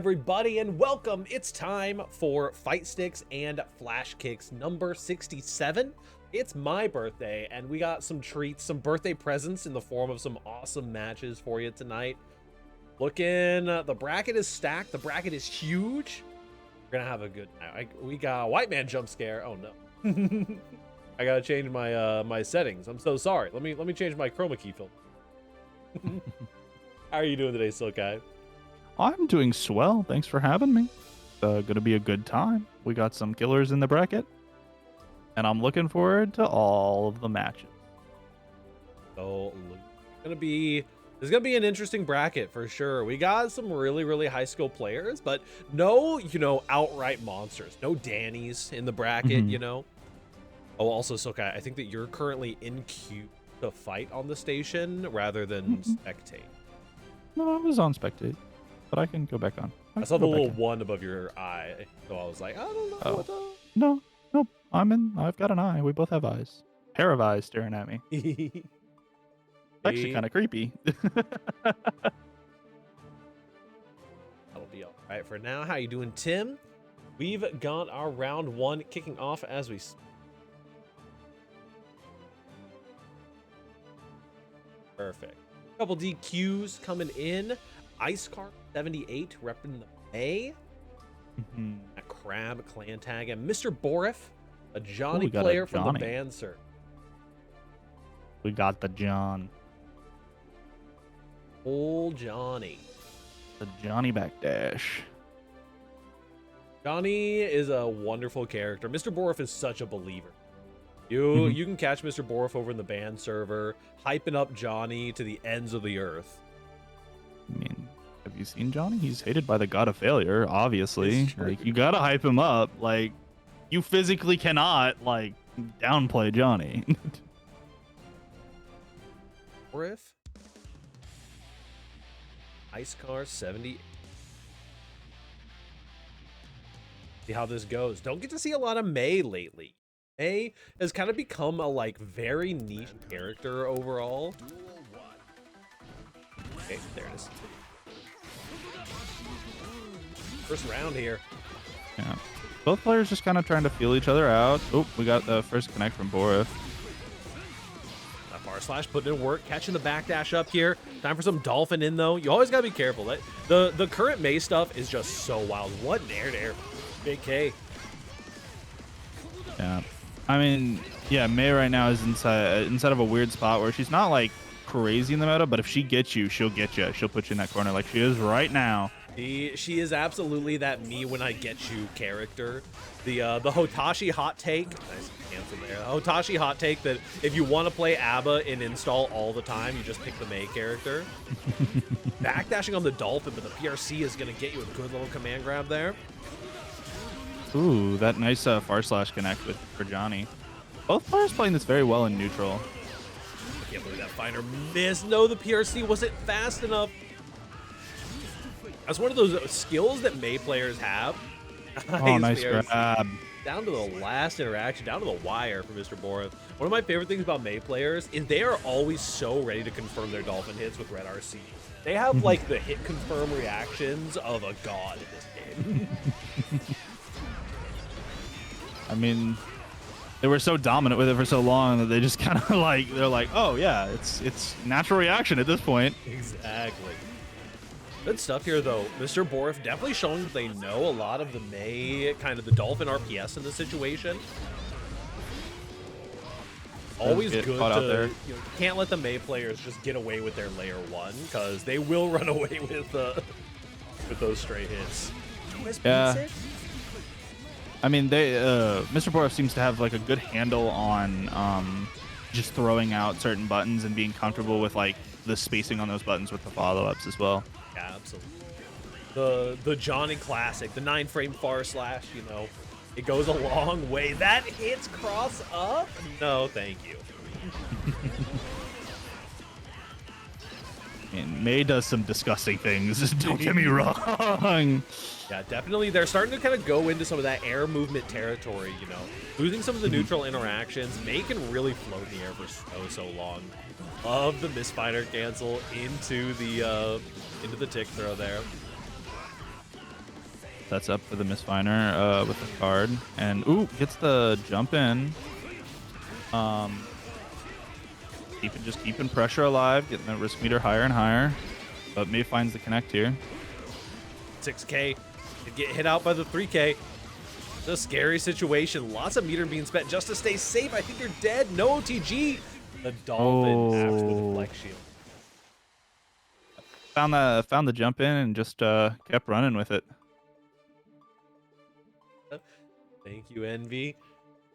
everybody, and welcome. It's time for Fightsticks and Flashkicks number 67. It's my birthday, and we got some treats, some birthday presents in the form of some awesome matches for you tonight. The bracket is stacked. The bracket is huge. We're gonna have a good night. We got a white man jump scare. Oh no. I gotta change my my settings. I'm so sorry. Let me change my chroma key filter. How are you doing today, Silk Guy? I'm doing swell. Thanks for having me. Gonna be a good time. We got some killers in the bracket, and I'm looking forward to all of the matches. So this is gonna be an interesting bracket for sure. We got some really high skill players, but no, outright monsters. No Dannies in the bracket, Oh, also, Silk Guy, I think that you're currently in queue to fight on the station rather than spectate. No, I was on spectate, but I can go back on. I saw the little one above your eye, so I was like, I don't know what the... No, nope. I've got an eye. We both have eyes. Pair of eyes staring at me. Actually, kind of creepy. That'll be all right for now. How you doing, Tim? We've got our round one kicking off as we... Perfect. Couple DQs coming in. Ice Car 78 repping the May. A Crab clan tag. And Mr. Borif, a Johnny player from the band, sir. We got the John. Old Johnny. The Johnny backdash. Johnny is a wonderful character. Mr. Borif is such a believer. You can catch Mr. Borif over in the band server, hyping up Johnny to the ends of the earth. I mean, have you seen Johnny? He's hated by the god of failure, obviously. Like, you gotta hype him up. Like, you physically cannot, like, downplay Johnny. Borif. Ice Car 70. See how this goes. Don't get to see a lot of May lately. May has kind of become a very niche character overall. Okay, there it is. First round here. Yeah. Both players just kind of trying to feel each other out. Oh, we got the first connect from Borif. Far slash putting in work, catching the backdash up here. Time for some dolphin in though. You always gotta be careful. The current May stuff is just so wild. What an air. Big K. Yeah. I mean, yeah, May right now is inside of a weird spot where she's not like crazy in the meta, but if she gets you, she'll get you. She'll put you in that corner like she is right now. She is absolutely that me when I get you character. The Hotashi hot take. Nice answer there. Hotashi hot take that if you want to play ABBA in install all the time, you just pick the May character. Backdashing on the dolphin, but the PRC is gonna get you a good little command grab there. Ooh, that nice far slash connect for Johnny. Both players playing this very well in neutral. I can't believe that finder missed. No, the PRC wasn't fast enough. That's one of those skills that May players have. Oh, nice grab. Down to the last interaction, down to the wire for Mr. Borif. One of my favorite things about May players is they are always so ready to confirm their dolphin hits with Red RC. They have the hit confirm reactions of a god in this game. I mean, they were so dominant with it for so long that they just kind of they're like, oh yeah, it's natural reaction at this point. Exactly. Good stuff here though. Mr. Borif definitely showing that they know a lot of the May, kind of the dolphin RPS in this situation. Always good to, you can't let the May players just get away with their layer one, because they will run away with those stray hits. Yeah. I mean, Mr. Borif seems to have a good handle on just throwing out certain buttons and being comfortable with the spacing on those buttons with the follow-ups as well. Yeah, absolutely. The Johnny classic, the 9-frame far slash, it goes a long way. That hits cross up? No, thank you. And May does some disgusting things. Don't get me wrong. Yeah, definitely. They're starting to kind of go into some of that air movement territory, Losing some of the neutral interactions. May can really float in the air for so long. Love the misfire cancel into the tick throw there. Sets up for the misfiner with the card, and ooh, gets the jump in. Just keeping pressure alive, getting that risk meter higher and higher. But May finds the connect here. 6K to get hit out by the 3K. It's a scary situation. Lots of meter being spent just to stay safe. I think they're dead. No OTG. The Dolphin after the deflect shield. Found the jump in and just kept running with it. Thank you, Envy.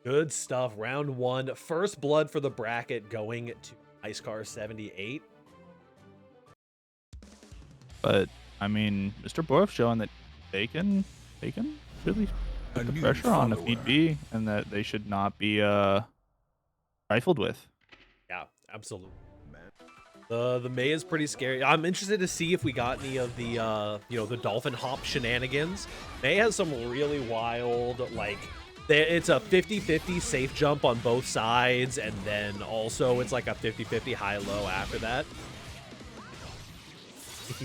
Good stuff. Round 1. First blood for the bracket going to Icecar 78. But I mean, Mr. Borf showing that they can really put the pressure on if need be, and that they should not be rifled with. Yeah, absolutely. The May is pretty scary. I'm interested to see if we got any of the the dolphin hop shenanigans. May has some really wild, like, it's a 50-50 safe jump on both sides, and then also it's like a 50-50 high-low after that.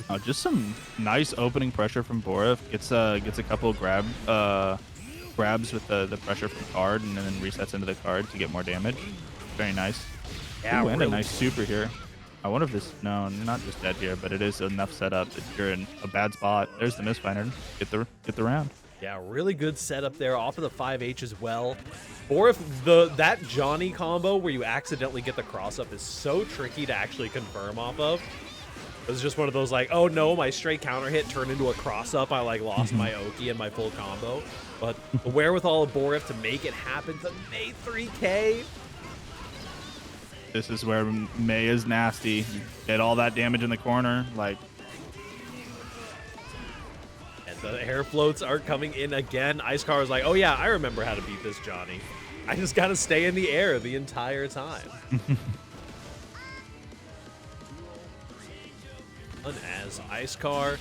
Oh, just some nice opening pressure from Borif. Gets a couple of grabs with the pressure from card, and then resets into the card to get more damage. Very nice. Yeah, ooh, and really. a nice super here. I wonder if this, no, not just dead here, but it is enough setup that you're in a bad spot. There's the misfiner. Get the round. Yeah, really good setup there off of the 5H as well. Or if that Johnny combo where you accidentally get the cross up is so tricky to actually confirm off of. It was just one of those like, oh no, my straight counter hit turned into a cross up. I like lost my Oki and my full combo. But the wherewithal of Borif to make it happen to May 3K. This is where May is nasty. Get all that damage in the corner, like. And the air floats are coming in again. Icecar is like, oh yeah, I remember how to beat this Johnny. I just gotta stay in the air the entire time. As Icecar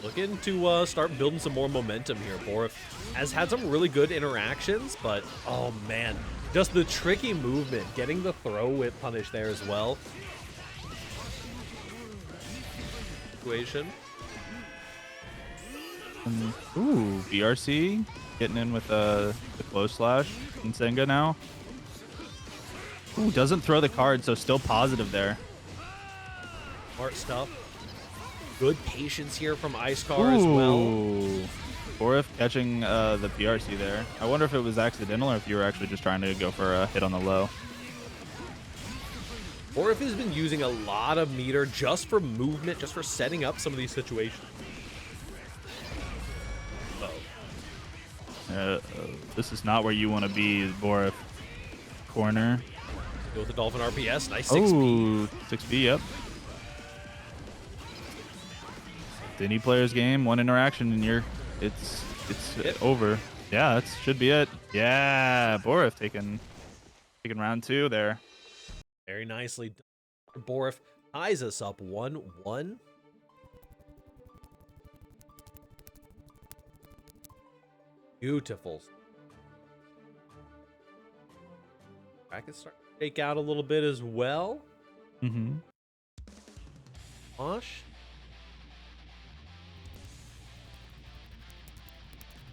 looking to start building some more momentum here. Borif has had some really good interactions, but oh man, just the tricky movement, getting the throw whip punish there as well. Situation. Ooh, BRC getting in with the close slash. And Senga now. Ooh, doesn't throw the card, so still positive there. Smart stuff. Good patience here from Icecar as well. Borif catching the PRC there. I wonder if it was accidental or if you were actually just trying to go for a hit on the low. Borif has been using a lot of meter just for movement, just for setting up some of these situations. This is not where you want to be, Borif. Corner. Go with the Dolphin RPS. Nice 6B. Oh, 6B, yep. Any player's game, one interaction, and it's over. Yeah, that should be it. Yeah, Borif taking round 2 there. Very nicely done. Borif ties us up 1-1. Beautiful. Brackets start to shake out a little bit as well. Mm-hmm. Mosh.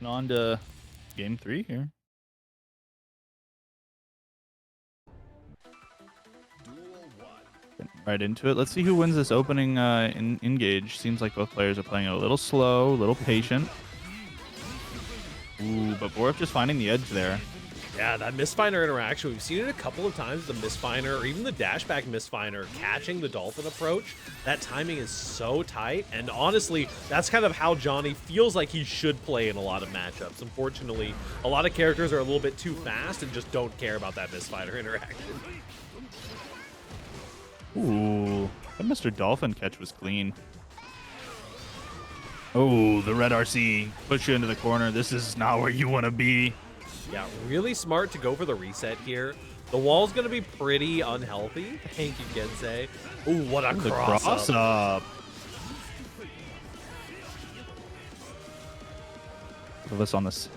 And on to game 3 here. Getting right into it. Let's see who wins this opening engage. Seems like both players are playing a little slow, a little patient. Ooh, but Borif just finding the edge there. Yeah, that misfiner interaction, we've seen it a couple of times, the misfiner, or even the dashback misfiner, catching the Dolphin approach. That timing is so tight, and honestly, that's kind of how Johnny feels like he should play in a lot of matchups. Unfortunately, a lot of characters are a little bit too fast and just don't care about that misfiner interaction. Ooh, that Mr. Dolphin catch was clean. Oh, the red RC push you into the corner. This is not where you want to be. Yeah, really smart to go for the reset here. The wall's going to be pretty unhealthy. Thank you, Gensei. Ooh, what a cross up. Look at this on this.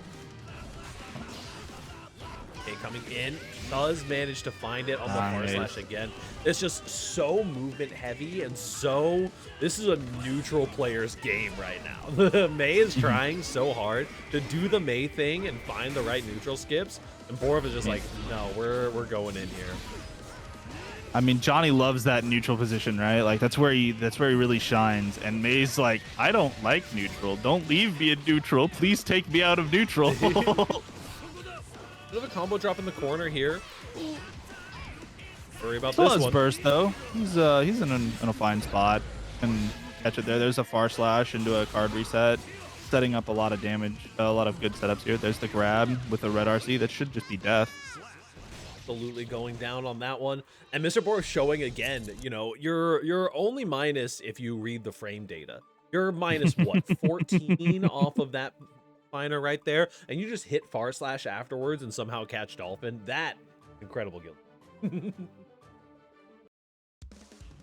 Okay, coming in, does manage to find it on the far slash again. It's just so movement heavy and so, this is a neutral player's game right now. Mei is trying so hard to do the Mei thing and find the right neutral skips, and Borov is just like, no, we're going in here. I mean, Johnny loves that neutral position, right? Like that's where he really shines. And Mei's like, I don't like neutral. Don't leave me in neutral. Please take me out of neutral. Bit of a combo drop in the corner here. Worry about this one. Burst though. He's in a fine spot. Can catch it there. There's a far slash into a card reset, setting up a lot of damage, a lot of good setups here. There's the grab with the red RC. That should just be death. Absolutely going down on that one. And Mr. Boris showing again, you know, you're only minus if you read the frame data. You're minus what, 14 off of that finer right there, and you just hit far slash afterwards and somehow catch Dolphin. That incredible guild. You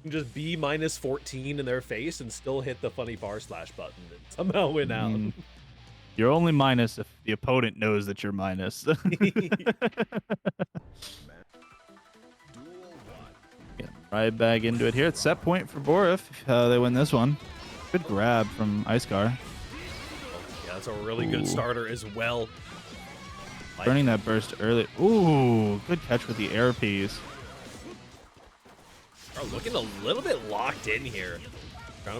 can just be minus 14 in their face and still hit the funny far slash button and somehow win out. You're only minus if the opponent knows that you're minus. Get right back into it here. It's set point for Borif. They win this one. Good grab from Icecar. Yeah, that's a really good starter as well. Burning that burst early. Ooh, good catch with the air piece. Are looking a little bit locked in here.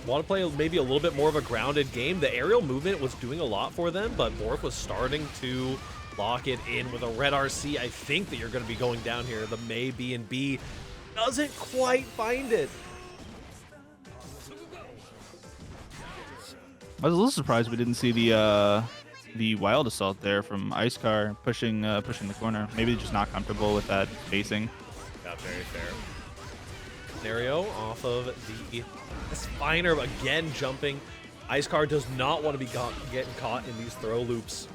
Want to play maybe a little bit more of a grounded game. The aerial movement was doing a lot for them, but Borif was starting to lock it in with a red RC. I think that you're going to be going down here. The Mei B and B doesn't quite find it. I was a little surprised we didn't see the wild assault there from Icecar pushing the corner. Maybe just not comfortable with that spacing. Yeah, very fair. Scenario off of the Spiner again jumping. Icecar does not want to be getting caught in these throw loops.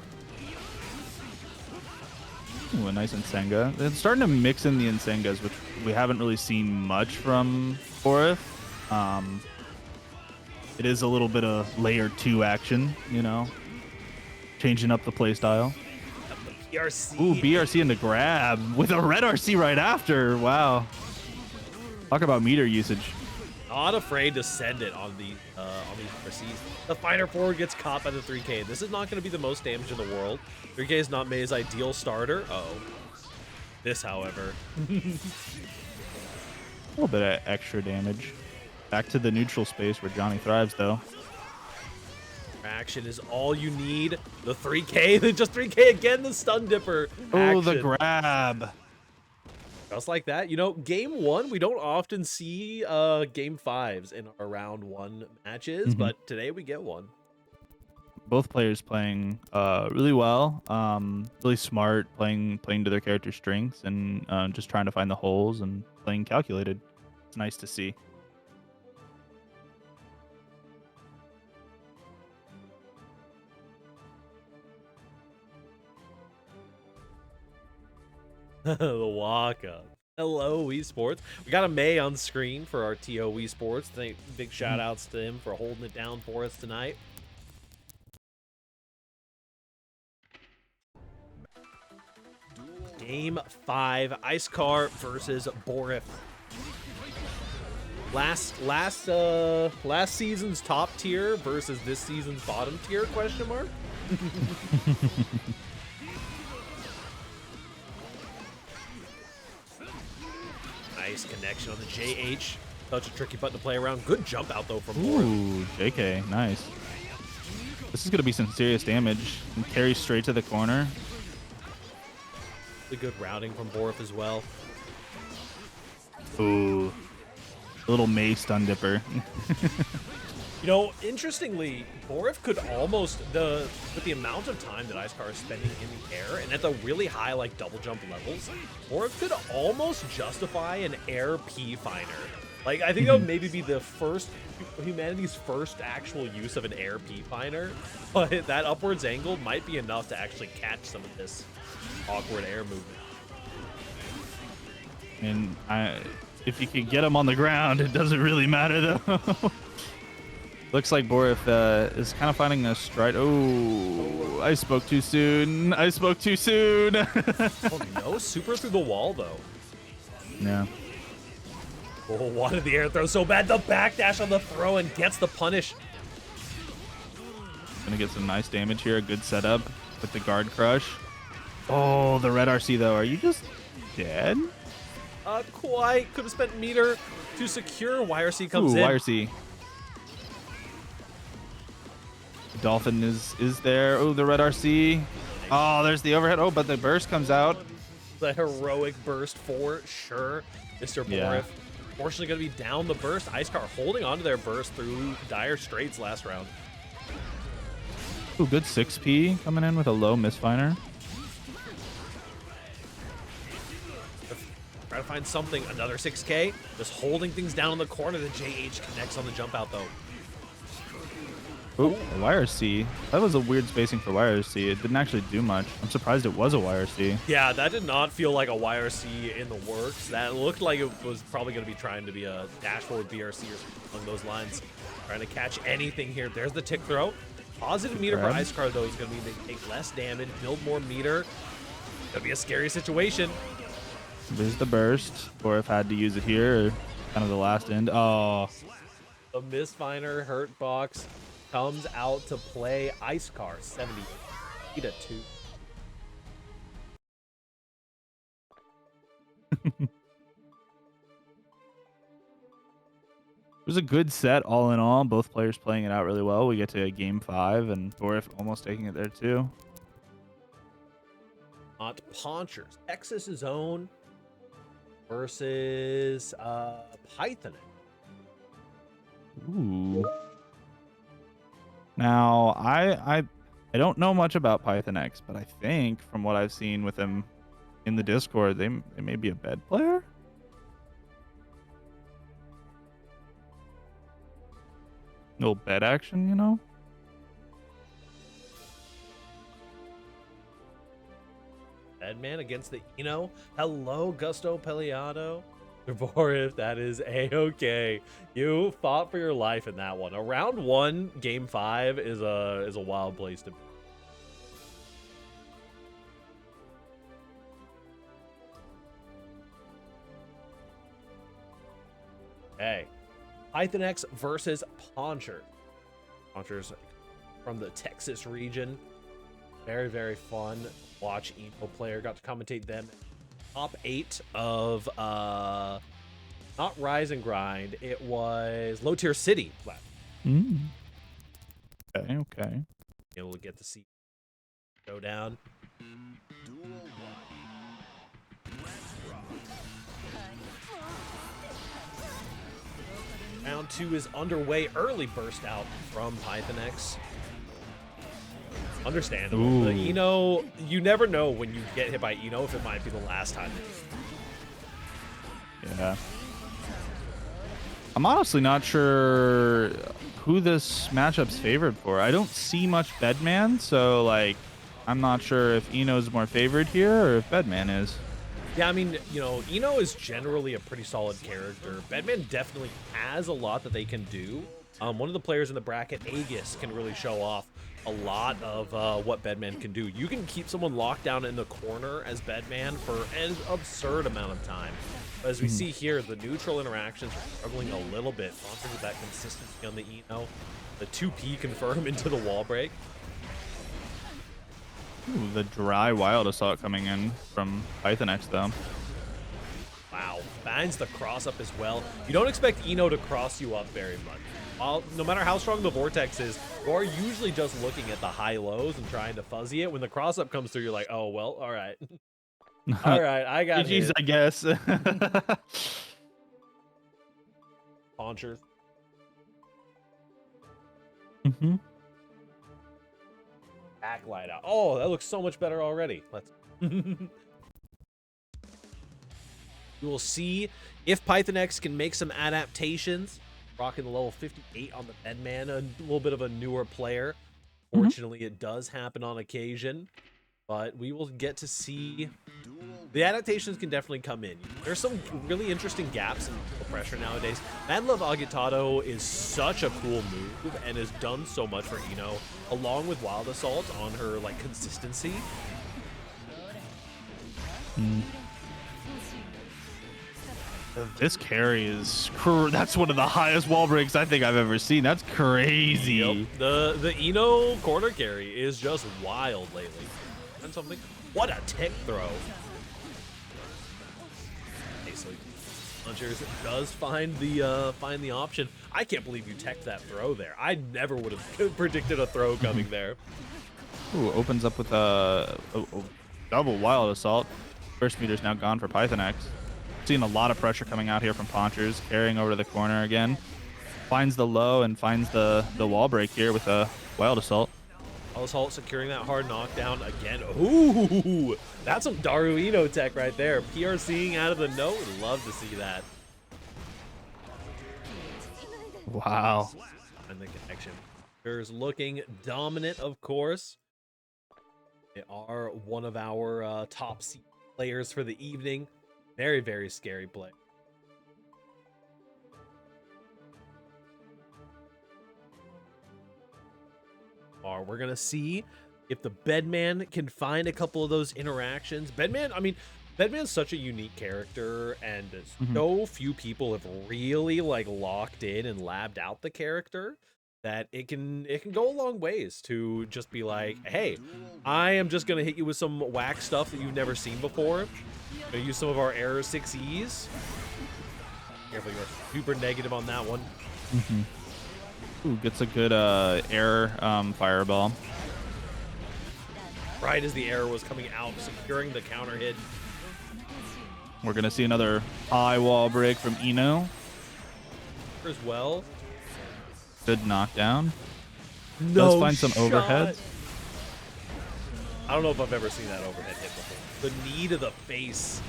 Ooh, a nice Insenga. They're starting to mix in the Insengas, which we haven't really seen much from Borif. It is a little bit of layer 2 action, you know, changing up the playstyle. BRC. Ooh, BRC into grab with a red RC right after. Wow. Talk about meter usage. Not afraid to send it on these RCs. The finer forward gets caught by the 3K. This is not going to be the most damage in the world. 3K is not Mei's ideal starter. This, however. A little bit of extra damage. Back to the neutral space where Johnny thrives, though. Action is all you need. The 3K, just 3K again, the stun dipper. Oh, the grab. Just like that. You know, game 1, we don't often see game 5s in our round 1 matches, but today we get one. Both players playing really well, really smart, playing to their character strengths, and just trying to find the holes and playing calculated. It's nice to see. The walk up. Hello, esports. We got a Mei on screen for our TO esports. Big shout outs to him for holding it down for us tonight. Game 5, Icecar versus Borif. Last season's top tier versus this season's bottom tier, question mark? Nice connection on the JH. Such a tricky button to play around. Good jump out, though, from Borif. Ooh, JK. Nice. This is going to be some serious damage. And carry straight to the corner. Really good routing from Borif as well. Ooh. A little Mei stun dipper. You know, interestingly, Borif could almost, with the amount of time that Icecar is spending in the air and at the really high, like, double jump levels, Borif could almost justify an air P finer. Like, I think that would maybe be the humanity's first actual use of an air P finer, but that upwards angle might be enough to actually catch some of this awkward air movement. And if you can get him on the ground, it doesn't really matter, though. Looks like Borif is kind of finding a stride. Oh, I spoke too soon. I spoke too soon. Oh no, super through the wall though. Yeah. Oh, wanted the air throw so bad. The backdash on the throw and gets the punish. Gonna get some nice damage here. A good setup with the guard crush. Oh, the red RC though. Are you just dead? Quite. Could have spent meter to secure. YRC comes in. YRC. Dolphin is there. Oh, the red RC. Oh, there's the overhead. Oh, but the burst comes out. The heroic burst for sure. Mr. Borif. Fortunately going to be down the burst. Icecar holding onto their burst through dire straits last round. Ooh, good 6P coming in with a low misfiner. Try to find something. Another 6K. Just holding things down in the corner. The JH connects on the jump out though. Ooh, a YRC. That was a weird spacing for YRC. It didn't actually do much. I'm surprised it was a YRC. Yeah, that did not feel like a YRC in the works. That looked like it was probably going to be trying to be a dash forward BRC or something along those lines. Trying to catch anything here. There's the tick throw. Positive meter for Icecar, though, is going to mean they take less damage, build more meter. Could be a scary situation. There's the burst. Or if I had to use it here, or kind of the last end. Oh. The misfiner hurt box comes out to play. Icecar 70-2. It was a good set all in all. Both players playing it out really well. We get to game 5 and Borif almost taking it there too. Not Ponchers. Texas's own versus Python. Ooh. Now, I don't know much about Python X, but I think from what I've seen with them in the Discord, they may be a bed player. Little bed action, you know? Bedman against the Hello, Gusto Peleado. Borif, that is a-okay. You fought for your life in that one. A round 1, game 5 is a wild place to be. Okay. Python X versus Poncher. Ponchers from the Texas region. Very, very fun. Watch Emo player. Got to commentate them. Top 8 of not Rise and Grind. It was Low Tier City. Okay. Able to get to see go down. Round 2 is underway. Early burst out from Python X. Understandable. Ooh. The Eno, you never know when you get hit by Eno if it might be the last time. Yeah. I'm honestly not sure who this matchup's favored for. I don't see much Bedman, so like I'm not sure if Eno's more favored here or if Bedman is. Yeah, I mean, Eno is generally a pretty solid character. Bedman definitely has a lot that they can do. One of the players in the bracket, Aegis, can really show off a lot of what Bedman can do. You can keep someone locked down in the corner as Bedman for an absurd amount of time. As we see here, the neutral interactions are struggling a little bit. Monsters with that consistency on the Eno. The 2P confirm into the wall break. Ooh, the dry wild assault coming in from Python X though. Wow, finds the cross up as well. You don't expect Eno to cross you up very much. No matter how strong the vortex is, you are usually just looking at the high lows and trying to fuzzy it. When the cross up comes through, you're like, oh, well, all right. All right, I got GG's, I guess. Launchers. Backlight out. Oh, that looks so much better already. Let's. We will see if Python X can make some adaptations. Rocking the level 58 on the Bedman, a little bit of a newer player. Fortunately, it does happen on occasion, but we will get to see the adaptations can definitely come in. There's some really interesting gaps in pressure nowadays. Mad Love Agitado is such a cool move and has done so much for Ino, along with Wild Assault on her like consistency. This carry is that's one of the highest wall breaks I think I've ever seen. That's crazy. Yep. The Ino corner carry is just wild lately. And something. What a tech throw. Basically, Punchers does find the option. I can't believe you teched that throw there. I never would have predicted a throw coming there. Ooh, opens up with a double Wild Assault. First meter's now gone for Pythonex. Seeing a lot of pressure coming out here from Ponchers, carrying over to the corner again. Finds the low and finds the wall break here with a Wild Assault. Wild Assault securing that hard knockdown again. Ooh, that's some Daruino tech right there. PRCing out of the note. Would love to see that. Wow. And the connection. There's looking dominant, of course. They are one of our top seed players for the evening. Very, very scary play. We're going to see if the Bedman can find a couple of those interactions. Bedman, I mean, Bedman's such a unique character, and so few people have really like locked in and labbed out the character that it can go a long ways to just be like, hey, I am just going to hit you with some whack stuff that you've never seen before. Gonna use some of our error 6Es. Careful, you're super negative on that one. Ooh, gets a good air fireball. Right as the arrow was coming out, securing the counter hit. We're gonna see another high wall break from Ino. As well. Good knockdown. No Does find some overhead. I don't know if I've ever seen that overhead hit before. The knee to the face.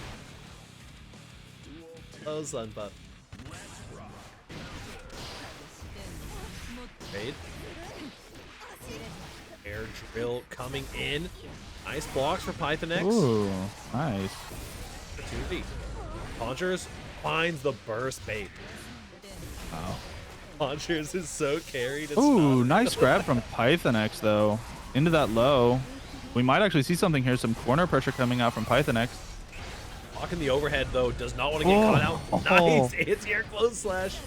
Oh, Sunbuff. Fade. Air drill coming in. Nice blocks for Pythonex. Ooh, nice. Opportunity. Ponchers finds the burst bait. Wow. Ponchers is so carried. Ooh, nice grab from Pythonex though. Into that low. We might actually see something here. Some corner pressure coming out from Pythonex. Blocking the overhead though. Does not want to get caught out. Nice. It's your close slash.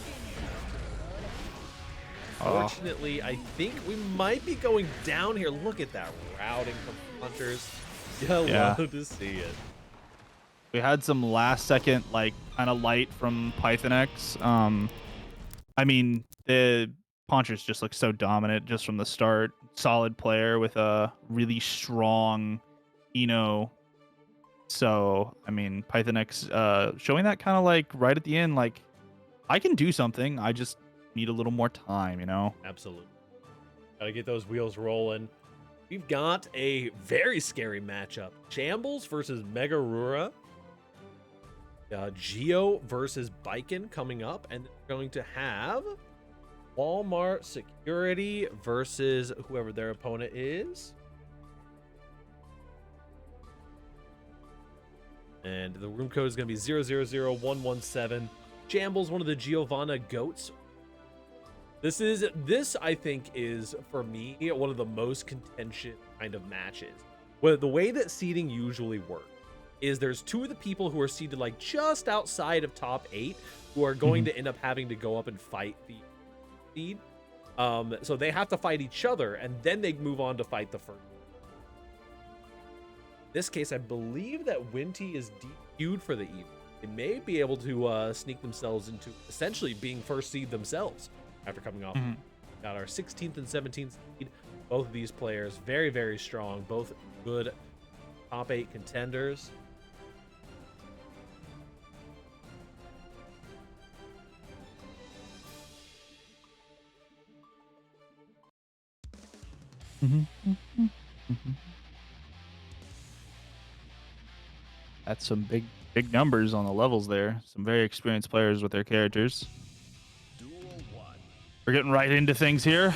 Fortunately, I think we might be going down here. Look at that routing from Hunters. Yeah, love to see it. We had some last second, like, kind of light from Pythonex. I mean, the Ponchers just look so dominant just from the start. Solid player with a really strong Ino. So, I mean, Pythonex showing that kind of like right at the end, like, I can do something. I just need a little more time, you know? Absolutely. Gotta get those wheels rolling. We've got a very scary matchup. Shambles versus Mega Rura. Geo versus Biken coming up. And we're going to have Walmart Security versus whoever their opponent is. And the room code is going to be 000117. Shambles, one of the Giovanna goats. This I think is, for me, one of the most contentious kind of matches. Well, the way that seeding usually works is there's two of the people who are seeded like just outside of top 8 who are going to end up having to go up and fight the seed. So they have to fight each other, and then they move on to fight the first. In this case, I believe that Winty is DQ'd for the evening. They may be able to sneak themselves into essentially being first seed themselves after coming off. Got our 16th and 17th seed. Both of these players very, very strong. Both good top 8 contenders. That's some big numbers on the levels there. Some very experienced players with their characters. We're getting right into things here.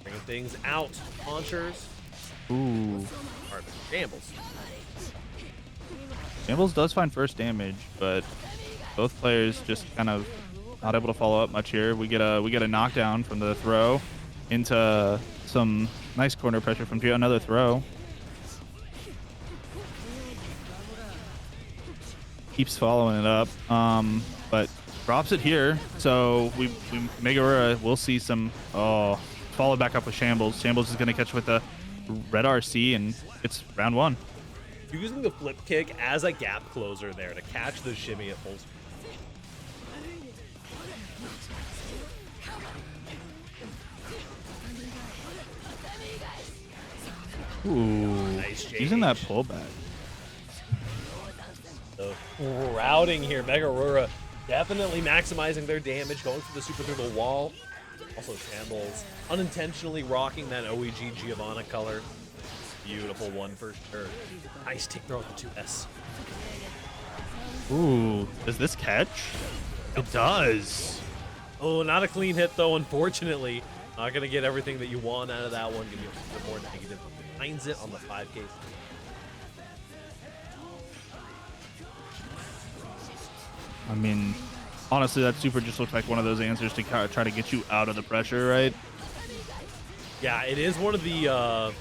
Bringing things out. Launchers. Ooh. Shambles. Shambles does find first damage, but both players just kind of not able to follow up much here. We get a knockdown from the throw into some nice corner pressure from Gio. Another throw. Keeps following it up, but drops it here. So we Megurura will see some. Oh, follow back up with Shambles. Shambles is going to catch with the red RC, and it's round one. Using the flip kick as a gap closer there to catch the shimmy at full speed. Ooh, nice using that pullback. So routing here, Megurura definitely maximizing their damage, going for the super through the wall. Also Shambles unintentionally rocking that OEG Giovanna color. Beautiful one for sure. Nice take throw with the 2S. Ooh, does this catch? It does. Oh, not a clean hit though, unfortunately. Not gonna get everything that you want out of that one. Give you a bit more negative. Finds it on the 5K. I mean, honestly, that super just looks like one of those answers to try to get you out of the pressure, right? Yeah, it is one of the,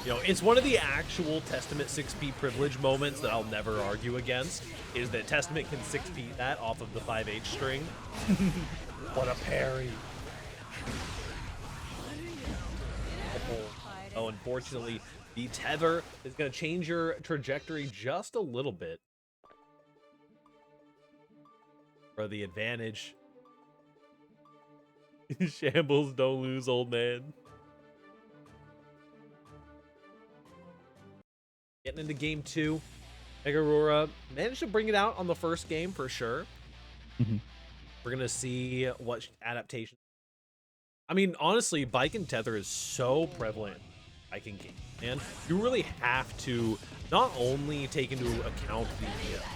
it's one of the actual Testament 6P privilege moments that I'll never argue against, is that Testament can 6P that off of the 5H string. What a parry. Oh, unfortunately, the tether is going to change your trajectory just a little bit. For the advantage. Shambles, don't lose, old man. Getting into game 2. Megurura managed to bring it out on the first game for sure. We're going to see what adaptation. I mean, honestly, bike and tether is so prevalent in biking game, and you really have to not only take into account the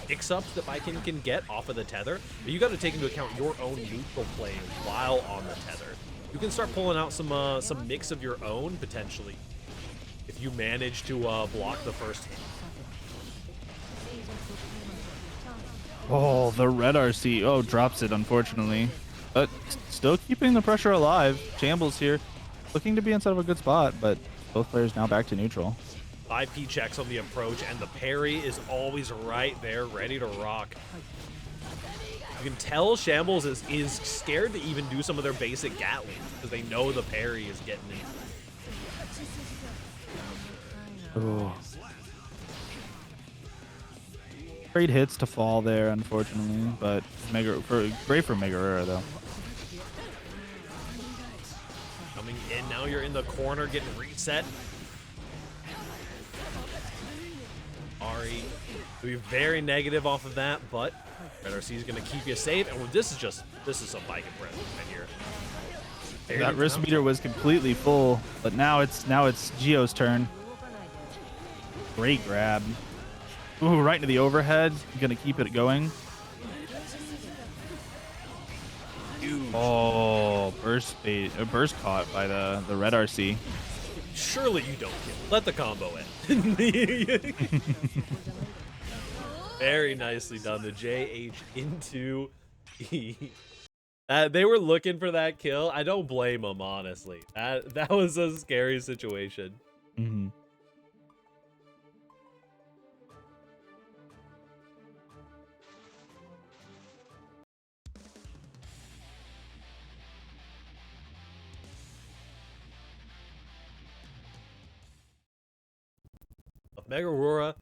mix-ups that biking can get off of the tether, but you got to take into account your own neutral play while on the tether. You can start pulling out some mix of your own potentially if you manage to block the first hit. Oh, the red RC. Oh, drops it, unfortunately. But still keeping the pressure alive. Shambles here, looking to be inside of a good spot, but both players now back to neutral. 5P checks on the approach, and the parry is always right there, ready to rock. You can tell Shambles is scared to even do some of their basic Gatlings because they know the parry is getting in. Oh. Great hits to fall there, unfortunately, but great for Megurura, though. Coming in, now you're in the corner, getting reset. Ari will be very negative off of that, but Red RC is going to keep you safe, and this is some bike and breath right here. That wrist meter was completely full, but now it's Gio's turn. Great grab. Ooh, right into the overhead. Gonna keep it going. Huge. Oh, burst caught by the red RC. Surely you don't kill. Let the combo end. Very nicely done. The JH into E. They were looking for that kill. I don't blame them, honestly. That was a scary situation. Mm-hmm. Megurura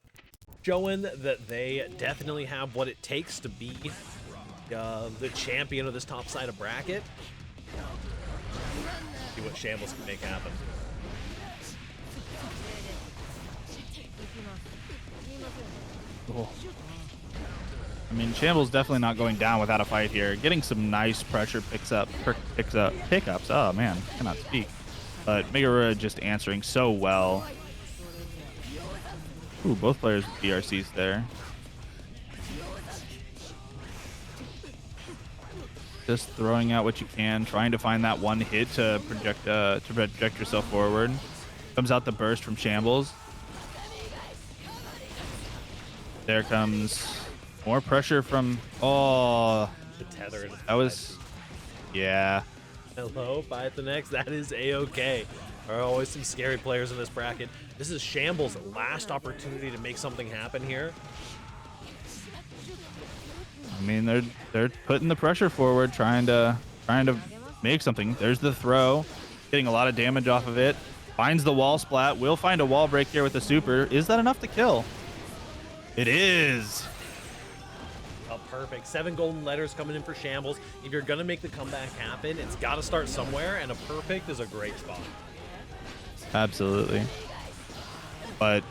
showing that they definitely have what it takes to be the champion of this top side of bracket. See what Shambles can make happen. Oh. I mean, Shambles definitely not going down without a fight here. Getting some nice pressure pickups. Oh man, cannot speak. But Megurura just answering so well. Ooh, both players with BRCs there. Just throwing out what you can, trying to find that one hit to project yourself forward. Comes out the burst from Shambles. There comes more pressure from. Oh, The tethered. that was. Yeah. Hello, fight the next. That is a-okay. There are always some scary players in this bracket. This is Shambles' last opportunity to make something happen here. I mean, they're putting the pressure forward, trying to make something. There's the throw, getting a lot of damage off of it. Finds the wall splat. Will find a wall break here with the super. Is that enough to kill? It is. Oh, perfect. 7 golden letters coming in for Shambles. If you're gonna make the comeback happen, it's got to start somewhere, and a perfect is a great spot. Absolutely. But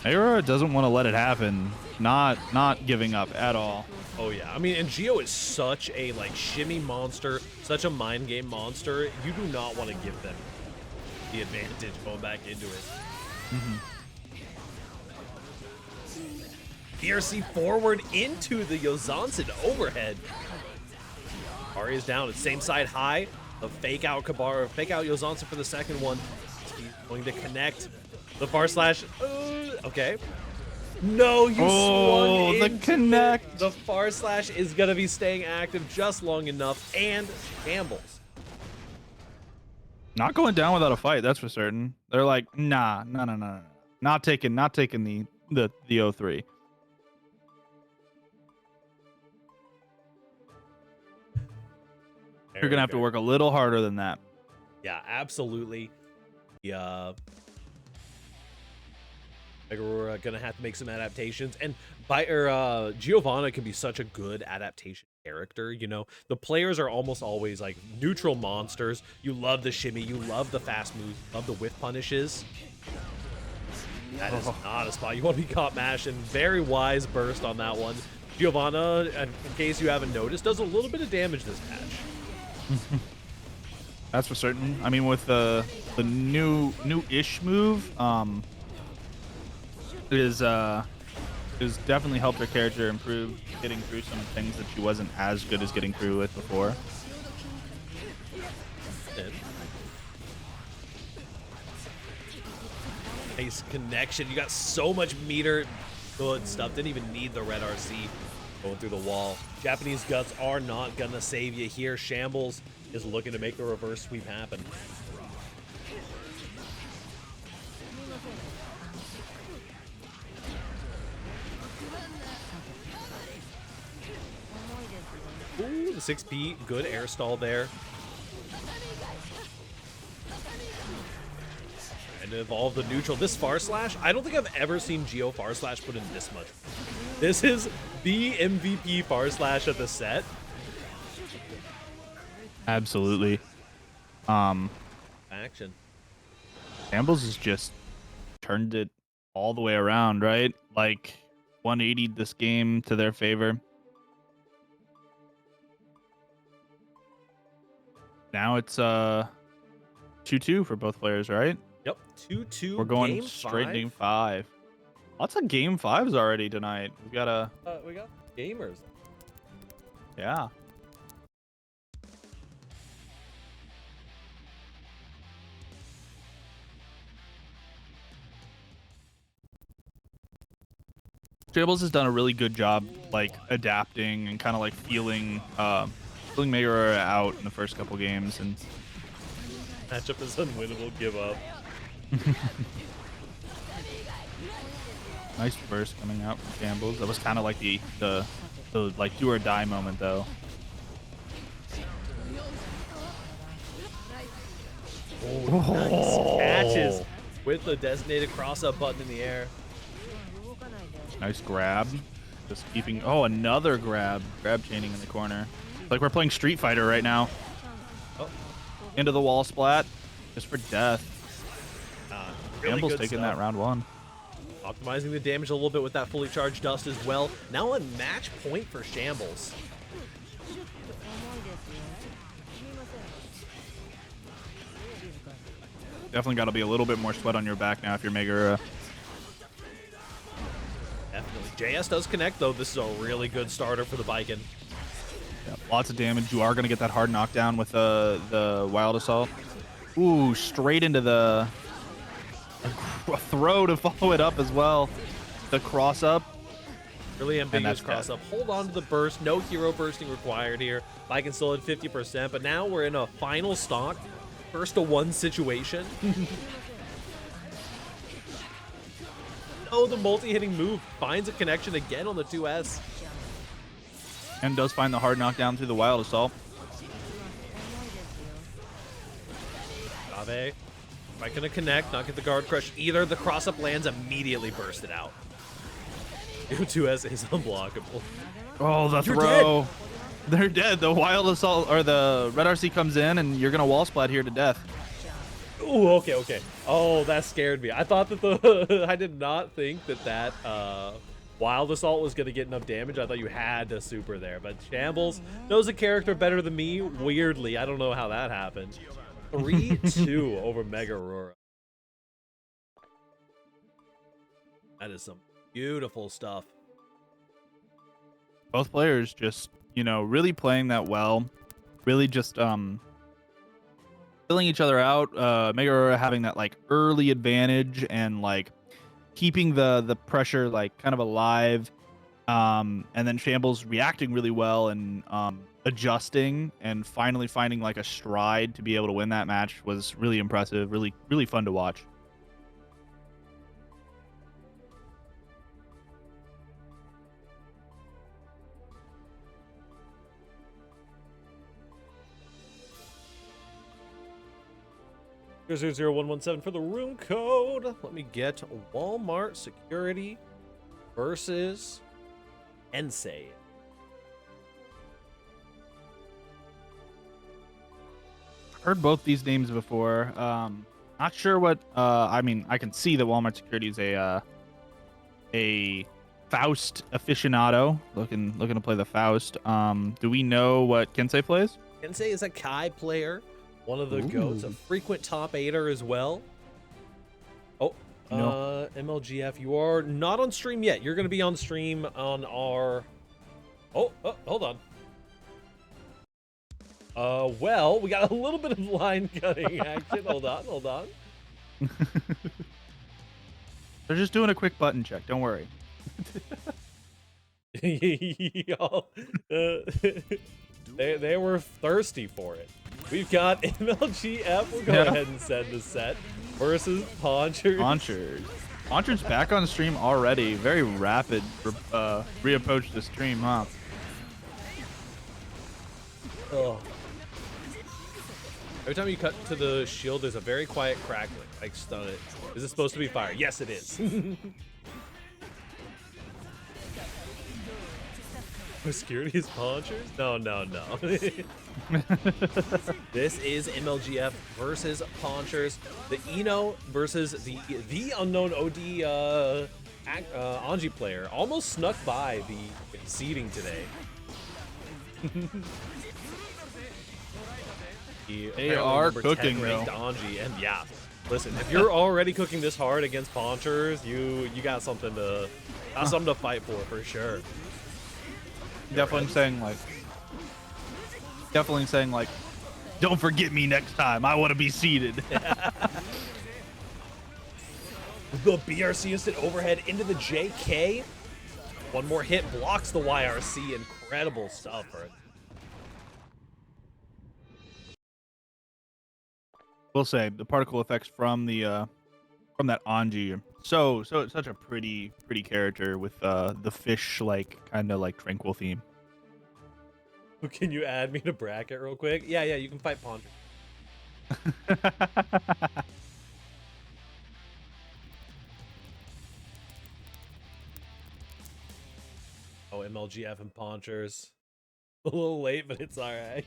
Aurora doesn't want to let it happen. Not giving up at all. Oh yeah, I mean, and Geo is such a like shimmy monster, such a mind game monster. You do not want to give them the advantage going back into it. DRC forward into the Yozansen overhead. Pariah's down at same side high. The fake out Kabara, fake out Yozansen for the second one. He's going to connect the far slash. Okay. No, you swung the into connect. it. The far slash is going to be staying active just long enough, and Shambles. Not going down without a fight, that's for certain. They're like, nah. Not taking the 0-3. You're gonna have to work a little harder than that. Yeah, absolutely. Yeah. We're gonna have to make some adaptations, and Giovanna can be such a good adaptation character. You know, the players are almost always like neutral monsters. You love the shimmy, you love the fast moves, love the whiff punishes. That is not a spot you want to be caught mashing. Very wise burst on that one. Giovanna, in case you haven't noticed, does a little bit of damage this match. That's for certain. I mean, with the new-ish move, is definitely helped her character improve, getting through some things that she wasn't as good as getting through with before. Nice connection. You got so much meter. Good stuff. Didn't even need the red RC going through the wall. Japanese guts are not gonna save you here. Shambles is looking to make the reverse sweep happen. Ooh, the 6P, good air stall there. And to evolve the neutral. This far slash, I don't think I've ever seen Geo far slash put in this much. This is the MVP far slash of the set. Absolutely. Action. Shambles has just turned it all the way around, right? Like 180'd this game to their favor. Now it's 2-2 for both players, right? Yep, 2-2. We're going game straight 5. game 5. Lots of game 5s already tonight. We got gamers. Yeah. Shambles has done a really good job, like adapting and kind of like feeling Megara out in the first couple games, and Matchup is unwinnable. Give up. nice burst coming out from Shambles. That was kind of like the like do or die moment though. Nice catches with the designated cross-up button in the air. Nice grab. Just keeping. Oh, another grab. Grab chaining in the corner. It's like we're playing Street Fighter right now. Oh. Into the wall splat. Just for death. Really Shambles taking that round 1. Optimizing the damage a little bit with that fully charged dust as well. Now a match point for Shambles. Definitely got to be a little bit more sweat on your back now if you're Megara. Definitely. JS does connect, though. This is a really good starter for the Viking. Yep, lots of damage. You are going to get that hard knockdown with the Wild Assault. Ooh, straight into the throw to follow it up as well. The cross up. Really ambiguous cross up. Hold on to the burst. No hero bursting required here. Lycan still at 50%, but now we're in a final stock. First to one situation. Oh, the multi-hitting move finds a connection again on the 2S. And does find the hard knockdown through the Wild Assault. Ave. Not gonna connect, not get the guard crush either. The cross up lands, immediately bursted out. 2S is unblockable. Oh, the throw. They're dead. The Wild Assault or the Red RC comes in, and you're gonna wall splat here to death. Ooh, okay. Oh, that scared me. I thought that the I did not think that Wild Assault was gonna get enough damage. I thought you had to super there, but Shambles knows a character better than me. Weirdly, I don't know how that happened. 3-2 over Mega Aurora. That is some beautiful stuff. Both players just, really playing that well. Really just filling each other out. Mega Aurora having that like early advantage and like keeping the pressure like kind of alive. And then Shambles reacting really well and adjusting and finally finding like a stride to be able to win that match was really impressive, really fun to watch. Here's 00117 for the room code. Let me get Walmart security versus Ensei. Heard both these names before. Not sure what. I mean, I can see that Walmart Security is a Faust aficionado, looking to play the Faust. Do we know what Kensei plays? Kensei is a Kai player, one of the goats, a frequent top 8er as well. Oh, no. MLGF, you are not on stream yet. You're going to be on stream on our. Oh, hold on. Well, we got a little bit of line cutting action. Hold on. They're just doing a quick button check. Don't worry. Y'all, they were thirsty for it. We've got MLGF. We'll go ahead and send the set versus Ponchers. Ponchers back on stream already. Very rapid reapproach to stream, huh? Oh. Every time you cut to the shield, there's a very quiet crackling. Like, stun it. Is this supposed to be fire? Yes, it is. Security is Ponchers? No. This is MLGF versus Ponchers. The Eno versus the unknown OD Anji player. Almost snuck by the seeding today. They are cooking, though. Anji, and yeah, listen, if you're already cooking this hard against Ponchers, you got something to fight for sure. Definitely saying like, don't forget me next time. I want to be seated. The BRC instant overhead into the JK. One more hit blocks the YRC. Incredible stuff, right? We'll say the particle effects from the from that Anji. So it's such a pretty character with the fish like kind of like tranquil theme. Can you add me to bracket real quick? Yeah, you can fight Ponder. Oh, MLGF and Ponchers. A little late, but it's alright.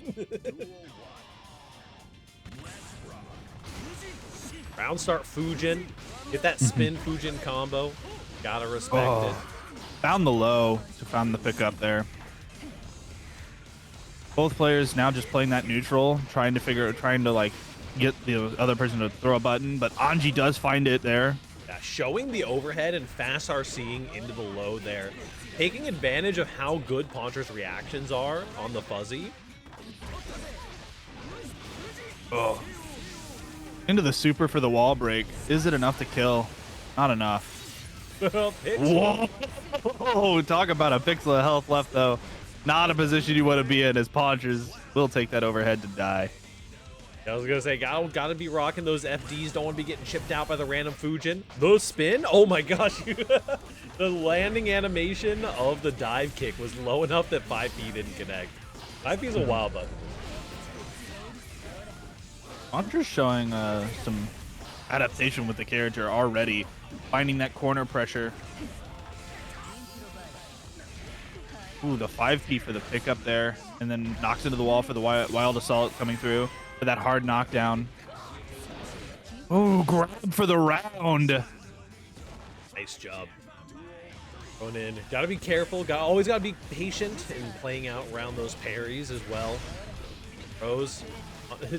Round start Fujin. Get that spin Fujin combo. Gotta respect it. Found the low to find the pickup there. Both players now just playing that neutral, trying to like get the other person to throw a button, but Anji does find it there. Yeah, showing the overhead and fast RCing into the low there. Taking advantage of how good Poncher's reactions are on the fuzzy. Oh. Into the super for the wall break. Is it enough to kill? Not enough. Pixel. Whoa! Talk about a pixel of health left, though. Not a position you want to be in, as Ponchers will take that overhead to die. I was gonna say, gotta be rocking those FDs. Don't want to be getting chipped out by the random Fujin. The spin? Oh my gosh. The landing animation of the dive kick was low enough that 5P didn't connect. 5P is a wild button. Ponchers showing some adaptation with the character already. Finding that corner pressure. Ooh, the 5P for the pickup there. And then knocks into the wall for the wild assault coming through. For that hard knockdown. Oh, grab for the round. Nice job. Going in. Gotta be careful. Always gotta be patient in playing out around those parries as well. Rose.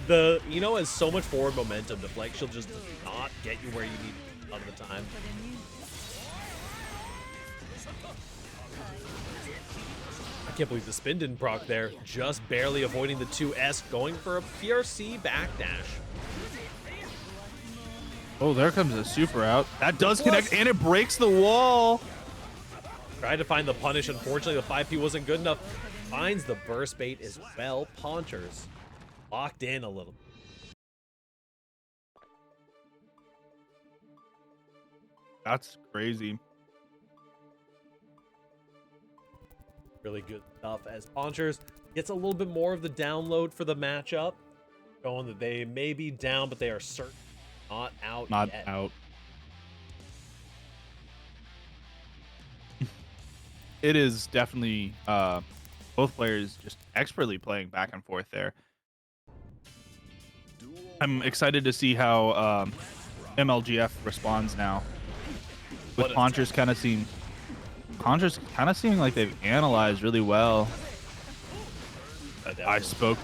The Ino has so much forward momentum. Deflect, she'll just not get you where you need a lot of the time. I can't believe the spin didn't proc there. Just barely avoiding the 2S, going for a PRC backdash. Oh, there comes a super out. That does connect, and it breaks the wall. Tried to find the punish. Unfortunately, the 5P wasn't good enough. Finds the burst bait as well. Ponchers locked in a little. That's crazy. Really good stuff as Ponchers gets a little bit more of the download for the matchup. Showing that they may be down, but they are certainly not out Not yet. out. It is definitely both players just expertly playing back and forth there. I'm excited to see how MLGF responds now. With Ponchers kind of seeing like they've analyzed really well. I spoke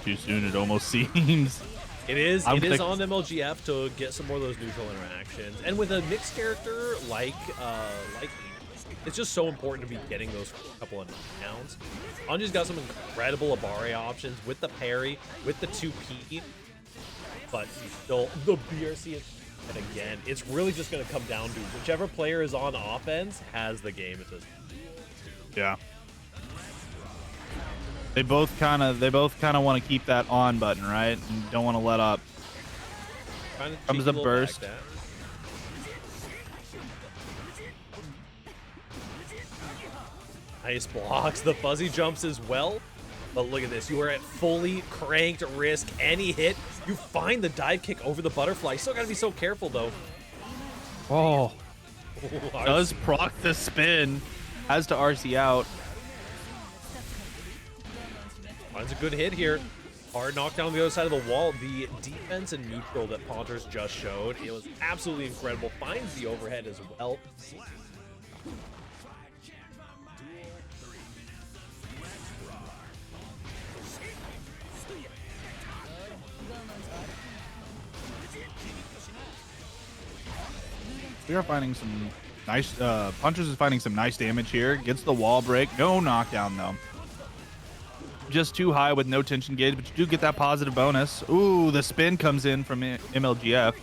too soon, it almost seems. It is on MLGF to get some more of those neutral interactions. And with a mixed character like it's just so important to be getting those couple of knockdowns. Anji's got some incredible Abare options with the parry, with the 2P, but he's still the BRC. And again, it's really just going to come down to whichever player is on offense has the game at this point. Yeah. They both kind of want to keep that on button, right? And don't want to let up. Comes the burst. Nice blocks. The fuzzy jumps as well. But look at this. You are at fully cranked risk. Any hit, you find the dive kick over the butterfly. You still got to be so careful, though. Oh. Does proc the spin. Has to RC out. Finds a good hit here. Hard knockdown on the other side of the wall. The defense and neutral that Ponchers just showed, it was absolutely incredible. Finds the overhead as well. We are finding some nice Ponchers is finding some nice damage here. Gets the wall break. No knockdown though. Just too high with no tension gauge, but you do get that positive bonus. Ooh, the spin comes in from MLGF.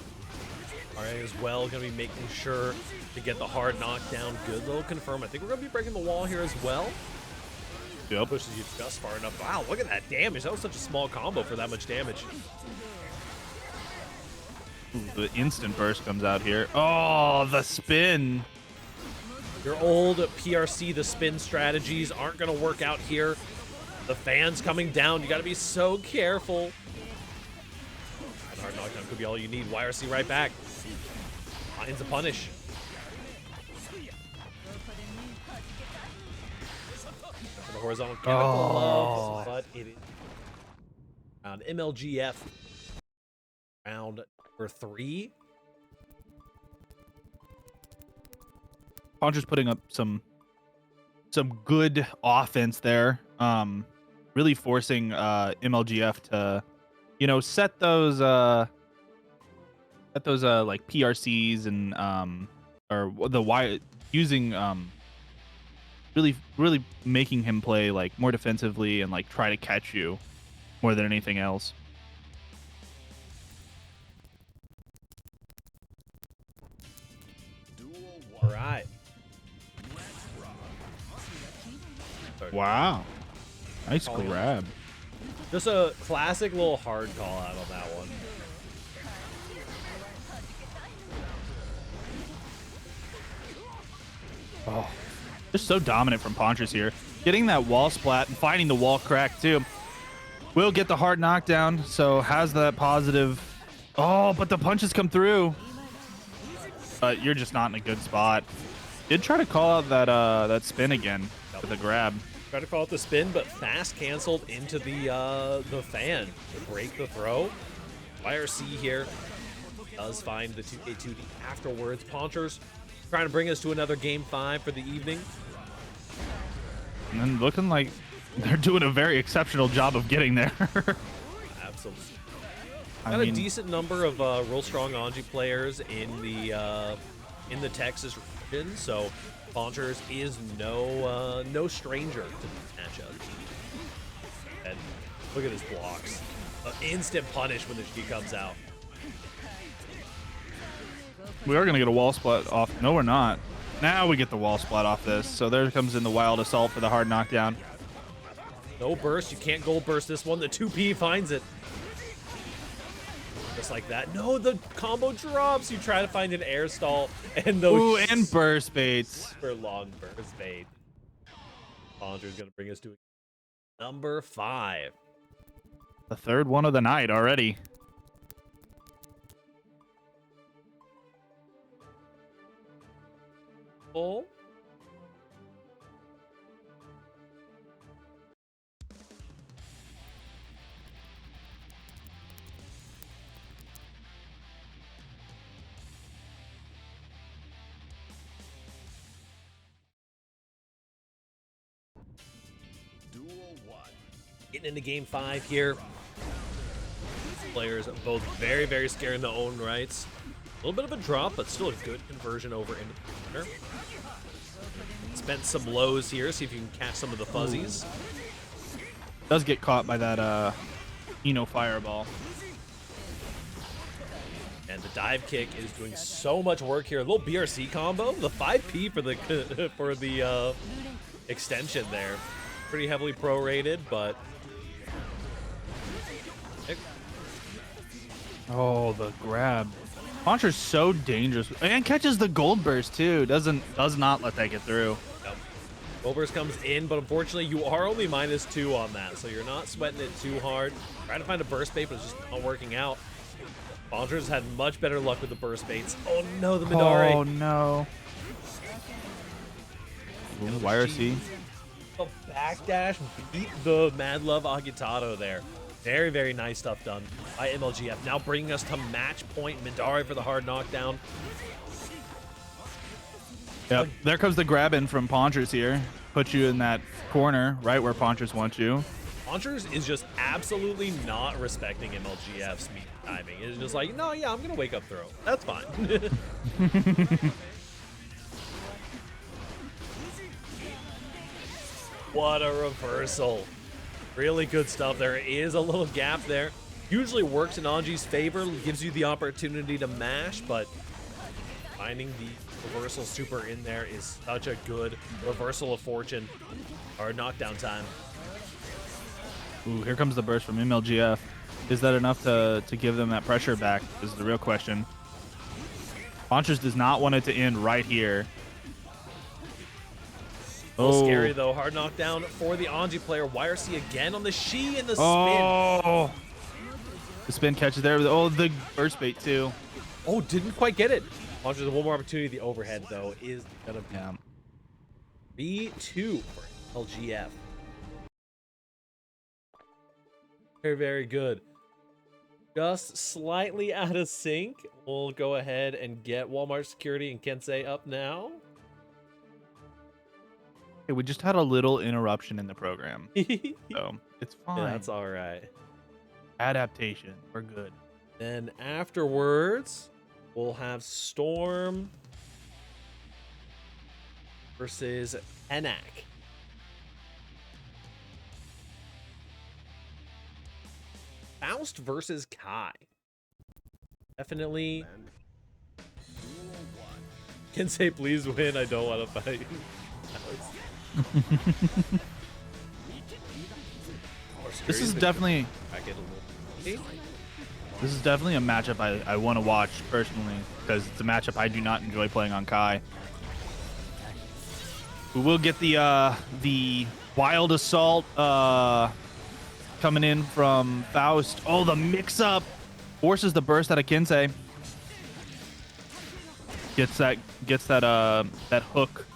All right, as well, going to be making sure to get the hard knockdown. Good little confirm. I think we're going to be breaking the wall here as well. Yep. Pushes you just far enough. Wow, look at that damage. That was such a small combo for that much damage. Ooh, the instant burst comes out here. Oh, the spin. Your old PRC, the spin strategies aren't going to work out here. The fans coming down. You got to be so careful. That hard knockdown could be all you need. YRC right back. Finds a punish. The horizontal chemical love, but it is on MLGF round number 3. Ponchers putting up some good offense there. Really forcing MLGF to, set those like PRCs and or the Y using really making him play like more defensively and like try to catch you more than anything else. Wow. Nice Calling grab. Just a classic little hard call out on that one. Oh, just so dominant from Ponchers here. Getting that wall splat and finding the wall crack too. Will get the hard knockdown, so has that positive. Oh, but the punches come through. But you're just not in a good spot. Did try to call out that that spin again for the grab. Try to call it the spin, but fast canceled into the fan to break the throw. YRC here does find the 2K2D afterwards. Ponchers trying to bring us to another game 5 for the evening. And then looking like they're doing a very exceptional job of getting there. Absolutely. Got a decent number of real strong Anji players in the Texas region, so Ponchers is no stranger to this matchup. And look at his blocks. Instant punish when the G comes out. We are going to get a wall splat off. No, we're not. Now we get the wall splat off this. So there comes in the wild assault for the hard knockdown. No burst. You can't gold burst this one. The 2P finds it. Just like that. No, the combo drops. You try to find an air stall and those. Ooh, and burst baits. For long burst bait. Poncher's going to bring us to number 5. The third one of the night already. Oh. Getting into game 5 here. Players both very, very scared in their own rights. A little bit of a drop, but still a good conversion over into the corner. Spent some lows here, see if you can catch some of the fuzzies. Does get caught by that fireball. And the dive kick is doing so much work here. A little BRC combo, the 5P for the extension there. Pretty heavily prorated, but oh, the grab. Poncher's so dangerous and catches the gold burst too. Does not let that get through. Yep. Gold burst comes in, but unfortunately you are only -2 on that, so you're not sweating it too hard. Trying to find a burst bait, but it's just not working out. Poncher's had much better luck with the burst baits. Oh no, the Midare. Oh no. Ooh, YRC. The backdash beat the Mad Love Agitado there. Very, very nice stuff done by MLGF. Now bringing us to match point. Midare for the hard knockdown. Yep, there comes the grab in from Ponchers here. Put you in that corner right where Ponchers wants you. Ponchers is just absolutely not respecting MLGF's speed timing. It's just like, no, yeah, I'm going to wake up throw. That's fine. What a reversal. Really good stuff. There is a little gap there. Usually works in Anji's favor, gives you the opportunity to mash, but finding the reversal super in there is such a good reversal of fortune. Hard knockdown time. Ooh, here comes the burst from MLGF. Is that enough to give them that pressure back? Is the real question. Ponchers does not want it to end right here. A little scary though. Hard knockdown for the Anji player. YRC again on the Shi and the spin. Oh, the spin catches there. Oh, the burst bait too. Oh, didn't quite get it. Ponchers has one more opportunity. The overhead though is gonna be B2 for LGF. Very, very good. Just slightly out of sync. We'll go ahead and get Walmart security and Kensei up now. Hey, we just had a little interruption in the program, so it's fine. Yeah, that's all right. Adaptation, we're good. Then afterwards, we'll have Storm versus Enak. Faust versus Kai. Definitely. Kensei, please win. I don't want to fight. This is definitely a matchup I want to watch personally, because it's a matchup I do not enjoy playing on Kai. We will get the wild assault coming in from Faust. Oh, the mix-up forces the burst out of Kinsei. Gets that hook.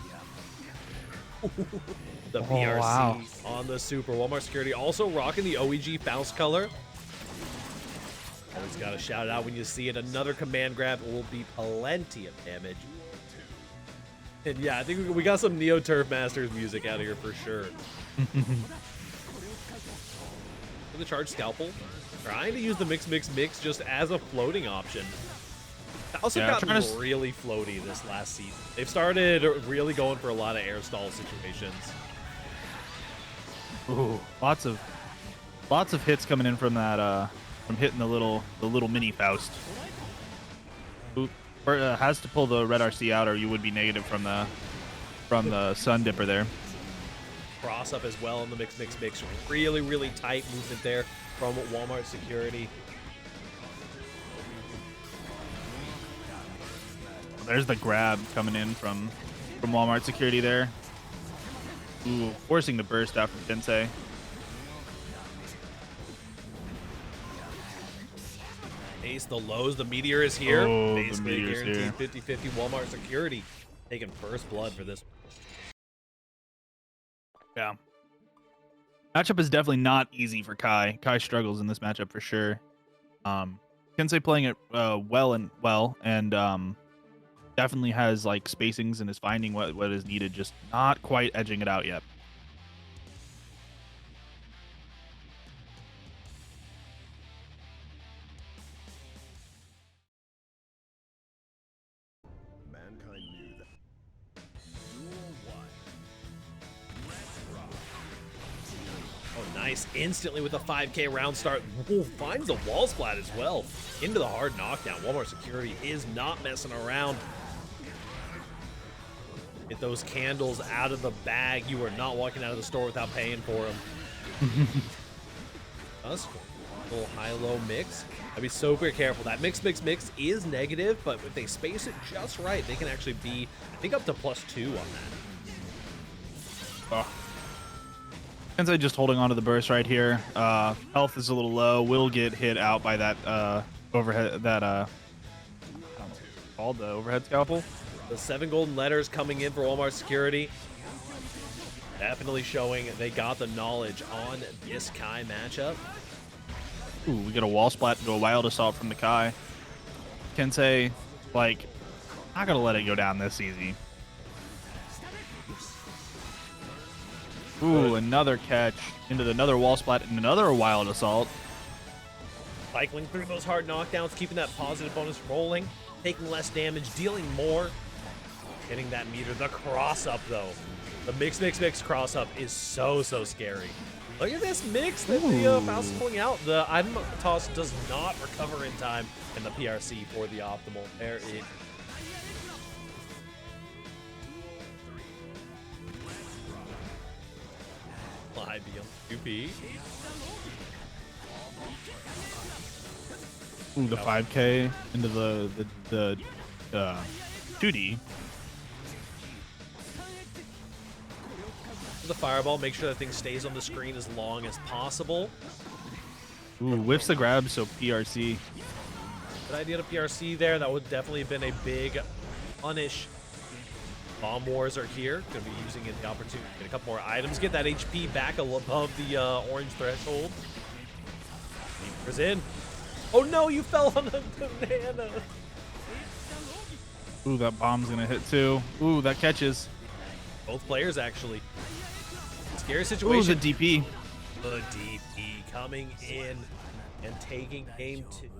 The PRC on the super. Walmart Security also rocking the OEG Faust color. Always gotta shout it out when you see it. Another command grab will be plenty of damage. And yeah, I think we got some Neo Turf Masters music out of here for sure. The charge scalpel, trying to use the mix just as a floating option. Also gotten really floaty this last season. They've started really going for a lot of air stall situations. Ooh, lots of hits coming in from that from hitting the little mini Faust. Ooh, has to pull the red RC out, or you would be negative from the Sun Dipper there. Cross up as well in the mix. Really tight movement there from Walmart Security. There's the grab coming in from Walmart Security there. Ooh, forcing the burst out from Kinsei. Ace the lows. The Meteor is here. Oh, basically guaranteed 50-50 Walmart Security taking first blood for this. Yeah. Matchup is definitely not easy for Kai. Kai struggles in this matchup for sure. Kinsei playing it well and definitely has like spacings and is finding what is needed, just not quite edging it out yet. Oh, nice. Instantly with a 5K round start. Ooh, finds the wall splat as well. Into the hard knockdown. Walmart Security is not messing around. Get those candles out of the bag. You are not walking out of the store without paying for them. Us, a little high-low mix. I'd be super careful. That mix is negative, but if they space it just right, they can actually be, I think, up to +2 on that. Kinsei just holding on to the burst right here. Health is a little low. Will get hit out by that overhead, called the overhead scalpel. The 7 golden letters coming in for Walmart Security. Definitely showing they got the knowledge on this Kai matchup. Ooh, we get a wall splat into a wild assault from the Kai. Kinsei, like, not gonna let it go down this easy. Ooh, another catch into another wall splat and another wild assault. Cycling through those hard knockdowns, keeping that positive bonus rolling, taking less damage, dealing more. Hitting that meter. The cross up though. The mix cross up is so scary. Look at this mix that the Faust is pulling out. The item toss does not recover in time, and the PRC for the optimal. There it. Live on 2P. Ooh, the 5K into the 2D. The fireball, make sure that thing stays on the screen as long as possible. Ooh, whiffs the grab, so PRC. Good idea to PRC there. That would definitely have been a big punish. Bomb wars are here. Gonna be using it the opportunity to get a couple more items. Get that HP back above the orange threshold. Keeper's in. Oh no, you fell on the banana. Ooh, that bomb's gonna hit too. Ooh, that catches. Both players actually. Scary situation. Ooh, the DP. The DP coming in and taking game 2.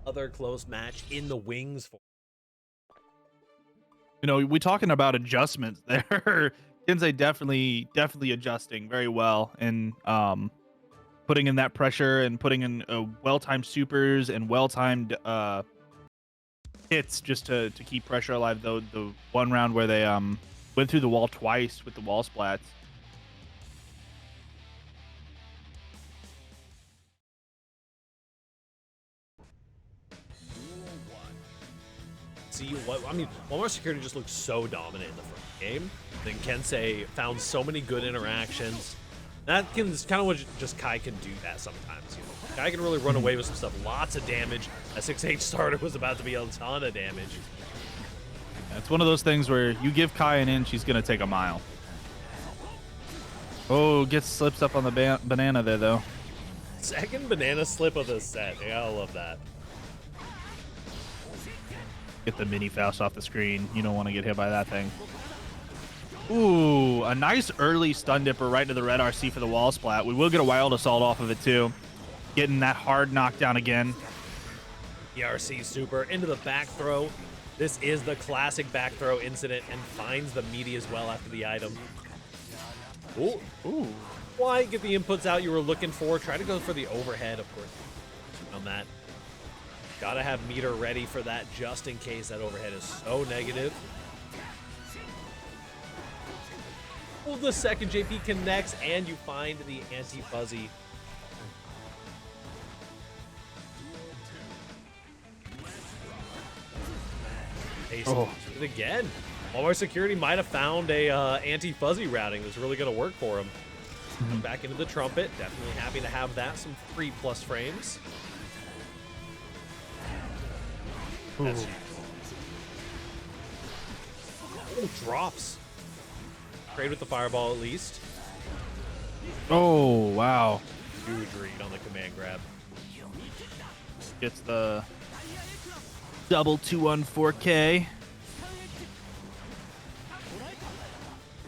Other close match in the wings for. You know, we talking about adjustments there. Kinsei definitely adjusting very well and putting in that pressure and putting in well-timed supers and well-timed hits just to keep pressure alive. Though the one round where they went through the wall twice with the wall splats. see what, I mean, Walmart Security just looked so dominant in the first game. Then Kensei found so many good interactions. That can kind of what just Kai can do that sometimes. You know, Kai can really run away with some stuff. Lots of damage. A 6H starter was about to be a ton of damage. It's one of those things where you give Kai an inch, she's gonna take a mile. Oh, gets slips up on the banana there though. Second banana slip of the set. Yeah, I love that. Get the mini Faust off the screen. You don't want to get hit by that thing. Ooh, a nice early stun dipper right into the red RC for the wall splat. We will get a wild assault off of it too. Getting that hard knockdown again. The RC super into the back throw. This is the classic back throw incident and finds the meaty as well after the item. Ooh, ooh. Why get the inputs out you were looking for? Try to go for the overhead, of course. On that. Gotta have meter ready for that just in case that overhead is so negative. Well, the second JP connects and you find the anti-fuzzy. Oh. It again. Walmart Security might have found a anti-fuzzy routing that's really going to work for him. Back into the trumpet. Definitely happy to have that. Some free plus frames. Oh, drops. Trade with the fireball at least. Oh, wow. Huge read on the command grab. Gets the double 2-1-4K.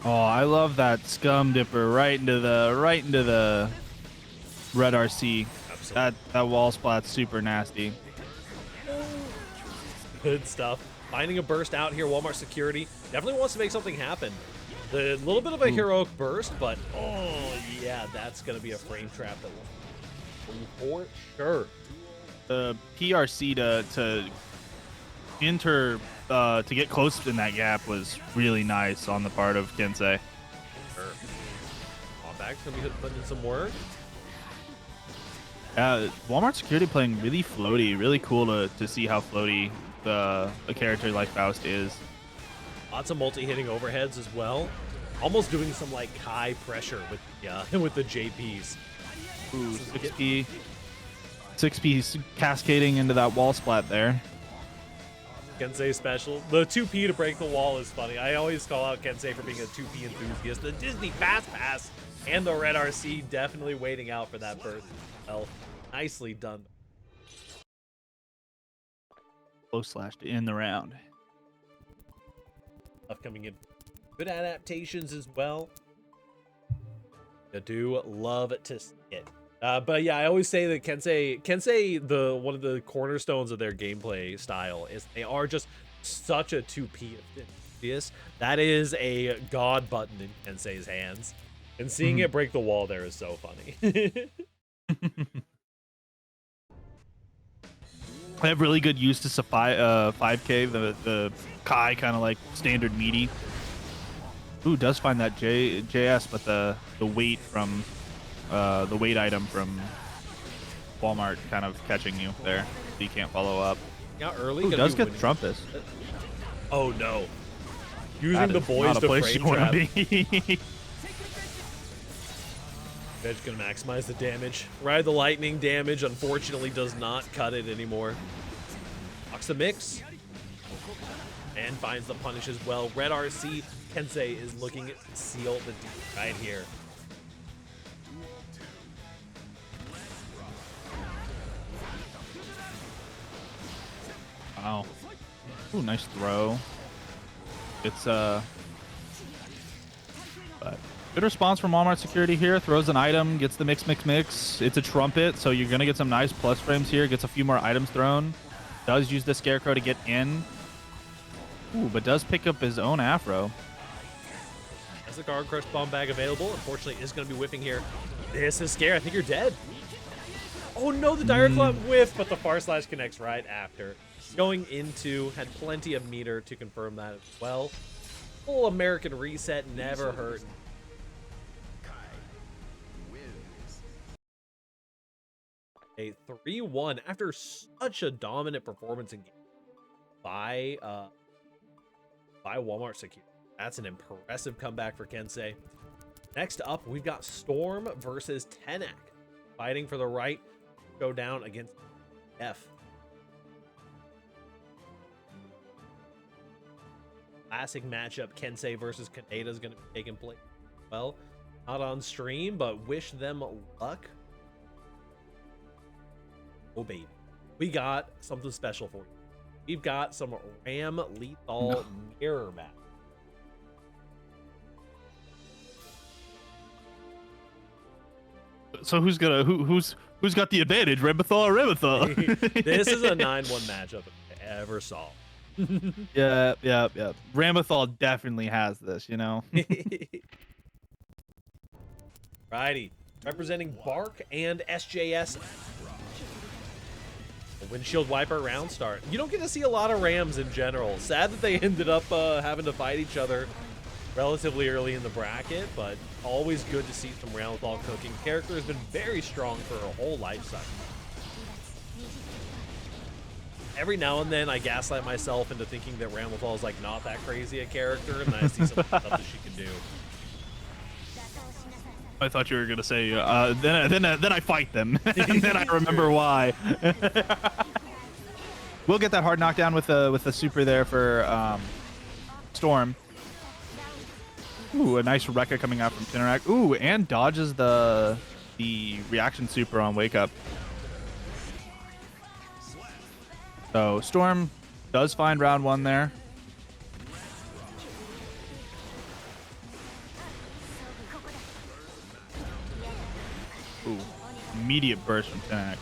Oh, I love that scum dipper right into the red RC. Absolutely. That wall splat's super nasty. Good stuff. Finding a burst out here. Walmart Security definitely wants to make something happen. The little bit of a heroic burst, but oh yeah, that's gonna be a frame trap that will for sure. The PRC to enter to get close in that gap was really nice on the part of Kensei. Sure. Back's gonna be putting in some work. Walmart Security playing really floaty, really cool to see how floaty a character like Faust is. Lots of multi-hitting overheads as well. Almost doing some like high pressure with with the JPs. Ooh, 6P cascading into that wall splat there. Kensei special. The 2P to break the wall is funny. I always call out Kensei for being a 2P enthusiast. The Disney Fast Pass and the red RC definitely waiting out for that burst. Well, nicely done. Low slashed in the round. Stuff coming in. Good adaptations as well. I do love to see it. But yeah, I always say that Kensei, one of the cornerstones of their gameplay style is they are just such a 2P enthusiast. That is a god button in Kensei's hands. And seeing it break the wall there is so funny. I have really good use to 5K, the Kai kind of like standard meaty. Ooh, does find that JS, but the weight from the weight item from Walmart kind of catching you there, so you can't follow up. Yeah, early. Ooh, does get Trumpus. Oh no! Using the boys to frame trap. Edge gonna maximize the damage. Ride the lightning damage, unfortunately, does not cut it anymore. Locks the mix. And finds the punish as well. Red RC, Kensei is looking to seal the deep right here. Wow. Ooh, nice throw. It's but good response from Walmart Security here. Throws an item, gets the mix. It's a trumpet, so you're gonna get some nice plus frames here. Gets a few more items thrown. Does use the scarecrow to get in. Ooh, but does pick up his own afro. Has the guard crush bomb bag available. Unfortunately, is gonna be whiffing here. This is scary. I think you're dead. Oh no, the direct club whiff, but the far slash connects right after. Going into, had plenty of meter to confirm that as well. Full American reset, never hurt. A 3-1 after such a dominant performance in game. by Walmart Security. That's an impressive comeback for Kensei. Next up, we've got Storm versus Tenak, fighting for the right to go down against F. Classic matchup, Kensei versus Kaneda is going to be taking place. Well, not on stream, but wish them luck. Oh, baby. We got something special for you. We've got some Ram Lethal mirror match. So who's got the advantage? Rebathal or Rebathal? This is a 9-1 matchup I ever saw. Yeah. Ramathal definitely has this, you know. Righty. Representing Bark and SJS. A windshield wiper round start. You don't get to see a lot of Rams in general. Sad that they ended up having to fight each other relatively early in the bracket, but always good to see some Ramathal cooking. Character has been very strong for her whole life cycle. Every now and then I gaslight myself into thinking that Ramathal is like not that crazy a character, and then I see some stuff that she can do. I thought you were gonna say then I fight them, and then I remember why. We'll get that hard knockdown with the super there for Storm. Ooh, a nice Rekka coming out from Tinerac. Ooh, and dodges the reaction super on Wake Up. So Storm does find round 1 there. Ooh, immediate burst from Tinerac.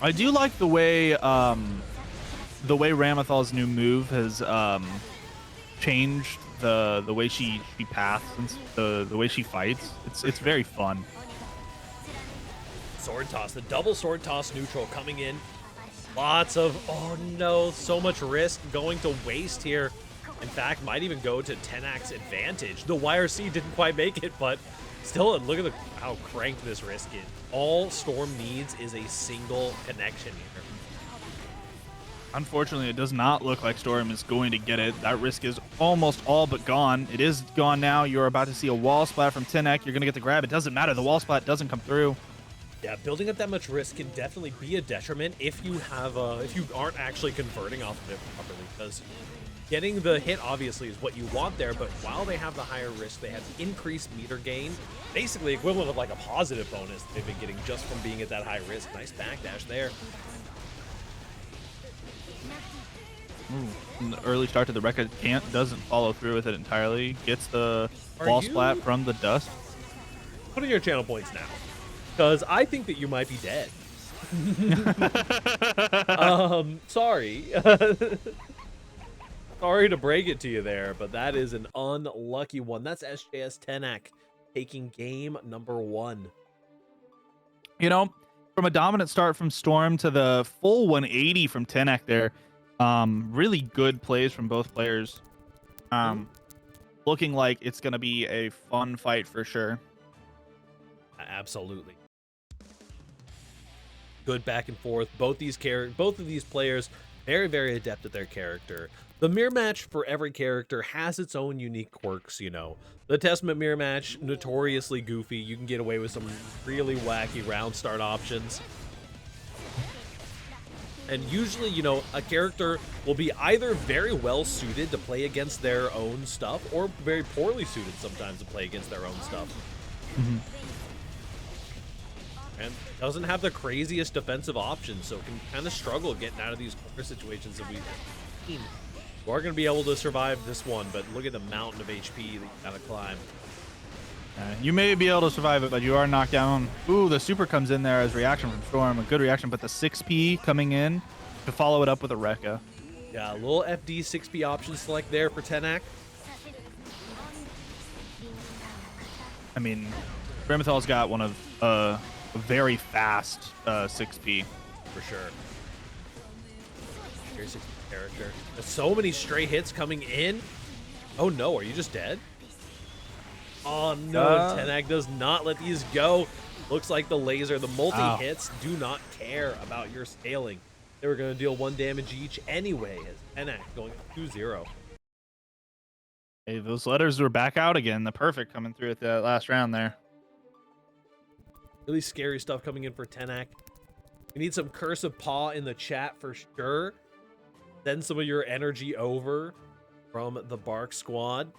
I do like the way Ramathal's new move has changed the way she paths and the way she fights. It's very fun. Sword toss, the double sword toss neutral coming in. Lots of, oh no, so much risk going to waste here. In fact, might even go to Tenak's advantage. The YRC didn't quite make it, but still, look at how cranked this risk is. All Storm needs is a single connection here. Unfortunately, it does not look like Storm is going to get it. That risk is almost all but gone. It is gone now. You're about to see a wall splat from Tenak. You're going to get the grab. It doesn't matter. The wall splat doesn't come through. Yeah, building up that much risk can definitely be a detriment if you aren't actually converting off of it properly, because getting the hit obviously is what you want there, but while they have the higher risk, they have increased meter gain, basically equivalent of like a positive bonus they've been getting just from being at that high risk. Nice backdash there. Ooh, the early start to the Rekka doesn't follow through with it entirely. Gets the wall splat from the dust. Put in your channel points now, because I think that you might be dead. Sorry. Sorry to break it to you there, but that is an unlucky one. That's SJS Tenak taking game number 1. You know, from a dominant start from Storm to the full 180 from Tenak there, really good plays from both players. Looking like it's going to be a fun fight for sure. Absolutely. Good back and forth. Both of these players very, very adept at their character. The mirror match for every character has its own unique quirks, you know. The Testament mirror match, notoriously goofy. You can get away with some really wacky round start options. And usually, you know, a character will be either very well suited to play against their own stuff, or very poorly suited sometimes to play against their own stuff. Mm-hmm. And doesn't have the craziest defensive options, so can kind of struggle getting out of these corner situations that we've seen. You are going to be able to survive this one, but look at the mountain of HP that you gotta climb. You may be able to survive it, but you are knocked down. Ooh, the super comes in there as reaction from Storm. A good reaction, but the 6P coming in to follow it up with a Rekka. Yeah, a little FD 6P option select there for Tenak. I mean, Ramathal's got one of a very fast 6P. For sure. Here's a character. There's so many stray hits coming in. Oh no, are you just dead? Oh no, Tenak does not let these go. Looks like the laser, the multi-hits do not care about your scaling. They were going to deal 1 damage each anyway, as Tenak going 2-0. Hey, those letters were back out again. The perfect coming through at the last round there. Really scary stuff coming in for Tenak. We need some Cursive Paw in the chat for sure. Send some of your energy over from the Bark Squad.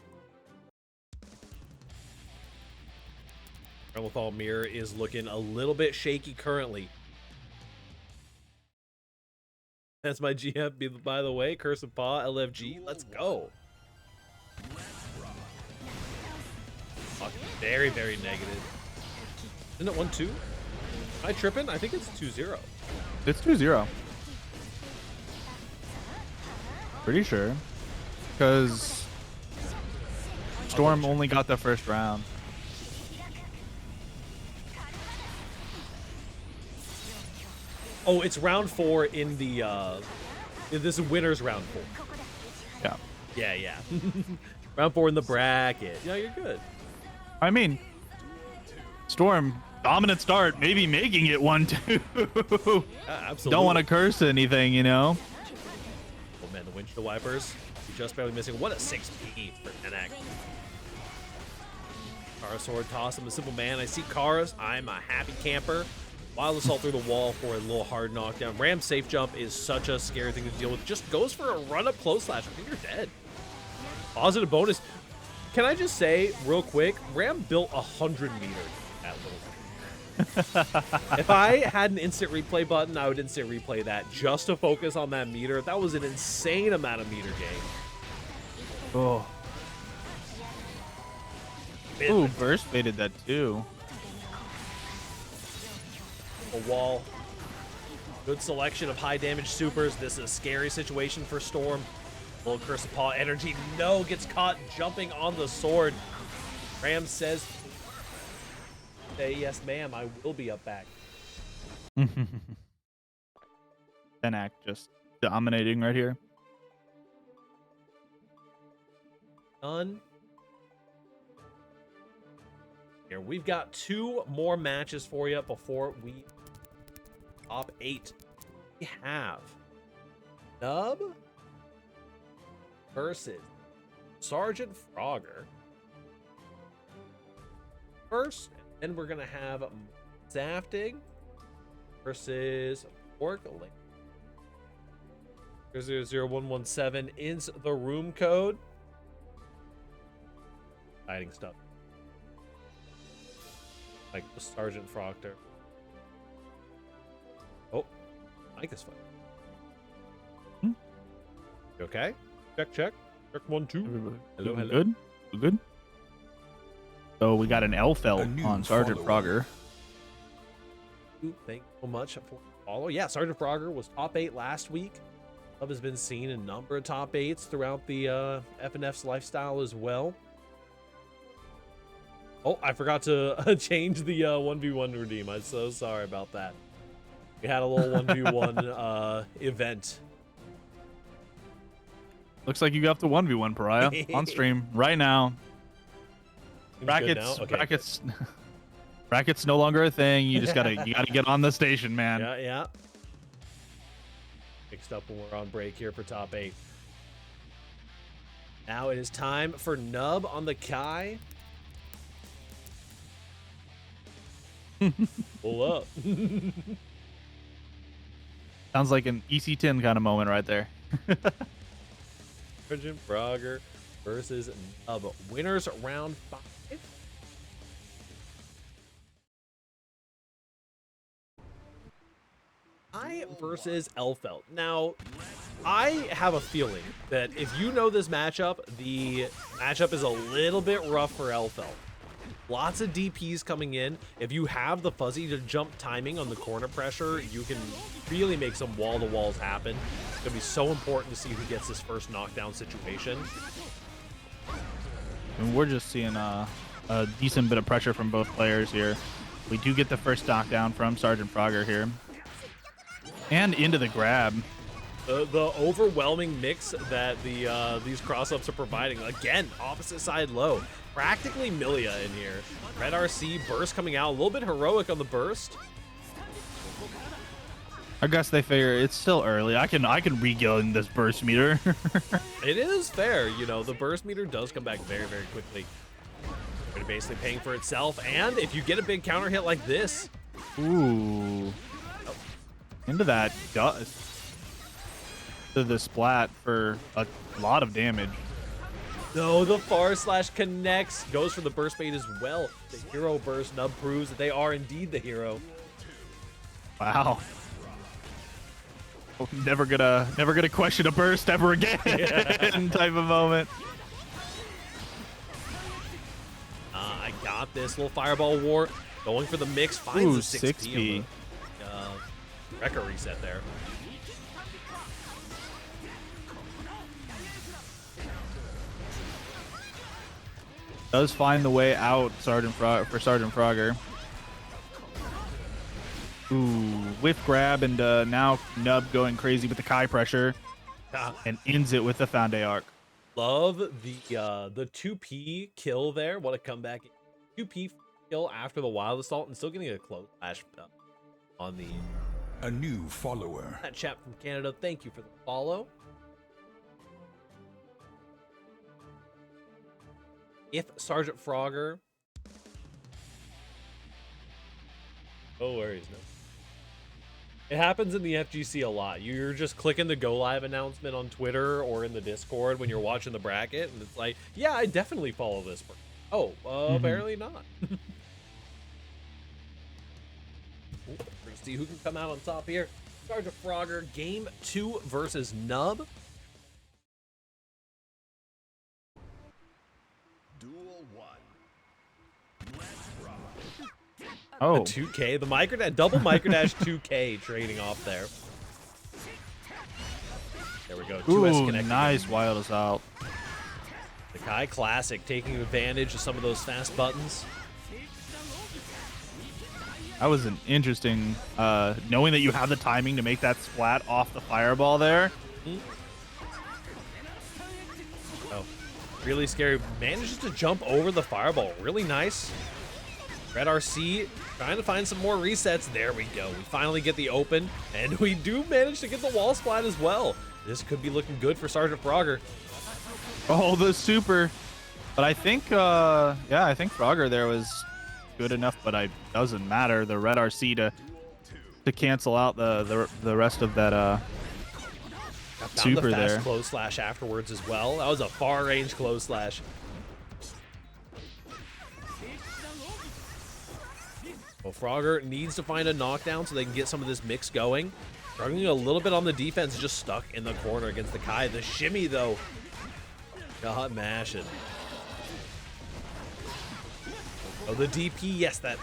Relenthal Mirror is looking a little bit shaky currently. That's my GM, by the way. Cursive Paw, LFG. Let's go. Very, very negative. Isn't it 1-2? Am I tripping? I think it's 2-0. It's 2-0. Pretty sure. Because Storm only got the first round. Oh, it's round 4 in the this is winner's round 4. Yeah. Yeah. Round 4 in the bracket. Yeah, you're good. I mean, Storm, dominant start, maybe making it 1-2. Absolutely. Don't want to curse anything, you know? Oh man, the windshield wipers. Just barely missing. What a 6P for Tenak. Kara sword toss. I'm a simple man. I see Kara's. I'm a happy camper. Wild assault through the wall for a little hard knockdown. Ram's safe jump is such a scary thing to deal with. Just goes for a run up close slash. I think you're dead. Positive bonus. Can I just say real quick, Ram built 100 meters that little. If I had an instant replay button, I would instant replay that just to focus on that meter. That was an insane amount of meter gain. Oh. Ooh, burst baited that too. A wall. Good selection of high damage supers. This is a scary situation for Storm. Little Cursive Paw energy. No, gets caught jumping on the sword. Ram says, "Say yes, ma'am. I will be up back." Tenak just dominating right here. Done. Here, we've got 2 more matches for you before we top 8. We have Nub versus Sergeant Frogger first, and then we're gonna have Zaftig versus Orc Link. 00117 is the room code. Exciting stuff. Like the Sergeant Frogger. Oh, Mike is fine. You okay? Check. Check 1, 2. Hello. Good. Good. So we got an Elfelt on Sergeant Frogger. Thank you so much for follow. Yeah, Sergeant Frogger was top 8 last week. Love has been seen in a number of top 8s throughout the FNF's lifestyle as well. Oh, I forgot to change the 1v1 redeem. I'm so sorry about that. We had a little 1v1 event. Looks like you got the 1v1 Pariah on stream right now. Brackets, okay. Brackets no longer a thing. You just gotta get on the station, man. Yeah. Mixed up when we're on break here for top 8. Now it is time for Nub on the Kai. Pull up. Sounds like an EC10 kind of moment right there. Sergeant Frogger versus Nub. Winners round 5. I versus Elfelt. Now, I have a feeling that if you know this matchup, the matchup is a little bit rough for Elfelt. Lots of DPs coming in. If you have the fuzzy to jump timing on the corner pressure, you can really make some wall-to-walls happen. It's going to be so important to see who gets this first knockdown situation. And we're just seeing a decent bit of pressure from both players here. We do get the first knockdown from Sergeant Frogger here. And into the grab. The overwhelming mix that these cross-ups are providing. Again, opposite side low. Practically Milia in here. Red RC burst coming out. A little bit heroic on the burst. I guess they figure it's still early. I can regain this burst meter. It is fair. You know, the burst meter does come back very, very quickly. But basically paying for itself. And if you get a big counter hit like this. Ooh. Into that dust. To the splat for a lot of damage. No, the far slash connects. Goes for the burst bait as well. The hero burst. Nub proves that they are indeed the hero. Wow. Never gonna question a burst ever again. Yeah. Type of moment. I got this little fireball war. Going for the mix. Finds the 6P. Wrecker reset there. Does find the way out, Sergeant Frogger. Ooh, whiff grab, and now Nub going crazy with the Kai pressure, and ends it with the Foundé arc. Love the 2P kill there. What a comeback! 2P kill after the wild assault, and still getting a close flash on the. A new follower. That chap from Canada. Thank you for the follow. If Sergeant Frogger. No worries, no. It happens in the FGC a lot. You're just clicking the go live announcement on Twitter or in the Discord when you're watching the bracket, and it's like, yeah, I definitely follow this person. Oh, apparently not. We're gonna see who can come out on top here. Sergeant Frogger, game 2 versus Nub. Oh, 2K, the microdash, double microdash 2K trading off there. There we go. 2S connected. Nice wild assault. The Kai Classic taking advantage of some of those fast buttons. That was an interesting, knowing that you have the timing to make that splat off the fireball there. Oh, really scary. Manages to jump over the fireball. Really nice. Red RC trying to find some more resets. There we go. We finally get the open, and we do manage to get the wall splat as well. This could be looking good for Sergeant Frogger. Oh, the super. But I think, yeah, I think Frogger there was good enough, but it doesn't matter. The Red RC to cancel out the rest of that super the fast there. Close slash afterwards as well. That was a far range close slash. Well, Frogger needs to find a knockdown so they can get some of this mix going. Struggling a little bit on the defense, just stuck in the corner against the Kai. The shimmy, though. God, mash it. Oh, the DP, yes, that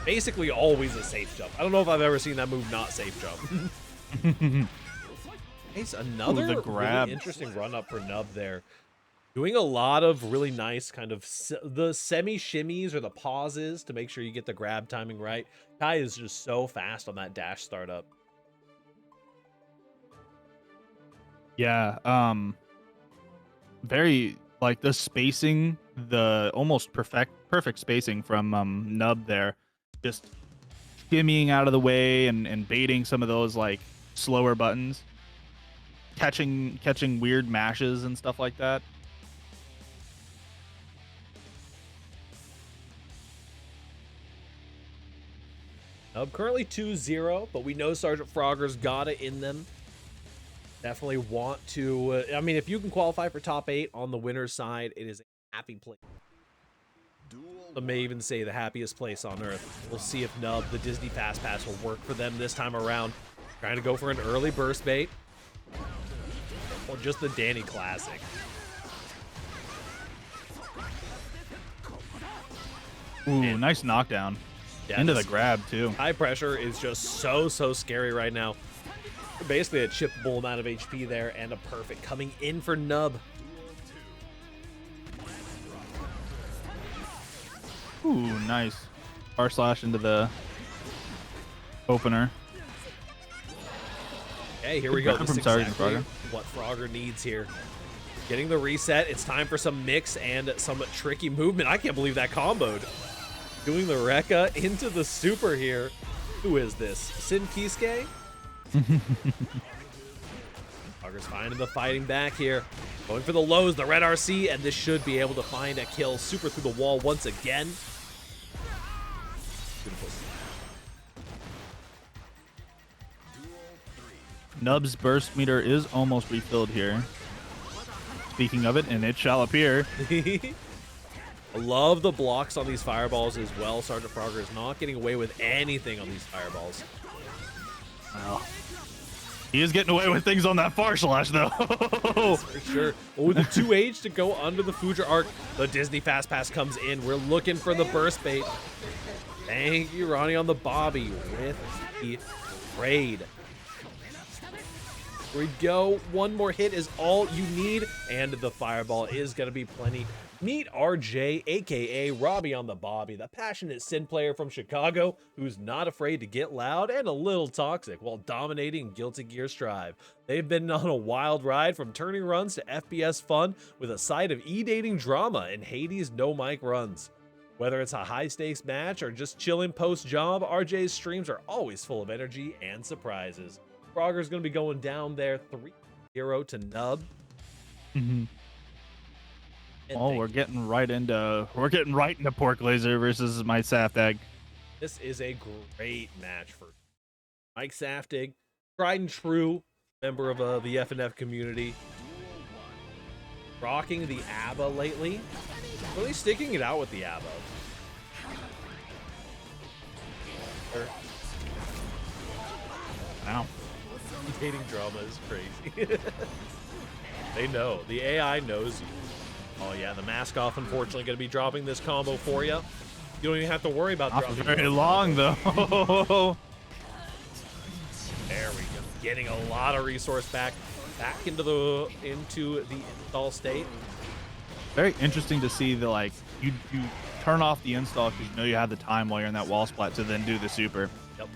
basically always a safe jump. I don't know if I've ever seen that move not safe jump. It's another really interesting run up for Nub there. Doing a lot of really nice kind of the semi shimmies or the pauses to make sure you get the grab timing right. Kai is just so fast on that dash startup. Yeah, very like the spacing, the almost perfect spacing from Nub there, just shimmying out of the way and baiting some of those like slower buttons, catching weird mashes and stuff like that. Currently 2-0, but we know Sergeant Frogger's got it in them. Definitely want to, I mean, if you can qualify for top 8 on the winner's side, it is a happy place. I may even say the happiest place on earth. We'll see if Nub, the Disney Fast Pass, will work for them this time around. Trying to go for an early burst bait. Or just the Danny Classic. Ooh, nice knockdown. Yeah, into the grab, too. High pressure is just so scary right now. Basically a chippable amount of HP there, and a perfect coming in for Nub. Ooh, nice. R slash into the opener. Hey, here we go. This is Sorry, exactly Frogger. what Frogger needs here. Getting the reset. It's time for some mix and some tricky movement. I can't believe that comboed. Doing the Rekka into the super here. Who is this? Sin Kisuke? Frogger's finding the fighting back here. Going for the lows, the red RC, and this should be able to find a kill. Super through the wall once again. Beautiful. Nub's burst meter is almost refilled here. Speaking of it, and it shall appear. I love the blocks on these fireballs as well. Sergeant Frogger is not getting away with anything on these fireballs. Well, he is getting away with things on that far slash, though. For sure. Oh, the 2H to go under the Fuja arc. The Disney Fast Pass comes in. We're looking for the burst bait. Thank you, Ronnie, on the Bobby with the raid. Here we go. One more hit is all you need, and the fireball is going to be plenty. Meet RJ, aka Robbie on the Bobby, the passionate Sin player from Chicago who's not afraid to get loud and a little toxic while dominating Guilty Gear Strive. They've been on a wild ride from turning runs to FPS fun with a side of e-dating drama and Hades no mic runs. Whether it's a high-stakes match or just chilling post-job, RJ's streams are always full of energy and surprises. Frogger's going to be going down there 3-0 to Nub. Mm-hmm. Oh, we're getting right into Pork Laser versus Mike Saftig. This is a great match for Mike Saftig, tried and true member of the FNF community, rocking the ABBA lately, really sticking it out with the ABBA. Wow. Dating drama is crazy. They know. The AI knows you. Oh yeah, the mask off unfortunately going to be dropping this combo for you. You don't even have to worry about Not dropping. very long though. There we go. Getting a lot of resource back into the install state. Very interesting to see the you turn off the install because you know you have the time while you're in that wall splat to then do the super. Yep.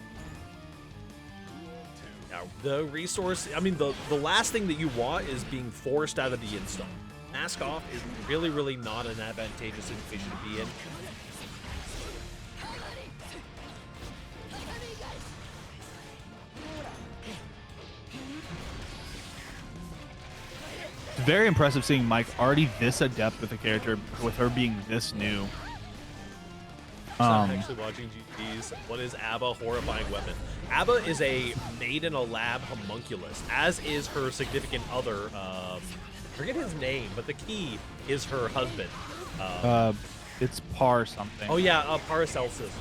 Now the resource, I mean the last thing that you want is being forced out of the install. Mask off is really, really not an advantageous situation to be in. It's very impressive seeing Mike already this adept with the character, with her being this new. I'm actually watching GPs. What is ABBA? Horrifying weapon. ABBA is a made in a lab homunculus, as is her significant other. Forget his name, but the key is her husband. It's Par something. Oh yeah, Paracelsus.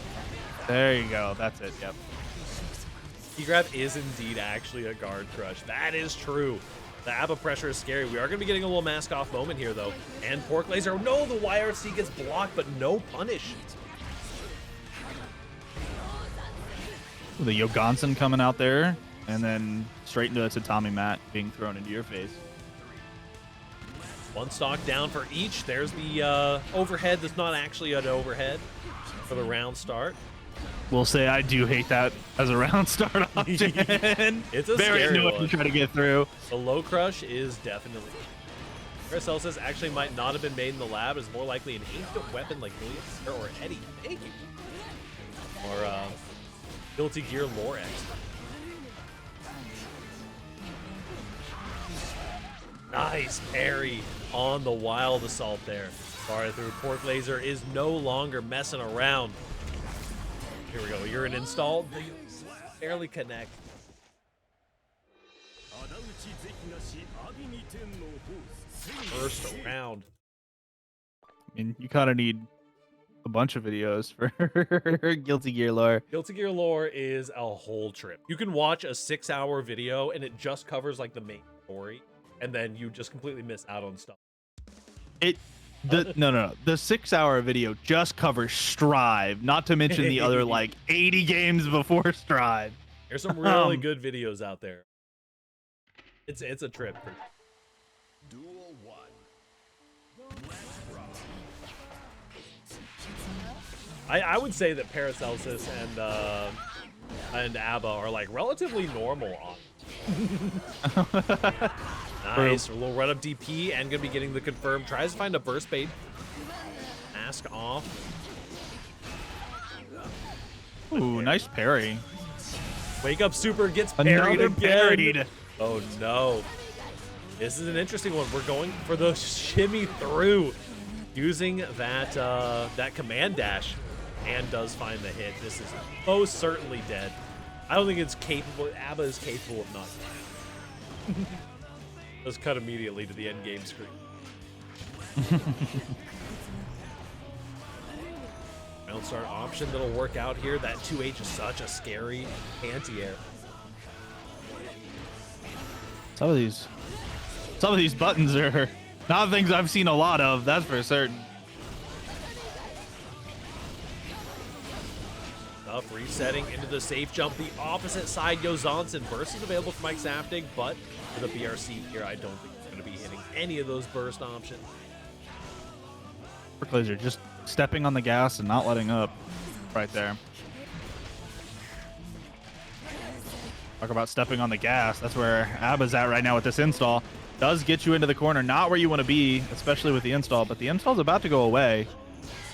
There you go. That's it. Yep. Key grab is indeed actually a guard crush. That is true. The ABBA pressure is scary. We are going to be getting a little mask off moment here though. And Pork Laser. No, the YRC gets blocked, but no punish. The Yoganson coming out there, and then straight into a tatami mat being thrown into your face. One stock down for each. There's the overhead that's not actually an overhead for the round start. We'll say I do hate that as a round start option. It's a very scary annoying one. to try to get through. The low crush is definitely. Paracelsus actually might not have been made in the lab. It's more likely an ancient weapon like Million or Eddie. Thank you. Or Guilty Gear lore expert. Nice parry on the wild assault there. Far through. Pork Laser is no longer messing around. Here we go. You're an install. Barely connect. First round. I mean, you kind of need a bunch of videos for Guilty Gear lore. Guilty Gear lore is a whole trip. You can watch a 6-hour video and it just covers like the main story, and then you just completely miss out on stuff. No. The 6-hour video just covers Strive, not to mention the other like 80 games before Strive. There's some really good videos out there. It's a trip. Duel 1. I would say that Paracelsus and ABBA are like relatively normal on. Nice. A little run up DP and gonna be getting the confirm. Tries to find a burst bait. Mask off. Ooh, nice parry. Wake up super gets parried Another again. parried. Oh no. This is an interesting one. We're going for the shimmy through using that that command dash, and does find the hit. This is most certainly dead. I don't think it's capable. Abba is capable of not dying. Let's cut immediately to the end game screen. Round start option that'll work out here. That 2H is such a scary anti-air. Some of these buttons are not things I've seen a lot of, that's for certain. Up, resetting into the safe jump. The opposite side goes Zonson. Burst is available for Mike Saftig, but for the BRC here, I don't think he's going to be hitting any of those burst options. Laser just stepping on the gas and not letting up right there. Talk about stepping on the gas. That's where Abba's at right now with this install. Does get you into the corner, not where you want to be, especially with the install, but the install's about to go away.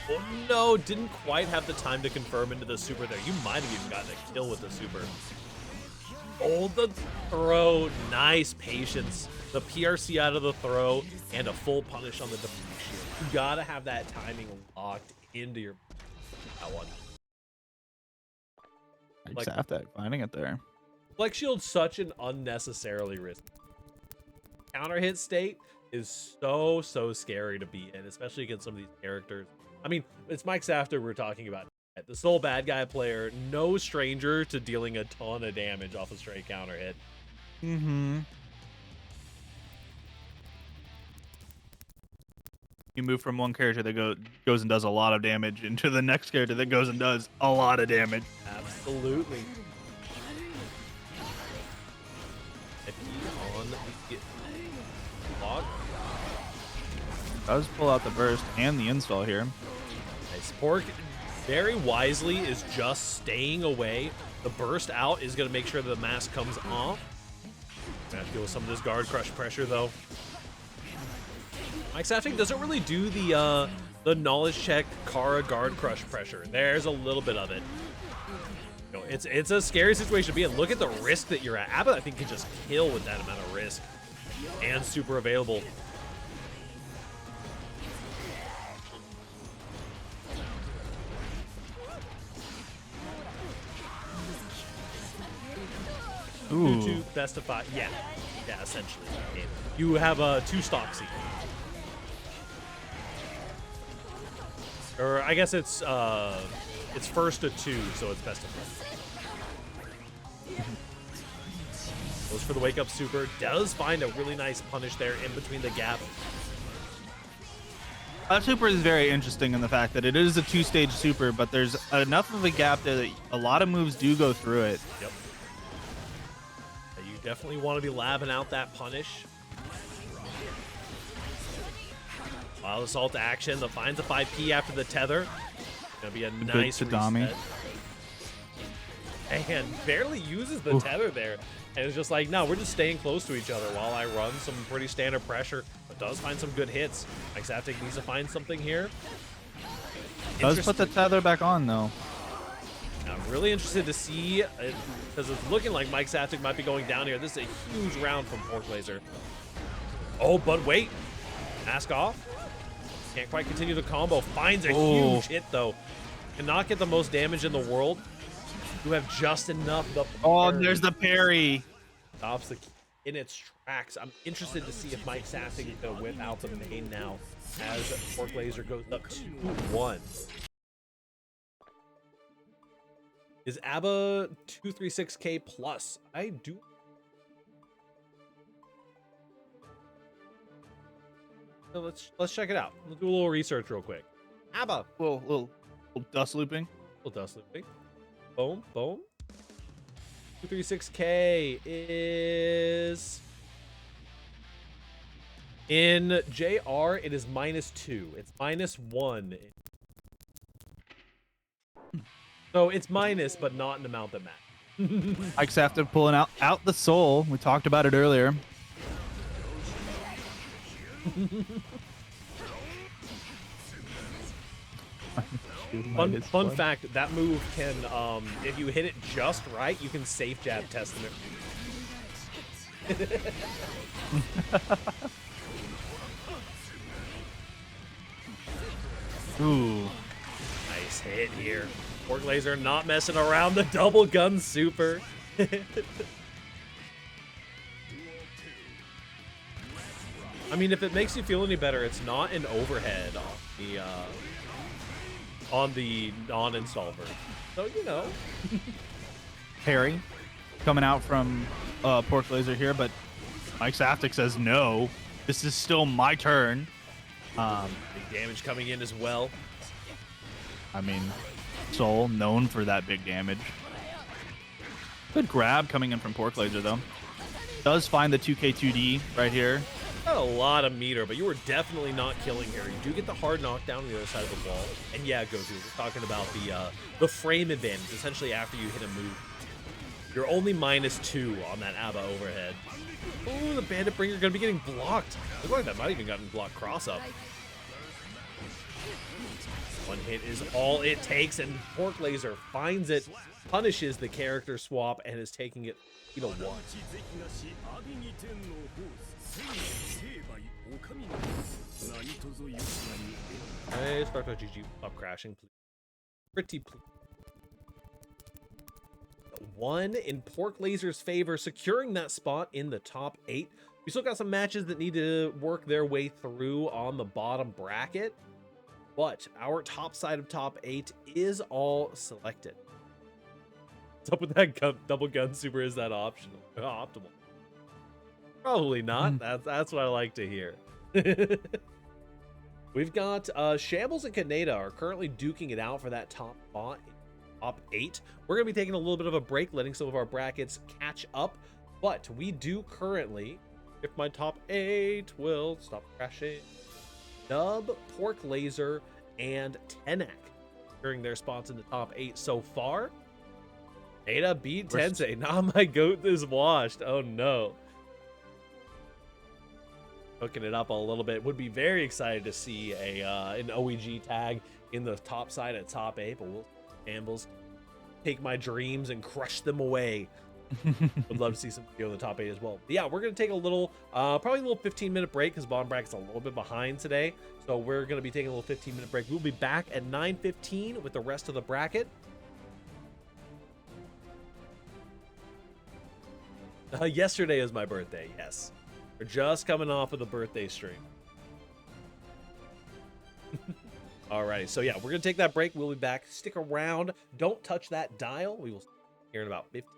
Oh no, didn't quite have the time to confirm into the super there. You might have even gotten a kill with the super. Oh, the throw. Nice patience. The PRC out of the throw and a full punish on the defense shield. You gotta have that timing locked into your that one. Like, Saftig finding it there. Flex shield's such an unnecessarily risky. Counter hit state is so scary to be in, especially against some of these characters. I mean, it's Mike Saftig we're talking about. The sole bad guy player, no stranger to dealing a ton of damage off a straight counter hit. Mm-hmm. You move from one character that goes and does a lot of damage into the next character that goes and does a lot of damage. Absolutely. If he on the log. Does pull out the burst and the install here. Nice. Pork very wisely is just staying away. The burst out is going to make sure that the mask comes off. Gonna have to deal with some of this guard crush pressure though. Mike Saftig doesn't really do the knowledge check Kara guard crush pressure. There's a little bit of it. You know, it's a scary situation to be in. Look at the risk that you're at. Abba, I think, can just kill with that amount of risk. And super available. Ooh. 2 best of 5. Yeah, essentially. You have a 2 stock seat. Or I guess it's first to 2, so it's best of 5. Goes for the wake up super. Does find a really nice punish there in between the gap. That super is very interesting in the fact that it is a 2-stage super, but there's enough of a gap there that a lot of moves do go through it. Yep. You definitely want to be labbing out that punish. Wild assault action. The finds a 5P after the tether. Gonna be a nice Tadami. reset. And barely uses the tether there. And it's just like, no, we're just staying close to each other while I run some pretty standard pressure, but does find some good hits. Like Saftig needs to find something here. Does put the tether back on though. I'm really interested to see, because it's looking like Mike Saftig might be going down here. This is a huge round from Pork Laser. Oh, but wait. Mask off. Can't quite continue the combo. Finds a huge hit, though. Cannot get the most damage in the world. You have just enough. Oh, there's the parry. Stops in its tracks. I'm interested to see if Mike Saftig is going to whip out the main now as Pork Laser goes up 2-1. Is ABBA 236K plus? I do. So let's check it out. Let's do a little research real quick. ABBA. Little dust looping. Little dust looping. Boom, boom. 236K is in JR. It is -2. It's -1. So it's minus, but not an amount that matters. Ike's after pulling out the soul. We talked about it earlier. Fun fact, that move can, if you hit it just right, you can safe jab Testament. Ooh. Nice hit here. Pork Laser not messing around, the double gun super. I mean, if it makes you feel any better, it's not an overhead on the non-install version. So, you know. Parry coming out from Pork Laser here, but Mike Saftic says no. This is still my turn. Big damage coming in as well. I mean, Soul known for that big damage. Good grab coming in from Pork Laser though. Does find the 2K2D right here. Not a lot of meter, but you were definitely not killing here. You do get the hard knockdown on the other side of the wall. And yeah, Goku, we're talking about the frame advantage. Essentially, after you hit a move, you're only -2 on that ABBA overhead. Ooh, the Bandit Bringer gonna be getting blocked. Looks like that might even gotten blocked cross up. One hit is all it takes, and Pork Laser finds it, punishes the character swap, and is taking it 1. Hey, start with GG. Stop crashing, please. Pretty please. 1 in Pork Laser's favor, securing that spot in the top 8. We still got some matches that need to work their way through on the bottom bracket, but our top side of top 8 is all selected. What's up with that double gun super? Is that optional? Optimal? Probably not. That's what I like to hear. We've got Shambles and Kaneda are currently duking it out for that top spot. Top 8. We're going to be taking a little bit of a break, letting some of our brackets catch up, but we do currently, if my top 8 will stop crashing, Nub, Pork Laser, and Tenak during their spots in the top 8 so far. Ada beat Tensei. Now my goat is washed. Oh no. Hooking it up a little bit. Would be very excited to see an OEG tag in the top side at top 8, but we'll Shambles take my dreams and crush them away. Would love to see some video in the top 8 as well. But yeah, we're going to take a little, probably a little 15-minute break because bottom bracket's a little bit behind today. So we're going to be taking a little 15-minute break. We'll be back at 9:15 with the rest of the bracket. Yesterday is my birthday, yes. We're just coming off of the birthday stream. Alrighty, so yeah, we're going to take that break. We'll be back. Stick around. Don't touch that dial. We will hear in about 15.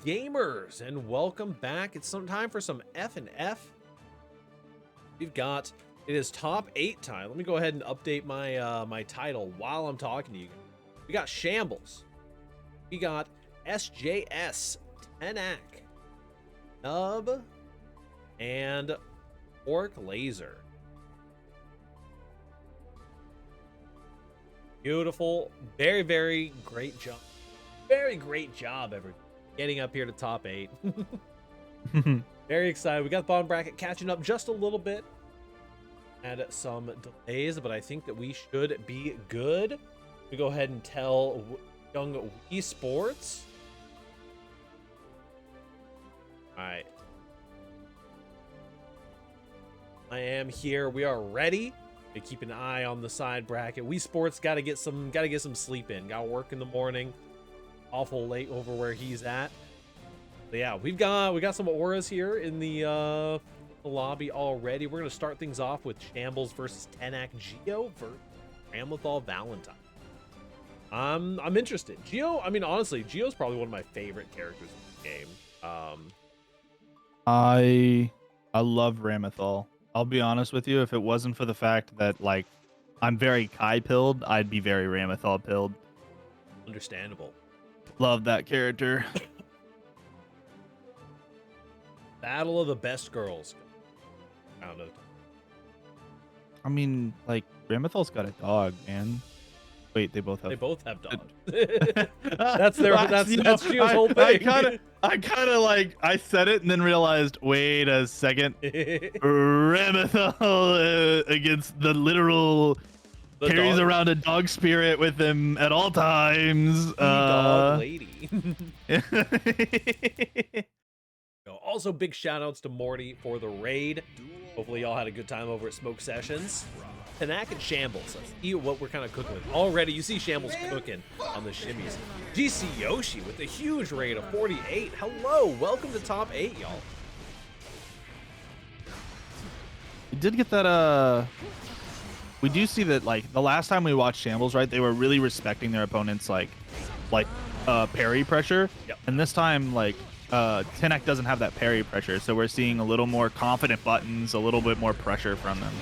gamers, and welcome back. It's some time for some F&F. We've got, it is top 8 time. Let me go ahead and update my my title while I'm talking to you. We got Shambles. We got SJS, Tenak, Nub, and Orc Laser. Beautiful. Very, very great job. Very great job, everyone. Getting up here to top 8. Very excited. We got the bottom bracket catching up just a little bit. Had some delays, but I think that we should be good. We go ahead and tell Young Wii Sports. All right. I am here. We are ready to keep an eye on the side bracket. Wii Sports got to get some sleep in. Got to work in the morning. Awful late over where he's at. But yeah, we got some auras here in the lobby already. We're gonna start things off with Shambles versus Tenak Geo versus Ramlethal Valentine. I'm interested. Geo, I mean, honestly, Geo's probably one of my favorite characters in the game. I love Ramlethal. I'll be honest with you, if it wasn't for the fact that like I'm very Kai pilled, I'd be very Ramlethal pilled. Understandable. Love that character. Battle of the best girls. I don't know. I mean, like Ramlethal's got a dog, man. Wait, they both have. They both have dogs. That's Geo's whole thing. I kind of like I said it and then realized, wait a second, Ramlethal against the literal carries around a dog spirit with him at all times. Dog lady. Also, big shout outs to Morty for the raid. Hopefully y'all had a good time over at Smoke Sessions. Tenak and Shambles. Let's see what we're kind of cooking with. Already, you see Shambles cooking on the shimmies. GC Yoshi with a huge raid of 48. Hello, welcome to top 8, y'all. We did get that, we do see that, like, the last time we watched Shambles, right, they were really respecting their opponents, like parry pressure. Yep. And this time, like, Tenak doesn't have that parry pressure, so we're seeing a little more confident buttons, a little bit more pressure from them.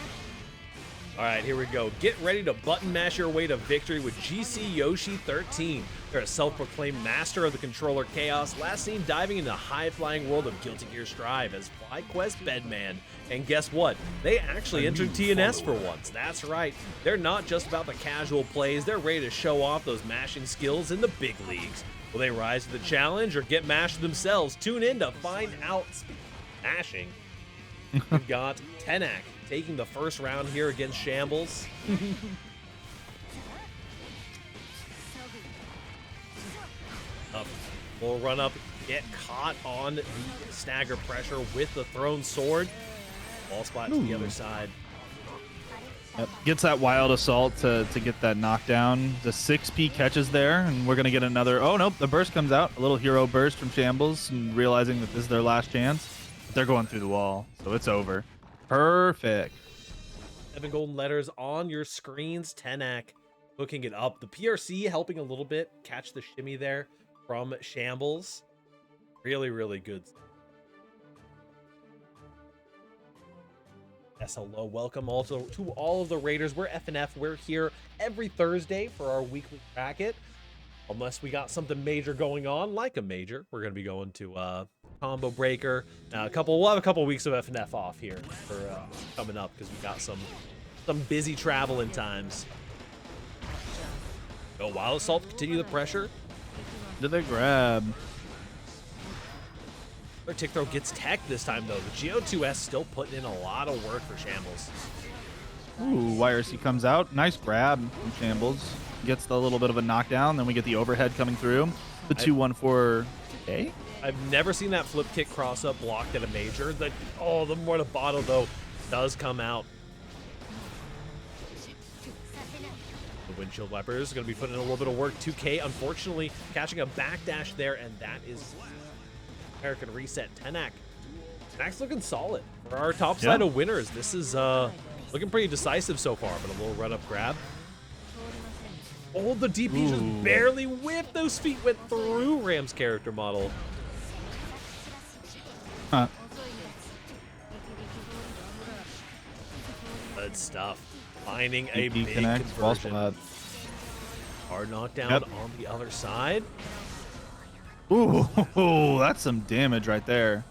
All right, here we go. Get ready to button mash your way to victory with GC Yoshi 13. They're a self-proclaimed master of the controller chaos, last seen diving into the high-flying world of Guilty Gear Strive as FlyQuest Bedman. And guess what? They actually entered TNS for once. That's right. They're not just about the casual plays. They're ready to show off those mashing skills in the big leagues. Will they rise to the challenge or get mashed themselves? Tune in to find out. Mashing. We've got Tenak taking the first round here against Shambles. Up. We'll run up, get caught on the stagger pressure with the thrown sword. Ball spot to the other side. Yep. Gets that wild assault to get that knockdown. The 6P catches there, and we're going to get another. Oh, nope. The burst comes out. A little hero burst from Shambles, and realizing that this is their last chance. But they're going through the wall, so it's over. Perfect. 7 golden letters on your screens. Tenak hooking it up. The PRC helping a little bit. Catch the shimmy there from Shambles. Really, really good. Yes, hello. Welcome also to all of the Raiders. We're FNF. We're here every Thursday for our weekly bracket. Unless we got something major going on, like a major, we're going to be going to Combo Breaker. We'll have a couple weeks of FNF off here for coming up because we got some busy traveling times. Go Wild Assault, continue the pressure. Did they grab? Their tick throw gets tech this time though. The Geo2S still putting in a lot of work for Shambles. Ooh, YRC comes out. Nice grab from Shambles. Gets the little bit of a knockdown. Then we get the overhead coming through. The 2-1-4. I've never seen that flip kick cross up blocked at a major. The Mortabotto though does come out. The windshield wipers are going to be putting in a little bit of work. 2K unfortunately catching a backdash there, and that is American reset. Tenak's looking solid for our top side of winners. This is looking pretty decisive so far, but a little run up grab. Oh, the DP just barely whipped. Those feet went through Ram's character model. Huh. Good stuff. Finding a DP big connects, ball conversion. splat. Hard knockdown Yep. on the other side. Ooh, that's some damage right there.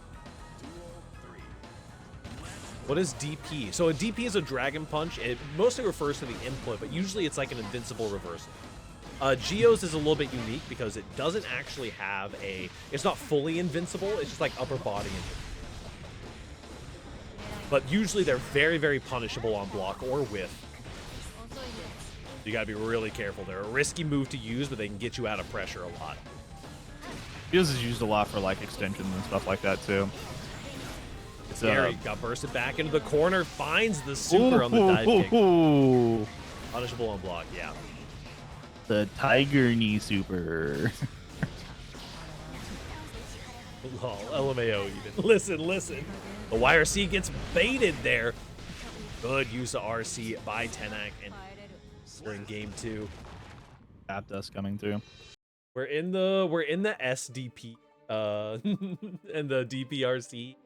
What is DP? So a DP is a dragon punch. It mostly refers to the input, but usually it's like an invincible reversal. Geo's is a little bit unique because it doesn't actually have a... It's not fully invincible. It's just like upper body invincible. But usually they're very, very punishable on block or whiff. You gotta be really careful. They're a risky move to use, but they can get you out of pressure a lot. Geos is used a lot for like extensions and stuff like that too. Scary. Got bursted back into the corner. Finds the super on the dive kick. Ooh. Punishable on block, yeah. The tiger knee super. Lol, LMAO even. Listen. The YRC gets baited there. Good use of RC by Tenak, and we're in game 2. Tap dust coming through. We're in the SDP and the DPRC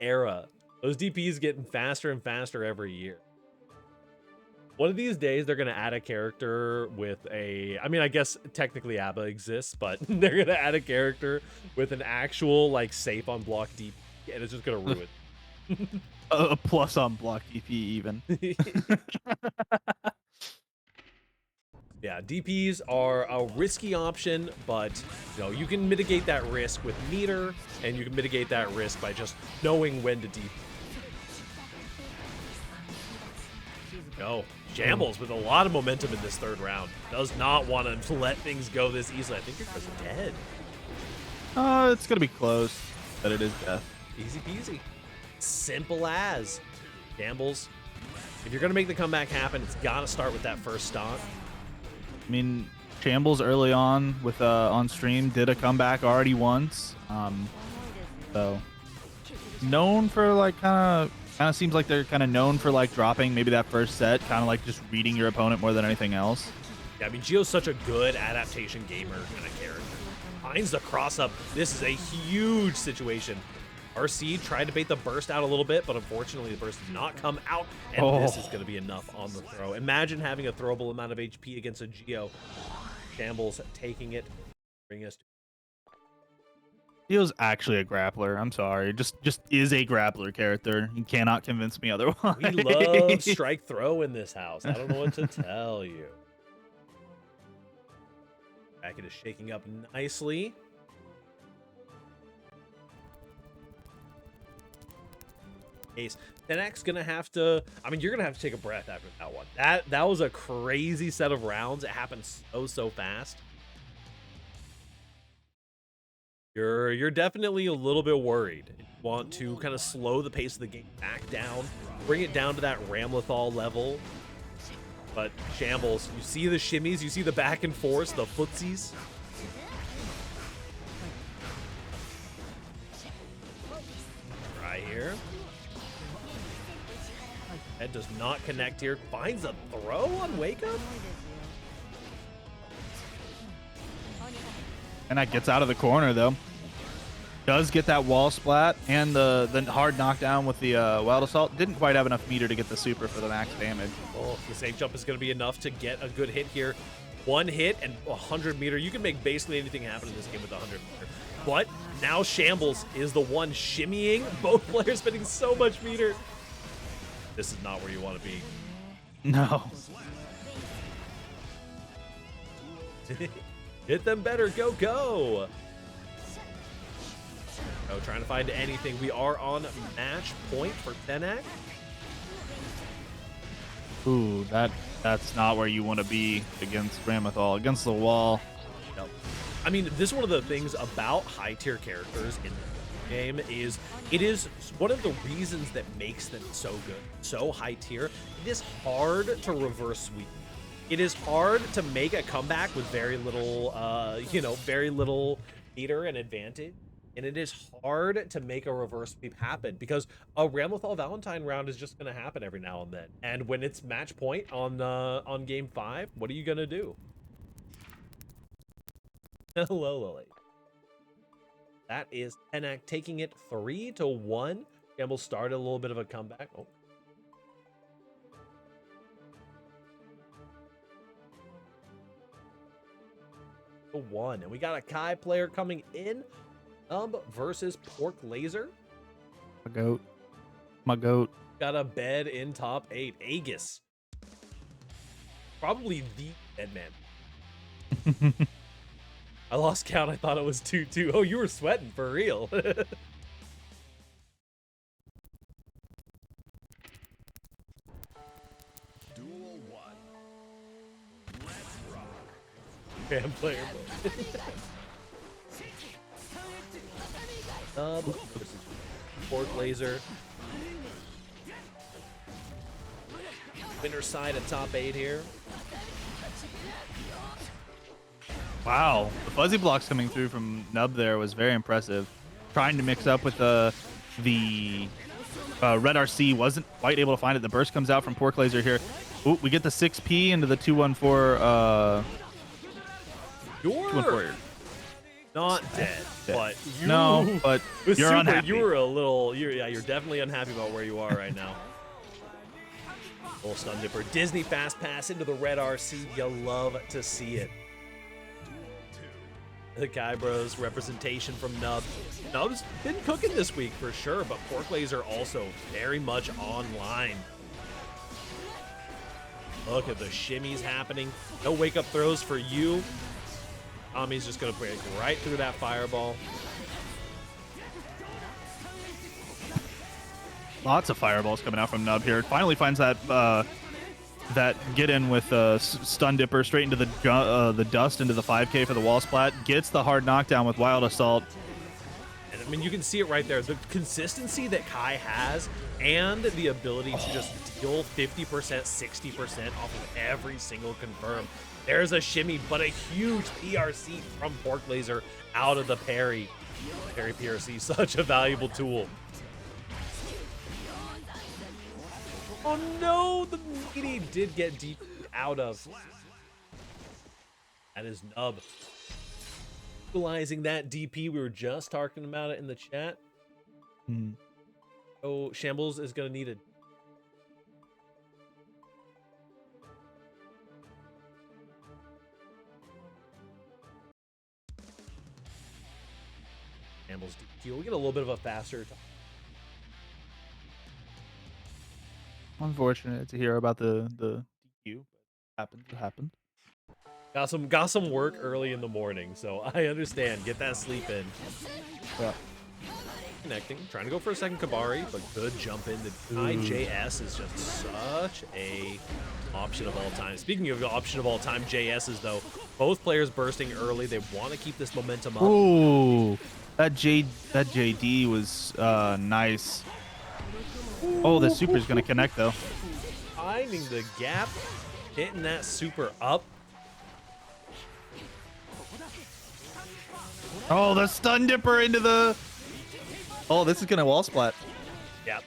era. Those DPs getting faster and faster every year. One of these days, they're going to add a character with a... I mean, I guess technically ABBA exists, but they're going to add a character with an actual, like, safe on block DP, and it's just going to ruin it. A plus on block DP even. Yeah, DPs are a risky option, but you know, you can mitigate that risk with meter, and you can mitigate that risk by just knowing when to DP. No, Shambles with a lot of momentum in this third round. Does not want to let things go this easily. I think your cousin's dead. It's gonna be close, but it is death. Easy peasy. Simple as. Shambles, if you're gonna make the comeback happen, it's gotta start with that first stock. I mean, Shambles early on with on stream did a comeback already once. So known for like kind of seems like they're kind of known for like dropping maybe that first set, kind of like just reading your opponent more than anything else. Yeah, I mean, Gio's such a good adaptation gamer kind of character. Finds the cross up. This is a huge situation. RC tried to bait the burst out a little bit, but unfortunately the burst did not come out, and this is going to be enough on the throw. Imagine having a throwable amount of HP against a Gio. Shambles taking it, bringing us to... Geo's actually a grappler. I'm sorry. Just is a grappler character. You cannot convince me otherwise. We love strike throw in this house. I don't know what to tell you. Bracket is shaking up nicely. Tenak's gonna have to... I mean, you're gonna have to take a breath after that one. That was a crazy set of rounds. It happened so fast. You're definitely a little bit worried. You want to kind of slow the pace of the game back down, bring it down to that Ramlethal level. But Shambles, you see the shimmies, you see the back and forth, the footsies. Right here. Head does not connect here. Finds a throw on Wake Up. And that gets out of the corner though. Does get that wall splat and the hard knockdown with the Wild Assault. Didn't quite have enough meter to get the super for the max damage. Oh, the safe jump is going to be enough to get a good hit here. One hit and 100 meter. You can make basically anything happen in this game with 100 meter. But now Shambles is the one shimmying. Both players spending so much meter. This is not where you want to be. No. Hit them better. Go, go. Oh, trying to find anything. We are on match point for Tenak. Ooh, that's not where you want to be against Ramlethal. Against the wall. Nope. I mean, this is one of the things about high tier characters in the game is it is one of the reasons that makes them so good, so high tier. It is hard to reverse sweep. It is hard to make a comeback with very little, very little meter and advantage. And it is hard to make a reverse sweep happen because a Ramlethal Valentine round is just going to happen every now and then. And when it's match point on game 5, what are you going to do? Hello, Lily. That is Tenak taking it 3-1. Campbell started a little bit of a comeback. Oh. The 1. And we got a Kai player coming in. Versus Pork Laser. My goat. My goat. Got a bed in top 8. Aegis. Probably the dead man. I lost count. I thought it was 2-2. Oh, you were sweating for real. Duel 1. Let's rock. Fan player mode. Pork Laser. Winner side at top 8 here. Wow, the fuzzy blocks coming through from Nub there was very impressive. Trying to mix up with the red RC, wasn't quite able to find it. The burst comes out from Pork Laser here. Ooh, we get the 6P into the 214. You're not dead, but you, no, but you're unhappy. You were a little. You're definitely unhappy about where you are right now. Little stun dipper, Disney fast pass into the red RC. You love to see it. The Kai Bros representation from Nub. Nub's been cooking this week for sure, but Pork Laser also very much online. Look at the shimmies happening. No wake up throws for you. Tommy's just gonna break right through that fireball. Lots of fireballs coming out from Nub here. Finally finds that that get in with stun dipper straight into the dust into the 5K for the wall splat. Gets the hard knockdown with wild assault. And I mean, you can see it right there. The consistency that Kai has and the ability to just deal 50%, 60% off of every single confirm. There's a shimmy, but a huge PRC from Pork Laser out of the parry. Parry PRC, such a valuable tool. Oh no, the meaty did get deep out of. That is Nub. Utilizing that DP, we were just talking about it in the chat. Oh, Shambles is going to need a... Shambles DQ. We'll get a little bit of a faster... Unfortunate to hear about the DQ, but it happened. Got some work early in the morning, so I understand. Get that sleep in. Yeah. Connecting, trying to go for a second Kabari, but good jump in. The IJS is just such a option of all time. Speaking of option of all time, JS's though, both players bursting early. They want to keep this momentum up. Ooh, that JD was nice. Oh, the super's gonna connect though. Finding the gap, hitting that super up. Oh, the stun dipper into the. Oh, this is gonna wall splat. Yep.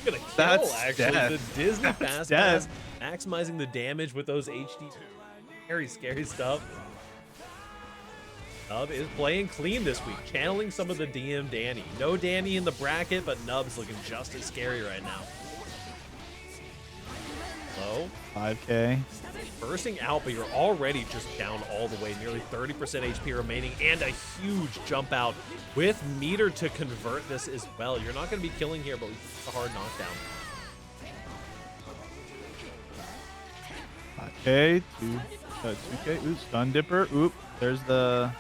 Gonna kill, That's actually. death. The Disney fast pass, maximizing the damage with those HD. Very scary stuff. Nub is playing clean this week, channeling some of the DM Danny. No Danny in the bracket, but Nub's looking just as scary right now. Low. 5K. Bursting out, but you're already just down all the way, nearly 30% HP remaining, and a huge jump out with meter to convert this as well. You're not going to be killing here, but we get a hard knockdown. 5K, 2K, ooh, stun dipper, oop, there's the,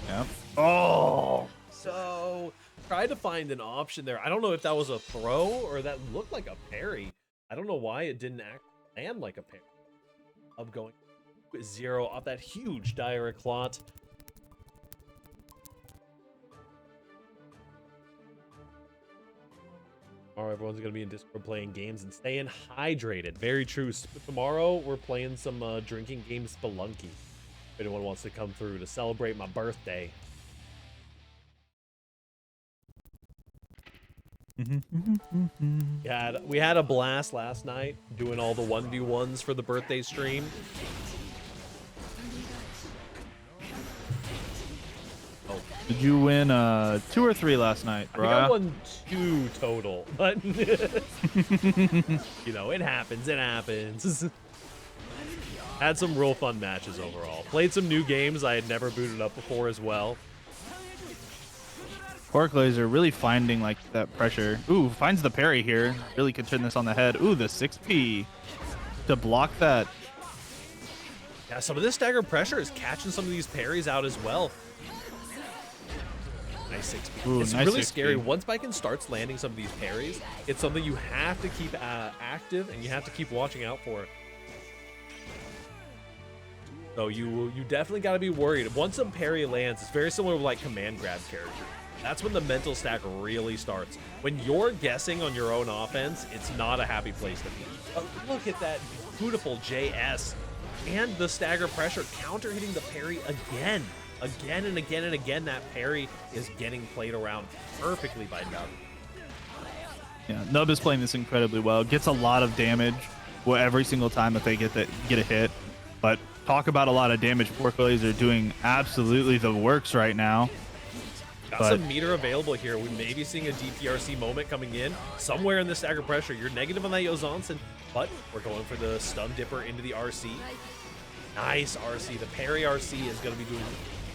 yep. Oh! So, tried to find an option there. I don't know if that was a throw or that looked like a parry. I don't know why it didn't land like a parry. Of going 0 off that huge direct clot. Tomorrow, everyone's going to be in Discord playing games and staying hydrated. Very true. Tomorrow, we're playing some drinking game Spelunky. If anyone wants to come through to celebrate my birthday. We had a blast last night doing all the 1v1s for the birthday stream. Oh, Did you win 2 or 3 last night, I think I Pariah? won 2 total, but you know, it happens. It happens. Had some real fun matches overall. Played some new games I had never booted up before as well. Pork Laser really finding like that pressure. Ooh, finds the parry here. Really could turn this on the head. Ooh, the 6P to block that. Yeah, some of this stagger pressure is catching some of these parries out as well. Nice 6P. Ooh, It's nice really 6P. scary. Once Baiken starts landing some of these parries, it's something you have to keep active and you have to keep watching out for. So you definitely got to be worried. Once a parry lands, it's very similar to like command grab character. That's when the mental stack really starts. When you're guessing on your own offense, it's not a happy place to be. Look at that beautiful JS and the stagger pressure counter hitting the parry again. Again and again and again, that parry is getting played around perfectly by Nub. Yeah, Nub is playing this incredibly well. Gets a lot of damage every single time that they get a hit. But talk about a lot of damage. Pork Laser doing absolutely the works right now. Got some meter available here. We may be seeing a DPRC moment coming in. Somewhere in the stagger pressure. You're negative on that Yozansen, but we're going for the stun dipper into the RC. Nice RC. The parry RC is going to be doing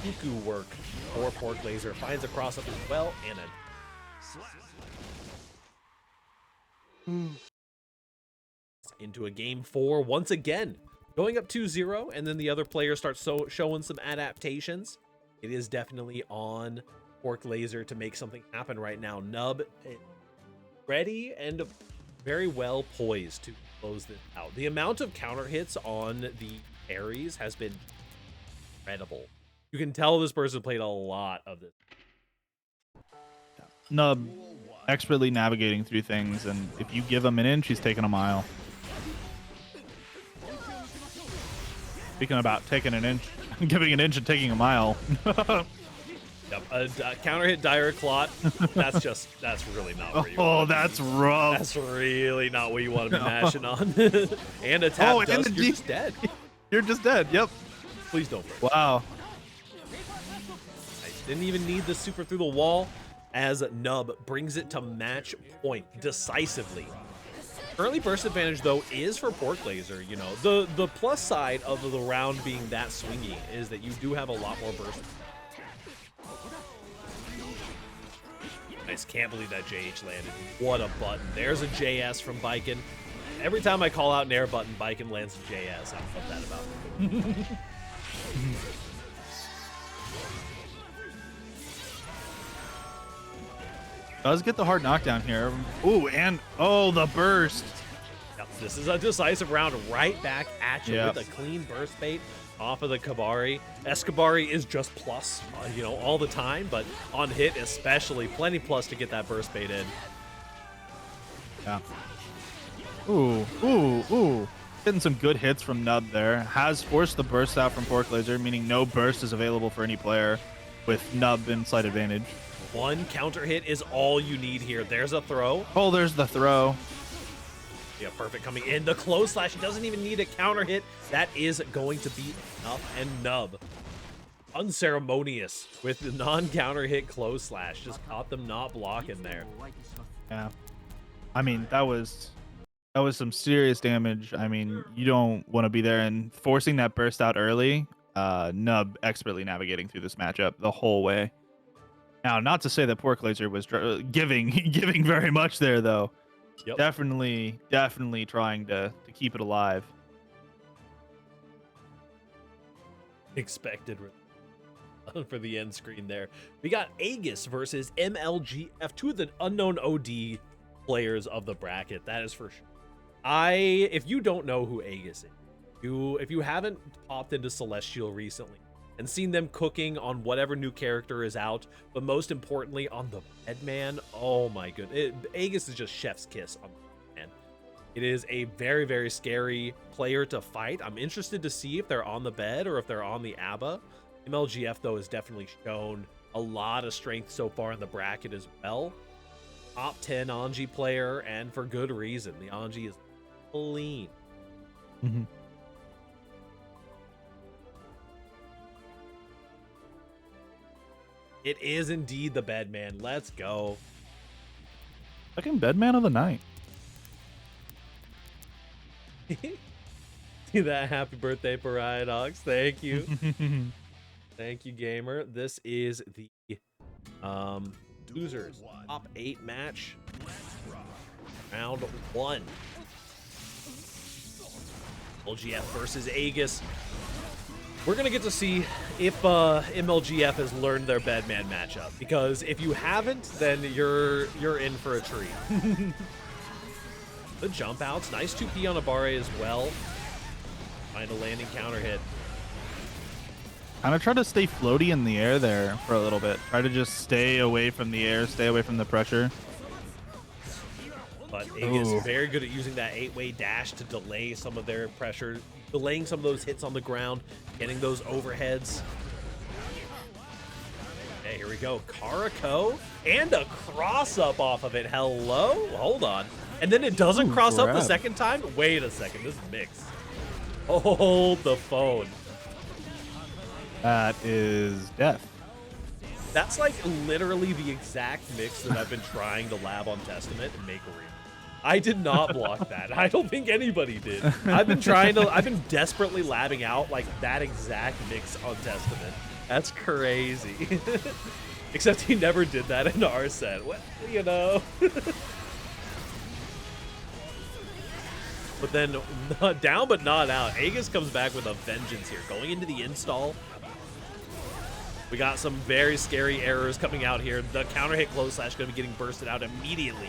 cuckoo work for Pork Laser. Finds a cross up as well, and into a game 4 once again. Going up 2-0, and then the other player starts showing some adaptations. It is definitely on Pork Laser to make something happen right now. Nub ready and very well poised to close this out. The amount of counter hits on the parries has been incredible. You can tell this person played a lot of this. Nub expertly navigating through things, and if you give him an inch, he's taking a mile. Speaking about taking an inch, giving an inch and taking a mile. Yep, a counter hit dire clot. That's really not where you Oh, want to that's be. rough. That's really not what you want to be mashing on. And a tap dust, you're just dead. You're just dead. Yep. Please don't break. Wow. Nice. Didn't even need the super through the wall as Nub brings it to match point decisively. Currently, burst advantage, though, is for Pork Laser. You know, the plus side of the round being that swingy is that you do have a lot more burst. Nice. Can't believe that JH landed. What a button. There's a JS from Baiken. Every time I call out an air button, Baiken lands a JS. I love that about him. Does get the hard knockdown here. Ooh, and oh, the burst. Yep, this is a decisive round right back at you Yep. with a clean burst bait off of the Kabari. Escabari is just plus, you know, all the time, but on hit especially, plenty plus to get that burst bait in. Yeah. Ooh, ooh, ooh. Getting some good hits from Nub there. Has forced the burst out from Pork Laser, meaning no burst is available for any player with Nub in slight advantage. One counter hit is all you need here. There's a throw. Oh, there's the throw. Yeah, perfect coming in. The close slash doesn't even need a counter hit. That is going to be enough. And Nub, unceremonious with the non-counter hit close slash. Just caught them not blocking there. Yeah. I mean, that was some serious damage. I mean, you don't want to be there, and forcing that burst out early. Nub expertly navigating through this matchup the whole way. Now, not to say that Pork Laser was giving very much there, though. Yep. Definitely trying to keep it alive. Expected for the end screen there. We got Aegis versus MLGF, two of the unknown OD players of the bracket. That is for sure. If you don't know who Aegis is, if you haven't popped into Celestial recently and seen them cooking on whatever new character is out, but most importantly on the Bedman, oh my goodness, Aegis is just chef's kiss on the Bedman. It is a very, very scary player to fight. I'm interested to see if they're on the bed or if they're on the ABBA. MLGF, though, has definitely shown a lot of strength so far in the bracket as well. Top 10 Anji player, and for good reason. The Anji is clean. Mm-hmm. It is indeed the Bedman. Let's go. Second Bedman of the night. See that? Happy birthday, Pariah Dogs. Thank you. Thank you, gamer. This is the losers top 8 match. Round 1. LGF versus Aegis. We're gonna get to see if MLGF has learned their Bedman matchup, because if you haven't, then you're in for a treat. The jump outs, nice 2P on Abare as well. Find a landing counter hit. Kind of try to stay floaty in the air there for a little bit. Try to just stay away from the air, stay away from the pressure. But Aegis very good at using that 8-way dash to delay some of their pressure, delaying some of those hits on the ground, getting those overheads. Okay, here we go. Karako and a cross up off of it. Hello? Hold on. And then it doesn't cross up the second time? Wait a second. This is mixed. Hold the phone. That is death. That's like literally the exact mix that I've been trying to lab on Testament and make a real. I did not block that. I don't think anybody did. I've been desperately labbing out like that exact mix on Testament. That's crazy. Except he never did that in our set. What, you know? But then down but not out. Aegis comes back with a vengeance here. Going into the install. We got some very scary errors coming out here. The counter hit close slash going to be getting bursted out immediately.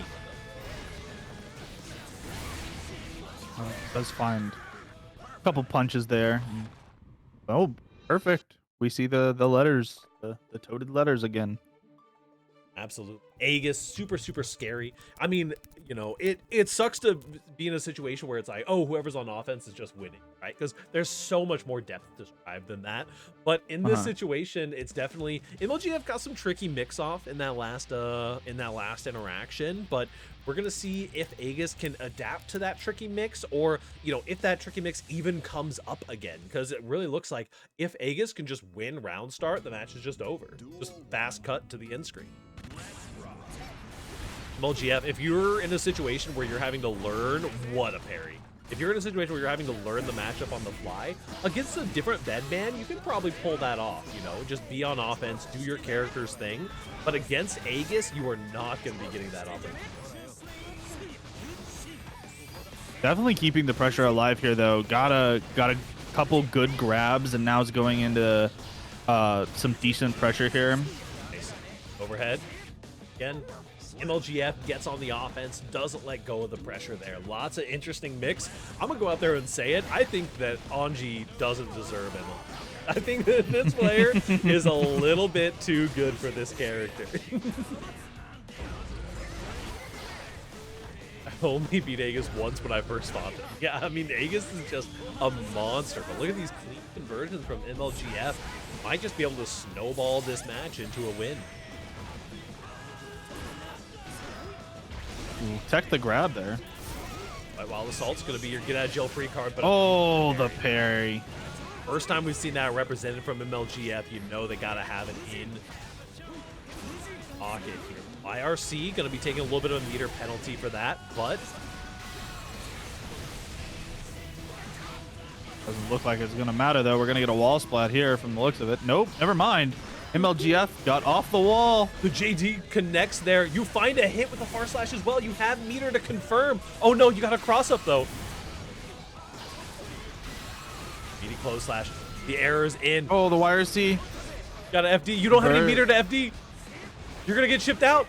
Does find a couple punches there. Oh, perfect. We see the letters, the toted letters again. Absolutely. Aegis, super, super scary. I mean, you know, it sucks to be in a situation where it's like, oh, whoever's on offense is just winning, right? Because there's so much more depth to strive than that. But in this situation, it's definitely MLGF got some tricky mix-off in that last interaction, but we're gonna see if Aegis can adapt to that tricky mix, or you know, if that tricky mix even comes up again, because it really looks like if Aegis can just win round start, the match is just over. Just fast cut to the end screen. MLGF, if you're in a situation where you're having to learn what a parry, if you're in a situation where you're having to learn the matchup on the fly against a different Bedman, you can probably pull that off. You know, just be on offense, do your character's thing. But against Aegis, you are not going to be getting that opportunity. Definitely keeping the pressure alive here, though. Got a couple good grabs, and now it's going into some decent pressure here. Nice. Overhead. Again, MLGF gets on the offense, doesn't let go of the pressure there. Lots of interesting mix. I'm going to go out there and say it. I think that Anji doesn't deserve MLGF. I think that this player is a little bit too good for this character. I only beat Aegis once when I first fought him. Yeah, I mean, Aegis is just a monster. But look at these clean conversions from MLGF. Might just be able to snowball this match into a win. Tech the grab there. Right, Wild Assault's going to be your get out of jail free card. But oh, the parry. First time we've seen that represented from MLGF, you know they got to have it in pocket here. IRC going to be taking a little bit of a meter penalty for that, but doesn't look like it's going to matter, though. We're going to get a wall splat here from the looks of it. Nope, never mind. MLGF got off the wall. The JD connects there. You find a hit with the far slash as well. You have meter to confirm. Oh no, you got a cross up though. Meaty close slash. The error's in. Oh, the YRC. Got an FD. You don't have any meter to FD. You're gonna get shipped out.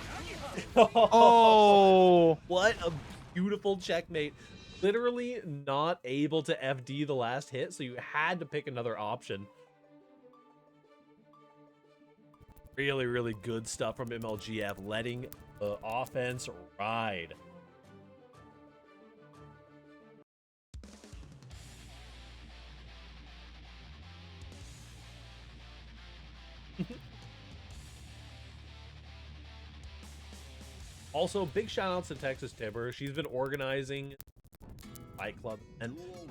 Oh, what a beautiful checkmate. Literally not able to FD the last hit, so you had to pick another option. Really, really good stuff from MLGF, letting the offense ride. Also, big shout outs to Texas Timber. She's been organizing Fight Club,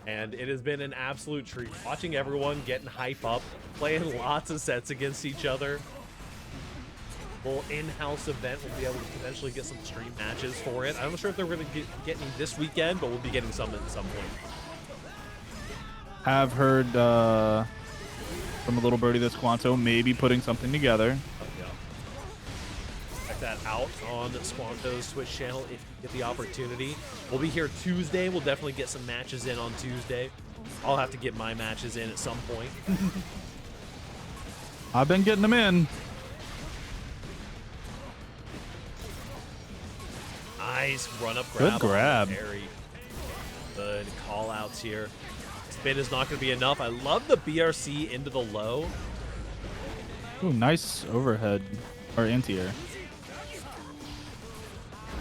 and it has been an absolute treat watching everyone getting hype up, playing lots of sets against each other. little in-house event. We'll be able to potentially get some stream matches for it. I'm not sure if they're going to get any this weekend, but we'll be getting some at some point. Have heard from a little birdie that's Squanto maybe putting something together. Check that out on Squanto's Twitch channel if you get the opportunity. We'll be here Tuesday. We'll definitely get some matches in on Tuesday. I'll have to get my matches in at some point. I've been getting them in. Nice run up grab. Good grab. Very good call outs here. Spin is not going to be enough. I love the BRC into the low. Ooh, nice overhead or anti-air.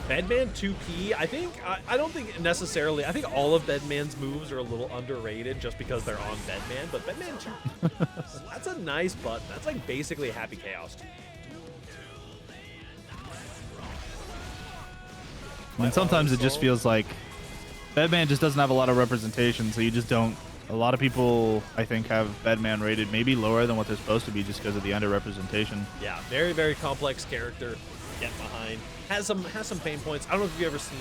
Bedman 2P, I don't think necessarily, I think all of Bedman's moves are a little underrated just because they're on Bedman, but Bedman 2P, that's a nice button. That's like basically a Happy Chaos. I mean, sometimes it just feels like Bedman just doesn't have a lot of representation, so you just don't. A lot of people, I think, have Bedman rated maybe lower than what they're supposed to be just because of the underrepresentation. Yeah, very, very complex character. Get behind. Has some pain points. I don't know if you've ever seen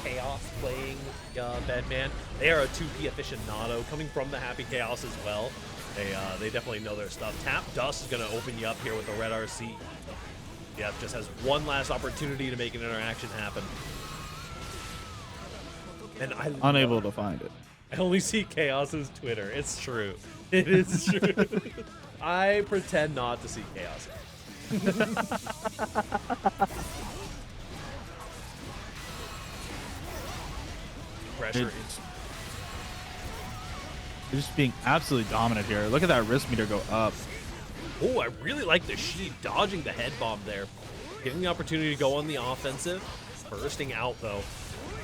Chaos playing Bedman. They are a 2P aficionado coming from the Happy Chaos as well. They definitely know their stuff. Tap Dust is going to open you up here with the red RC. Yeah, just has one last opportunity to make an interaction happen. And Unable to find it. I only see Chaos's Twitter. It's true. It is true. I pretend not to see Chaos. Pressure. They're just being absolutely dominant here. Look at that wrist meter go up. Oh, I really like the Sheep dodging the head bomb there. Getting the opportunity to go on the offensive. Bursting out, though.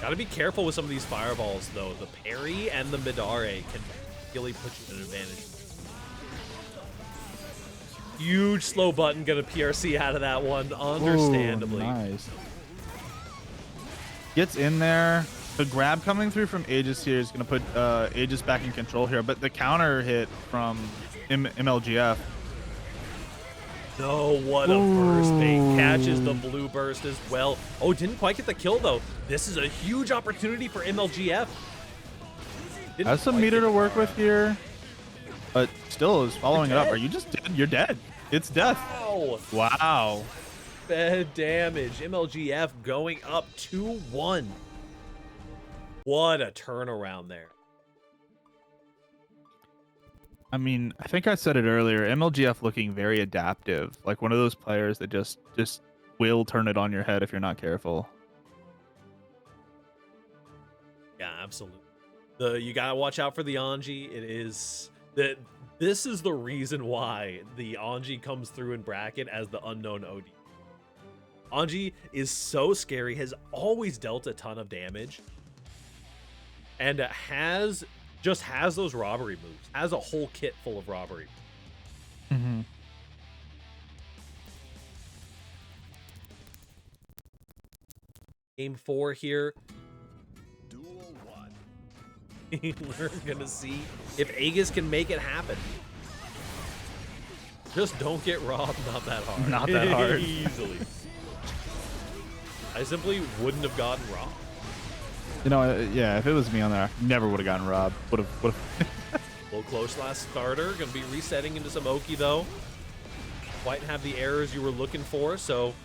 Gotta be careful with some of these fireballs, though. The parry and the Midare can really put you at an advantage. Huge slow button. Gonna PRC out of that one, understandably. Ooh, nice. Gets in there. The grab coming through from Aegis here is going to put Aegis back in control here, but the counter hit from MLGF. No, what a burst bait. Catches the blue burst as well. Oh, didn't quite get the kill, though. This is a huge opportunity for MLGF. Has some meter to work with here, but still is following it up. Are you just dead? You're dead. It's death. Wow. Wow. Bad damage. MLGF going up 2-1. What a turnaround there. I mean, I think I said it earlier. MLGF looking very adaptive, like one of those players that just will turn it on your head if you're not careful. Yeah, absolutely. You gotta watch out for the Anji. It is that this is the reason why the Anji comes through in bracket as the unknown OD. Anji is so scary, has always dealt a ton of damage. And has those robbery moves. Has a whole kit full of robbery. Mm-hmm. Game 4 here. Duel 1. We're gonna see if Aegis can make it happen. Just don't get robbed. Not that hard. Not that hard. Easily. I simply wouldn't have gotten robbed. You know, yeah, if it was me on there, I never would have gotten robbed. Would have. A little close last starter. Gonna be resetting into some Oki though. Quite have the errors you were looking for, so.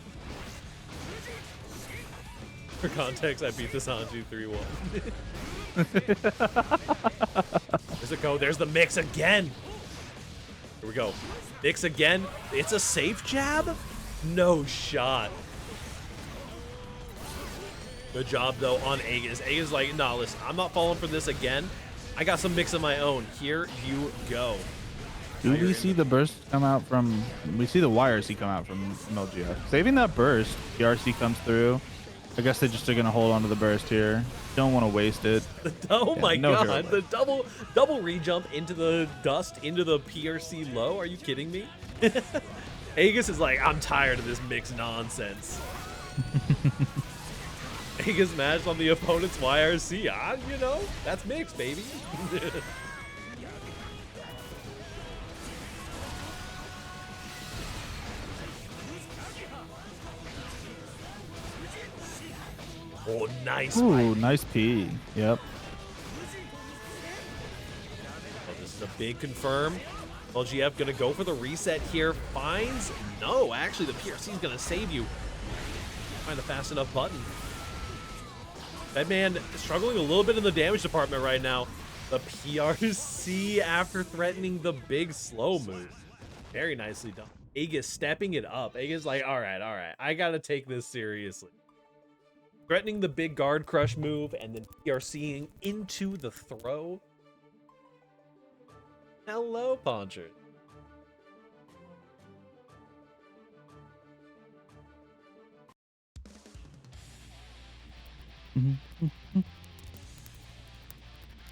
For context, I beat the Sanju 3-1. There's a go. There's the mix again. Here we go. Mix again. It's a safe jab? No shot. Good job, though, on Aegis. Aegis is like, nah, listen, I'm not falling for this again. I got some mix of my own. Here you go. Do we see the burst come out from... We see the YRC come out from MLGF. Saving that burst, the RC comes through. I guess they just are going to hold on to the burst here. Don't want to waste it. Oh my no god, the double re-jump into the dust, into the PRC low. Are you kidding me? Aegis is like, I'm tired of this mix nonsense. Aegis match on the opponent's YRC. You know, that's mixed, baby. Oh, nice. Ooh, nice P. Yep. Oh, this is a big confirm. LGF gonna go for the reset here. Finds, no, actually the PRC is gonna save you. Find a fast enough button. That man is struggling a little bit in the damage department right now. The PRC after threatening the big slow move. Very nicely done. Aegis stepping it up. Aegis like, all right, I gotta take this seriously. Threatening the big guard crush move and then PRCing into the throw. Hello, Poncher.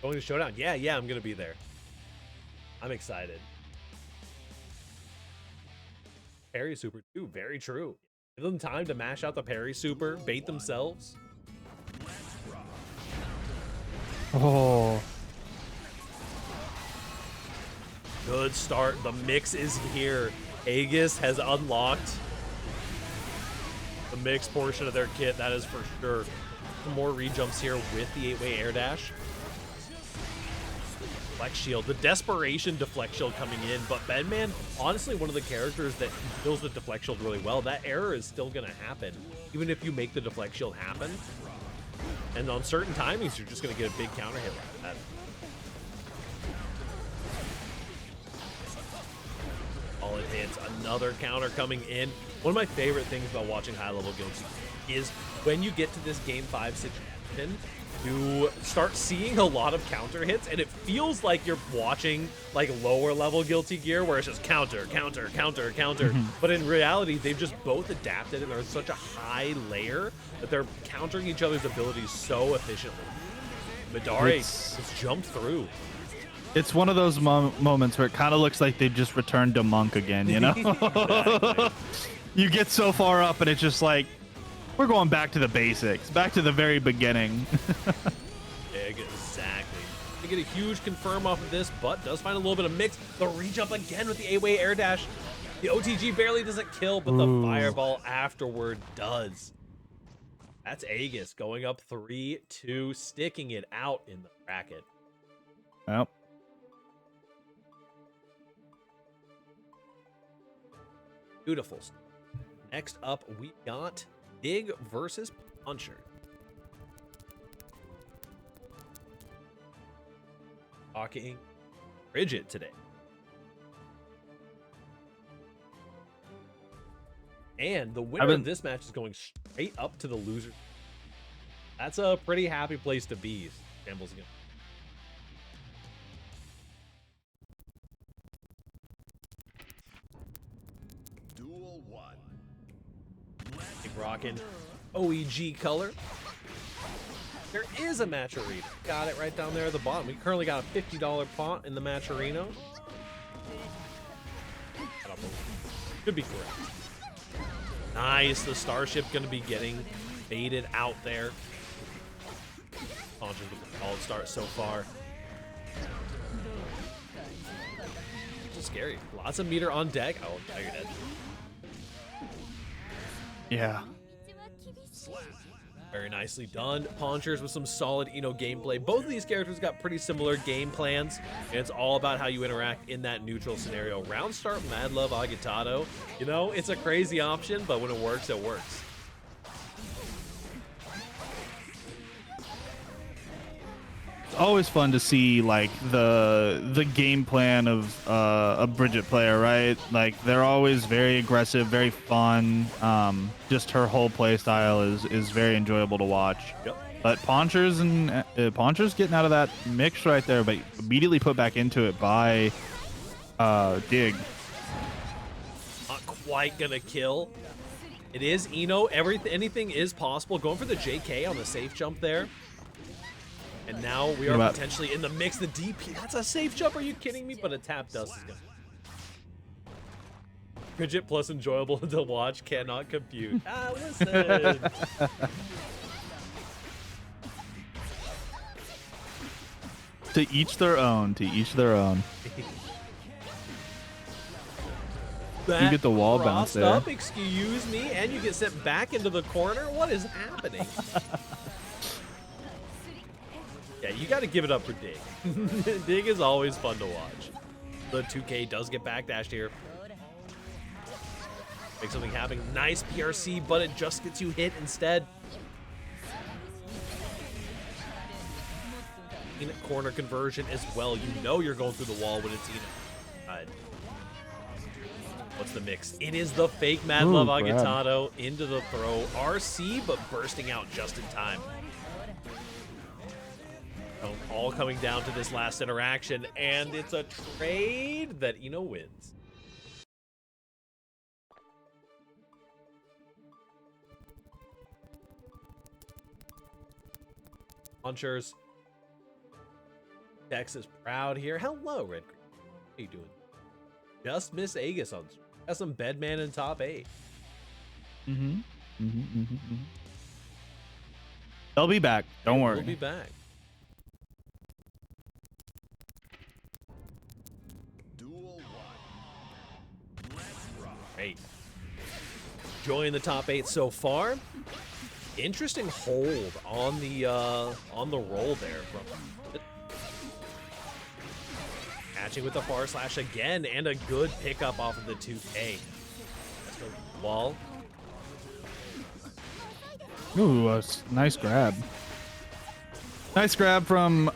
Going to Showdown. Yeah, I'm going to be there. I'm excited. Parry super too. Very true. Give them time to mash out the parry super, bait themselves. Oh. Good start. The mix is here. Aegis has unlocked the mix portion of their kit. That is for sure. Some more rejumps here with the 8-way air dash. Deflect shield. The desperation deflect shield coming in, but Bedman, honestly, one of the characters that deals with deflect shield really well. That error is still going to happen, even if you make the deflect shield happen. And on certain timings, you're just going to get a big counter hit like that. Solid hits. Another counter coming in. One of my favorite things about watching high-level Guilty is when you get to this Game 5 situation, you start seeing a lot of counter hits, and it feels like you're watching like lower level Guilty Gear where it's just counter. But in reality, they've just both adapted, and they're such a high layer that they're countering each other's abilities so efficiently. Midare just jumped through. It's one of those moments where it kind of looks like they just returned to Monk again, you know? Exactly. You get so far up, and it's just like, we're going back to the basics, back to the very beginning. Exactly. They get a huge confirm off of this, but does find a little bit of mix. The rejump again with the 8-way air dash. The OTG barely doesn't kill, but the fireball afterward does. That's Aegis going up 3-2, sticking it out in the bracket. Yep. Beautiful. Next up, we got Dig versus Puncher. Talking Bridget today. And the winner of this match is going straight up to the loser. That's a pretty happy place to be. Campbell's again. Duel 1. Keep rocking. OEG color. There is a match arena. Got it right down there at the bottom. We currently got a $50 pot in the match arena. Could be correct. Nice. The Starship going to be getting baited out there. Ponchers with a solid start so far. This is scary. Lots of meter on deck. Oh, now you're dead. Yeah. Very nicely done. Ponchers with some solid gameplay. Both of these characters got pretty similar game plans, and it's all about how you interact in that neutral scenario. Round start, Mad Love Agitado. It's a crazy option, but when it works, it works. Always fun to see like the game plan of a Bridget player, right? Like they're always very aggressive, very fun. Just her whole play style is very enjoyable to watch. Yep. But Ponchers getting out of that mix right there, but immediately put back into it by Dig. Not quite gonna kill. It is anything is possible. Going for the JK on the safe jump there. And now we are potentially in the mix. The DP, that's a safe jump. Are you kidding me? But a tap dust is going. Bridget plus enjoyable to watch cannot compute. Listen. To each their own. To each their own. You get the wall bounce there. Up, excuse me, and you get sent back into the corner. What is happening? Yeah, you got to give it up for Dig. Dig is always fun to watch. The 2K does get backdashed here. Make something happen. Nice PRC, but it just gets you hit instead. Corner conversion as well. You know you're going through the wall when it's what's the mix? It is the fake Mad Love Agitado into the throw. RC, but bursting out just in time. All coming down to this last interaction, and it's a trade that Ino wins. Launchers. Dex is proud here. Hello, Red Green. How you doing? Just miss Aegis on stream. Got some Bedman in top 8. They'll be back. Don't worry. We'll be back. Duel 1. Let's rock. Great. Enjoying the top 8 so far. Interesting hold on the roll there from catching with the far slash again, and a good pickup off of the 2K. Wall. Ooh, a nice grab. Nice grab from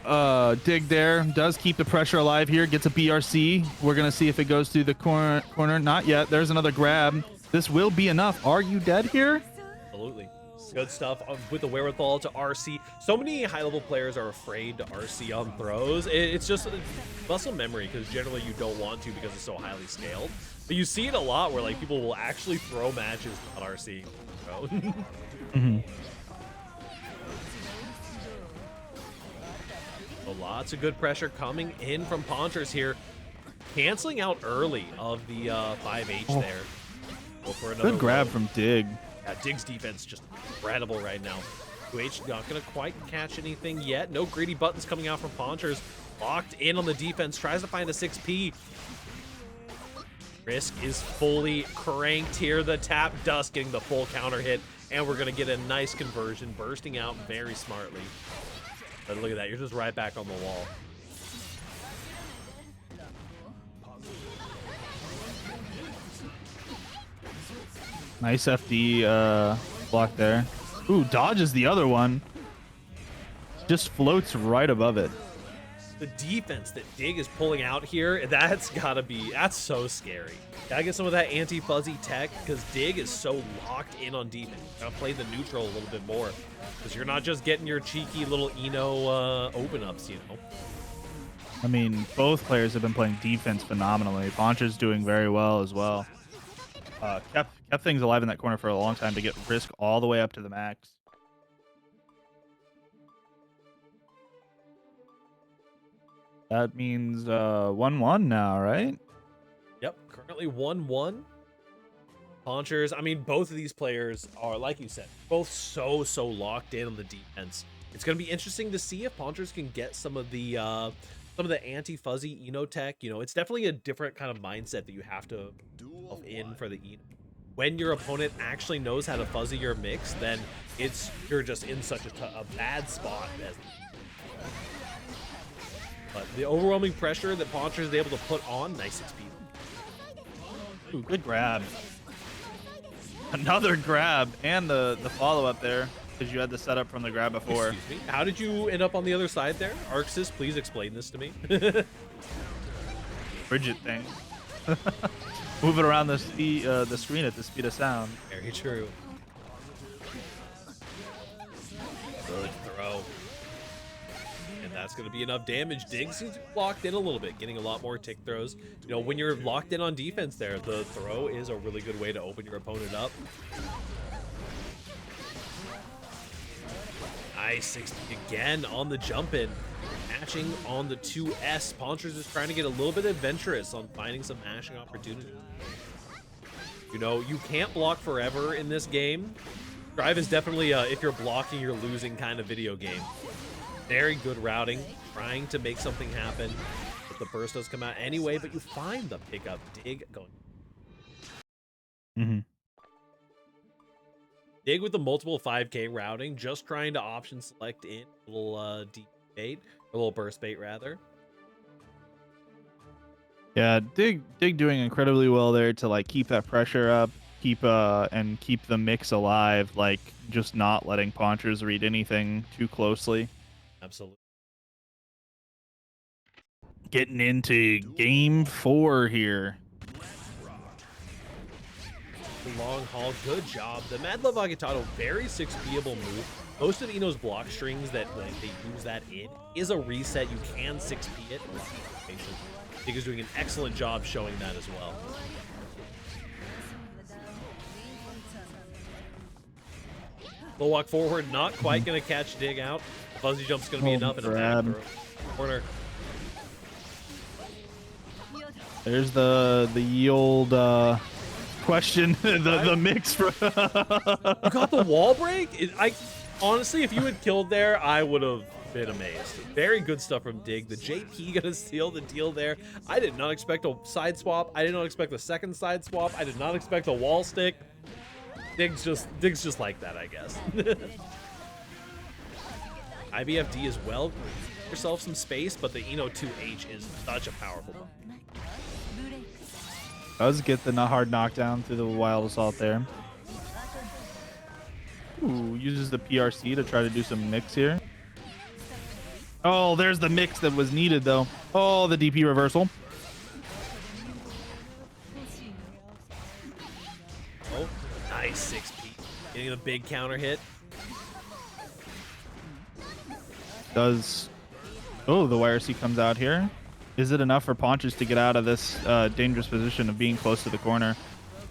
Dig there. Does keep the pressure alive here. Gets a BRC. We're going to see if it goes through the corner. Not yet. There's another grab. This will be enough. Are you dead here? Absolutely. Good stuff with the wherewithal to RC. So many high-level players are afraid to RC on throws. It's just muscle memory, because generally you don't want to because it's so highly scaled. But you see it a lot where like people will actually throw matches on RC. So lots of good pressure coming in from Ponchers here. Canceling out early of the 5H there. Go for another good grab low. from Dig. Yeah, Dig's defense just incredible right now. 2H not going to quite catch anything yet. No greedy buttons coming out from Ponchers. Locked in on the defense. Tries to find a 6P. Risk is fully cranked here. The tap dust getting the full counter hit. And we're going to get a nice conversion. Bursting out very smartly. But look at that. You're just right back on the wall. Nice FD block there. Ooh, dodges the other one. Just floats right above it. The defense that Dig is pulling out here, that's so scary. Gotta get some of that anti-fuzzy tech, because Dig is so locked in on defense. Gotta play the neutral a little bit more, because you're not just getting your cheeky little Eno open-ups, you know? I mean, both players have been playing defense phenomenally. Poncher's doing very well as well. Kept things alive in that corner for a long time to get Risk all the way up to the max. That means 1-1 now, right? Yep, currently 1-1. Ponchers, I mean, both of these players are, like you said, both so locked in on the defense. It's going to be interesting to see if Ponchers can get some of the anti-fuzzy Eno tech. You know, it's definitely a different kind of mindset that you have to delve in for the Eno. When your opponent actually knows how to fuzzy your mix, then you're just in such a bad spot. But the overwhelming pressure that Ponchers is able to put on, nice XP. Ooh, good grab. Another grab, and the follow-up there, because you had the setup from the grab before. Excuse me? How did you end up on the other side there? Arxis, please explain this to me. Bridget thing. Moving around the screen at the speed of sound. Very true. Good throw. And that's going to be enough damage. Diggs is locked in a little bit, getting a lot more tick throws. You know, when you're locked in on defense there, the throw is a really good way to open your opponent up. Nice 60 again on the jump in. Matching on the 2S. Ponchers is trying to get a little bit adventurous on finding some mashing opportunities. You know, you can't block forever in this game. Drive is definitely if you're blocking, you're losing kind of video game. Very good routing, trying to make something happen. But the burst does come out anyway, but you find the pickup. Dig going. Dig with the multiple 5K routing, just trying to option select in a little deep bait, a little burst bait rather. Yeah, Dig doing incredibly well there to like keep that pressure up, keep the mix alive, like just not letting Ponchers read anything too closely. Absolutely. Getting into game 4 here. Long haul, good job. The Mad Love Agitato, very 6P-able move. Most of Ino's block strings that like they use that in is a reset. You can 6P it. Dig is doing an excellent job showing that as well. Low walk forward, not quite going to catch Dig out. Fuzzy jump's going to be enough in a back corner. There's the old question, the mix for. You got the wall break? Honestly, if you had killed there, I would have been amazed. Very good stuff from Dig. The JP gonna seal the deal there. I did not expect a side swap. I did not expect the second side swap. I did not expect a wall stick. Dig's just like that, I guess. IBFD as well. Give yourself some space, but the Ino 2H is such a powerful one. Does get the hard knockdown through the Wild Assault there. Ooh, uses the PRC to try to do some mix here. Oh, there's the mix that was needed, though. Oh, the DP reversal. Oh, nice 6P. Getting a big counter hit. Does... Oh, the YRC comes out here. Is it enough for Ponchers to get out of this dangerous position of being close to the corner?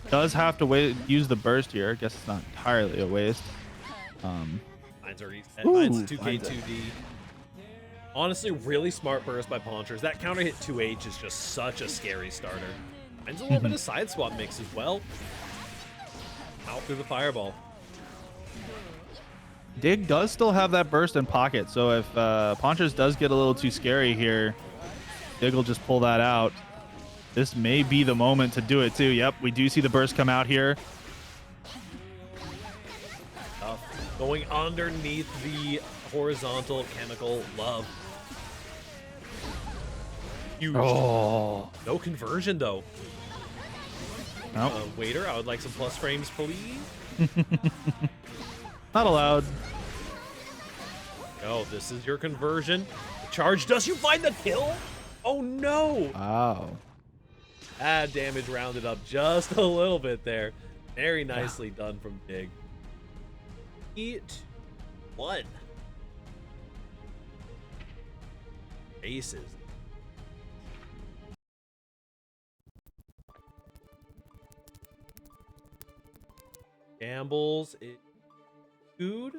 Does have to use the burst here. I guess it's not entirely a waste. Mine's already set. Mine's 2K2D. Honestly, really smart burst by Ponchers. That counter hit 2H is just such a scary starter. Mine's a little bit of side swap mix as well. Out through the fireball. Dig does still have that burst in pocket, so if Ponchers does get a little too scary here, Dig will just pull that out. This may be the moment to do it too. Yep, we do see the burst come out here. Going underneath the horizontal chemical love. Huge. Oh. No conversion though. Nope. Waiter, I would like some plus frames, please. Not allowed. Oh, this is your conversion. The charge, does you find the kill? Oh no! Wow. Bad damage rounded up just a little bit there. Very nicely done from Dig. Eat one. Aces. Gambles. Food.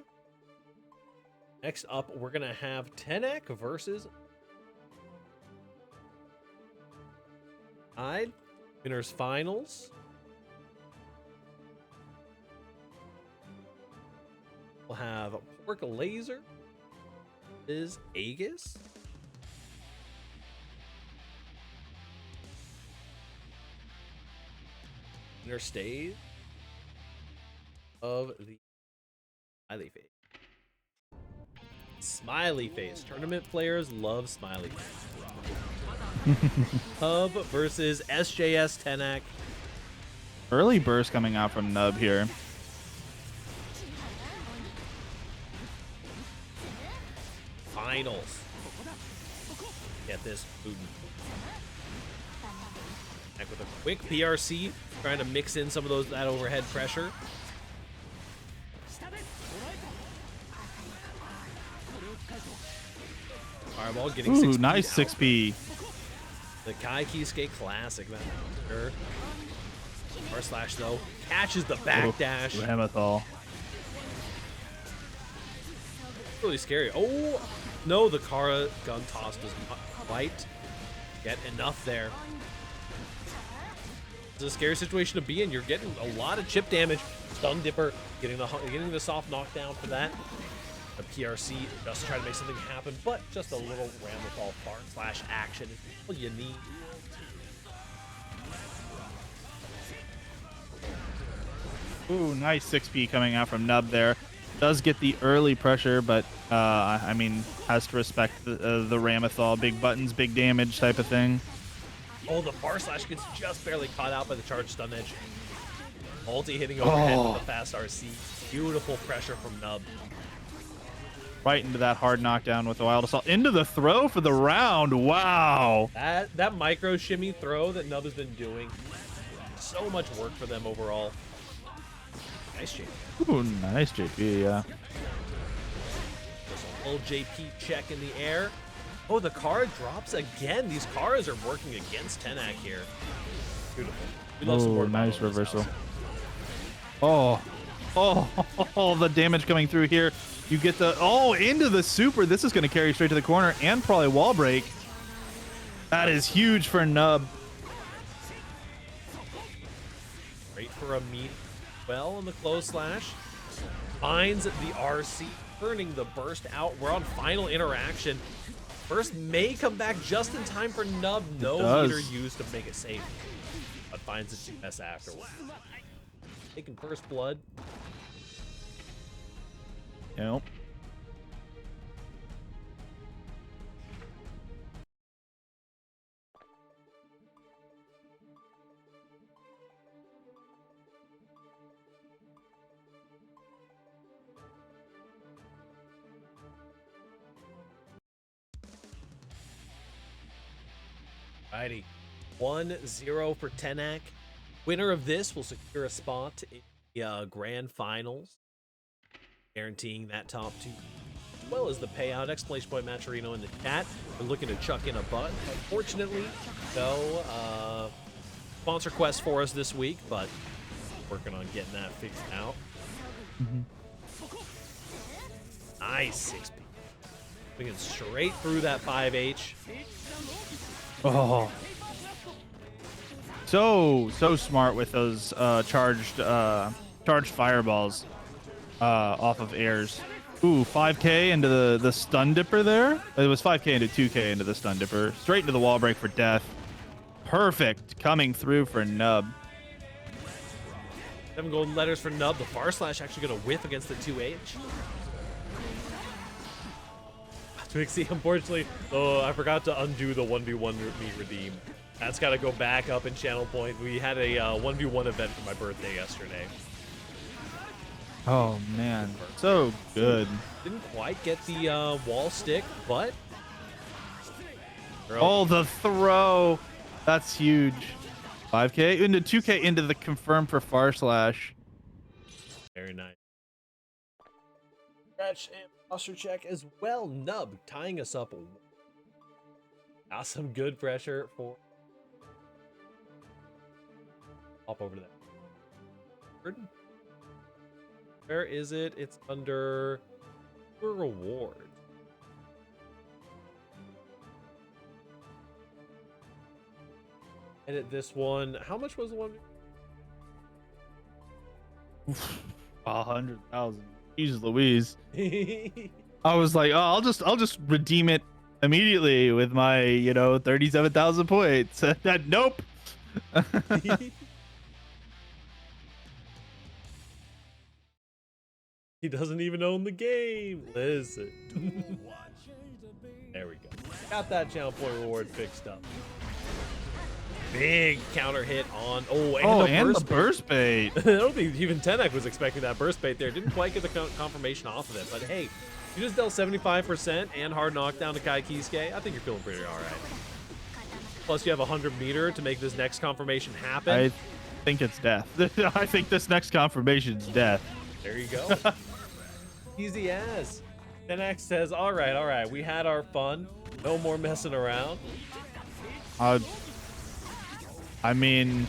Next up, we're going to have Tenek versus Winners Finals. We'll have Pork Laser is Aegis. Winner stays of the Smiley Face. Smiley Face. Tournament players love Smiley Face. Hub versus SJS Tenek. Early burst coming out from Nub here. Finals. Get this Putin. Back with a quick PRC, trying to mix in some of that overhead pressure. Fireball getting 6P. Nice 6P. The Kai Kisuke classic, man. Sure. R/slash though catches the backdash. Hemathal. Really scary. Oh no, the Kara gun toss does not quite get enough there. It's a scary situation to be in. You're getting a lot of chip damage. Stun Dipper getting the soft knockdown for that. The PRC just try to make something happen, but just a little Ramlethal / action is all you need. Ooh, nice 6P coming out from Nub there. Does get the early pressure, but I mean, has to respect the Ramethal, big buttons, big damage type of thing. Oh, the bar slash gets just barely caught out by the charge stun edge. Ulti hitting overhead with the fast RC. Beautiful pressure from Nub. Right into that hard knockdown with the Wild Assault. Into the throw for the round. Wow. That micro shimmy throw that Nub has been doing. So much work for them overall. Nice JP. Ooh, nice JP, yeah. Just a little JP check in the air. Oh, the card drops again. These cards are working against Tenak here. Beautiful. We love some more nice reversal. Oh, the damage coming through here. You get the into the super. This is going to carry straight to the corner and probably wall break. That is huge for Nub. Great for a meet. Well on the close slash. Finds the RC, turning the burst out. We're on final interaction. Burst may come back just in time for Nub. No meter used to make it safe, but finds it 2S afterwards. Taking first blood. Yep. Alrighty, 1-0 for Tenak. Winner of this will secure a spot in the grand finals, guaranteeing that top two, as well as the payout. Exclamation point Matcherino in the chat. We're looking to chuck in a butt. Unfortunately, no sponsor quest for us this week, but working on getting that fixed out. Nice 6P. Swinging straight through that 5H. Oh, so smart with those charged fireballs off of airs. Ooh, 5K into the stun dipper there. It was 5K into 2K into the stun dipper. Straight into the wall break for death. Perfect coming through for Nub. 7 golden letters for Nub. The far slash actually going to whiff against the 2H. Twixie, unfortunately, I forgot to undo the 1v1 me redeem. That's got to go back up in channel point. We had a 1v1 event for my birthday yesterday. Oh man, so good. Didn't quite get the wall stick, but oh, the throw, that's huge. 5K into 2K into the confirm for far slash. Very nice. Scratch and posture check as well. Nub tying us up. Got some good pressure for. Hop over to that. Where is it? It's under reward. Edit this one. How much was the one? 100,000. Jesus Louise. I was like, oh, I'll just redeem it immediately with my 37,000 points. Nope. He doesn't even own the game. Listen. There we go. Got that channel point reward fixed up. Big counter hit on. And the burst bait. I don't think even Tenak was expecting that burst bait there. Didn't quite get the confirmation off of it, but hey, you just dealt 75% and hard knockdown to Kai Kisuke. I think you're feeling pretty all right. Plus, you have 100 meter to make this next confirmation happen. I think it's death. I think this next confirmation is death. There you go. Easy as. Tenak says, all right, we had our fun. No more messing around. I mean,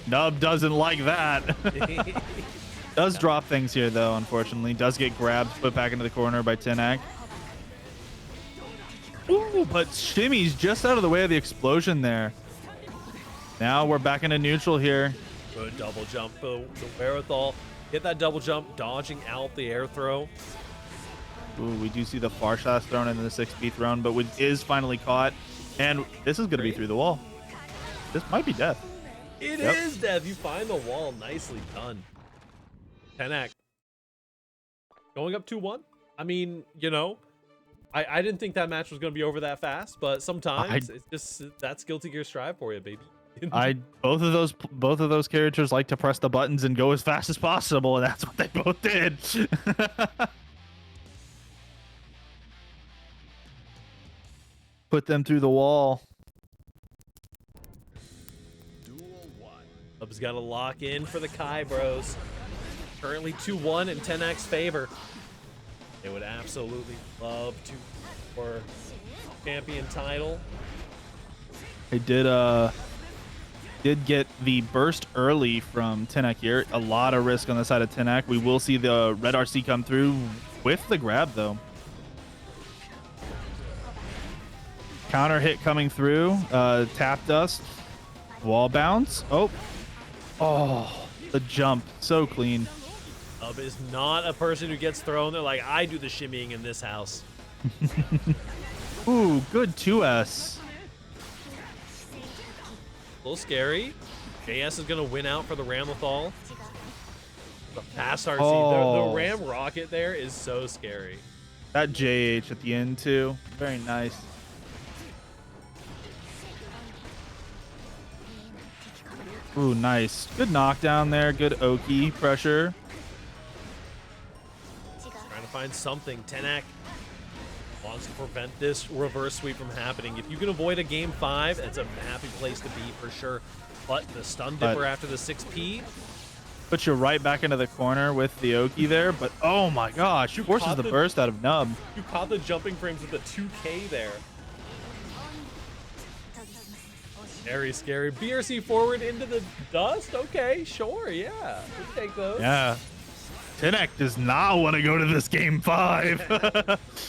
Nub doesn't like that. Does drop things here, though, unfortunately. Does get grabbed, put back into the corner by Tenak. Ooh, but Shimmy's just out of the way of the explosion there. Now we're back into neutral here. Good double jump, the wherewithal. Get that double jump, dodging out the air throw. Ooh, we do see the far slash thrown and the 6B thrown, but it is finally caught. And this is going to be through the wall. This might be death. It is death. You find the wall. Nicely done. Tenak going up 2-1. I mean, you know, I didn't think that match was going to be over that fast, but sometimes it's just that's Guilty Gear Strive for you, baby. Both of those characters like to press the buttons and go as fast as possible, and that's what they both did. Put them through the wall. Duel 1. Nub's got to lock in for the Kai Bros. Currently 2-1 in 10X favor. They would absolutely love to for champion title. They did get the burst early from Tenek here. A lot of risk on the side of Tenek. We will see the red RC come through with the grab though. Counter hit coming through. Tap dust. Wall bounce. Oh, the jump. So clean. Nub is not a person who gets thrown. They're like, I do the shimmying in this house. Ooh, good 2S. A little scary. JS is going to win out for the Ramlethal. The fast RC. Oh. The Ram Rocket there is so scary. That JH at the end too. Very nice. Ooh, nice. Good knockdown there. Good Oki pressure. Trying to find something. Tenek wants to prevent this reverse sweep from happening. If you can avoid a game 5, it's a happy place to be for sure. But the stun dipper after the 6P. Puts you right back into the corner with the Oki there. But oh my gosh, forces the burst out of Nub. You caught the jumping frames with the 2K there. Very scary. BRC forward into the dust? Okay, sure, yeah. We take those. Yeah. Tenek does not want to go to this game 5.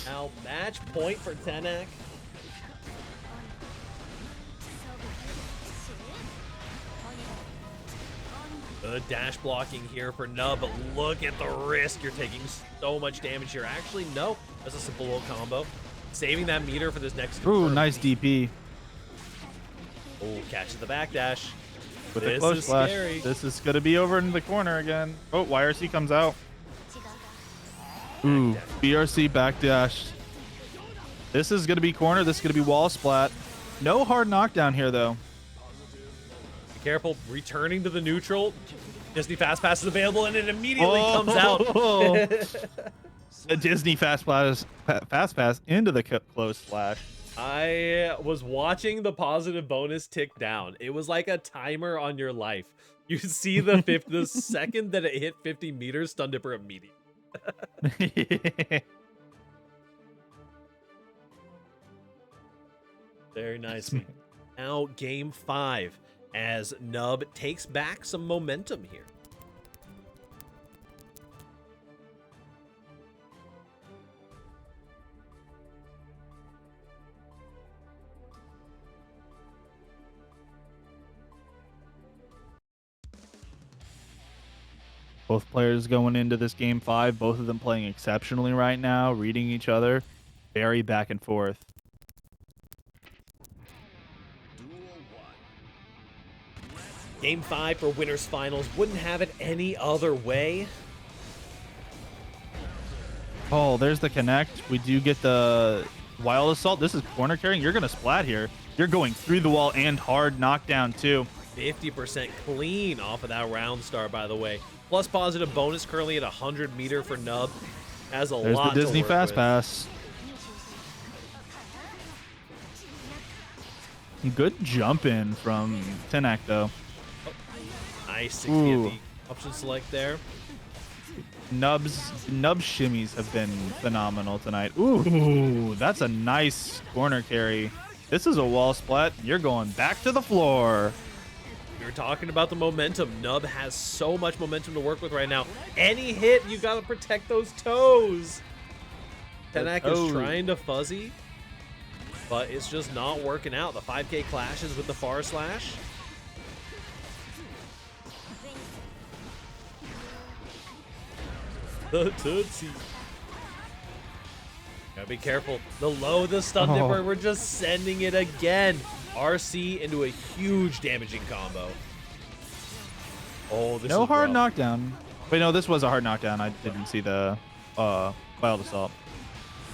Now, match point for Tenek. Good dash blocking here for Nub, but look at the risk. You're taking so much damage here. Actually, no. That's a simple little combo. Saving that meter for this next. Ooh, nice DP. Oh, catches the backdash. With a close flash. Scary. This is going to be over in the corner again. Oh, YRC comes out. Ooh, BRC backdash. This is going to be corner. This is going to be wall splat. No hard knockdown here, though. Be careful. Returning to the neutral. Disney Fast Pass is available, and it immediately comes out. The Disney Fast Pass into the close flash. I was watching the positive bonus tick down. It was like a timer on your life. You see the second that it hit 50 meters, stun dipper immediately. Very nice. Now game 5 as Nub takes back some momentum here. Both players going into this game 5, both of them playing exceptionally right now, reading each other, very back and forth. Game 5 for winners finals. Wouldn't have it any other way. Oh, there's the connect. We do get the wild assault. This is corner carrying. You're going to splat here. You're going through the wall and hard knockdown too. 50% clean off of that round star, by the way. Plus positive bonus currently at 100 meter for Nub. Has a There's lot the Disney to work Fast with. Pass. Good jump in from Tenek though. Nice 60 at the option select there. Nub shimmies have been phenomenal tonight. Ooh, that's a nice corner carry. This is a wall splat. You're going back to the floor. You're talking about the momentum. Nub has so much momentum to work with right now. Any hit, you gotta protect those toes. Tenek is trying to fuzzy, but it's just not working out. The 5K clashes with the far slash. The Tootsie. Gotta be careful. The low, the stun dipper, we're just sending it again. RC into a huge damaging combo. Oh, this no is hard rough. knockdown. Wait, no, this was a hard knockdown. I didn't see the Wild Assault.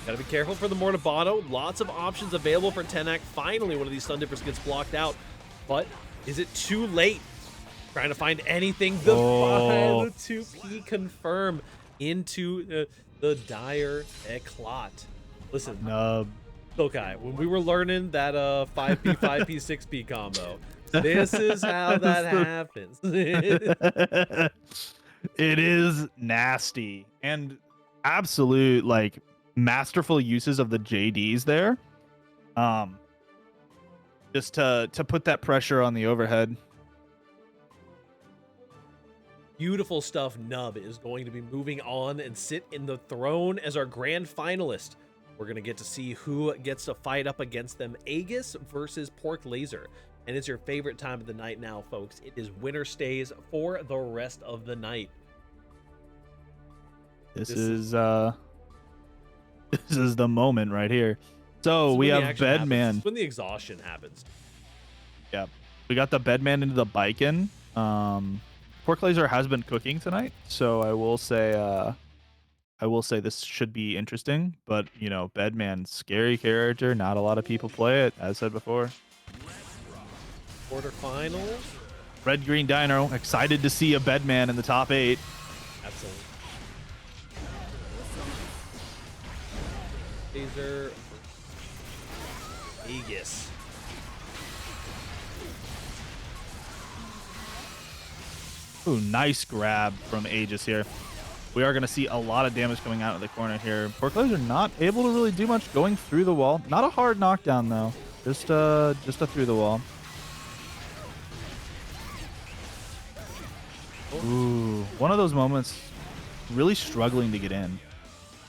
Gotta be careful for the Mortabato. Lots of options available for Tenak. Finally, one of these Sun Dippers gets blocked out. But is it too late? Trying to find anything. The 2P confirm into the dire Eclat. Listen, Nub. okay, when we were learning that 5P, 5P, 6P combo, this is how that happens. It is nasty and absolute like masterful uses of the JDs there. Just to put that pressure on the overhead. Beautiful stuff. Nub is going to be moving on and sit in the throne as our grand finalist. We're going to get to see who gets to fight up against them. Aegis versus Pork Laser. And it's your favorite time of the night now, folks. It is winner stays for the rest of the night. This is the moment right here. So we have Bedman. When the exhaustion happens. Yeah. We got the Bedman into the Biken. Pork Laser has been cooking tonight, so I will say this should be interesting, but you know, Bedman, scary character, not a lot of people play it, as said before. Quarterfinals. Red Green Dino, excited to see a Bedman in the top 8. Absolutely. Laser. Aegis. Ooh, nice grab from Aegis here. We are going to see a lot of damage coming out of the corner here. Pork Laser not able to really do much going through the wall. Not a hard knockdown though. Just a through the wall. Ooh, one of those moments really struggling to get in.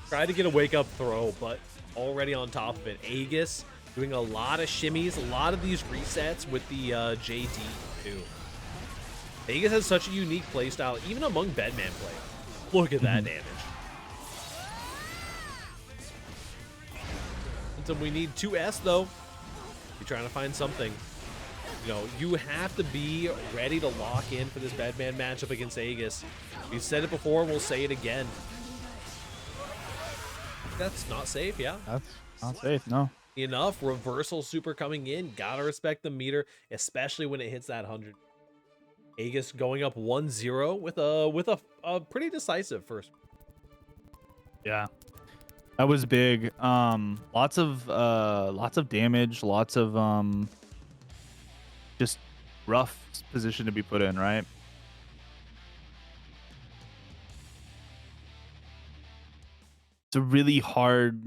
Tried to get a wake up throw, but already on top of it. Aegis doing a lot of shimmies, a lot of these resets with the JD too. Aegis has such a unique playstyle, even among Bedman play. Look at that damage. Until we need 2S though. You're trying to find something. You know, you have to be ready to lock in for this Bedman matchup against Aegis. We've said it before, we'll say it again. That's not safe, yeah. That's not safe, no. Enough. Reversal super coming in. Gotta respect the meter, especially when it hits that 100. Aegis going up 1-0 with a pretty decisive first. Yeah, that was big. Lots of damage, lots of just rough position to be put in, right? It's a really hard.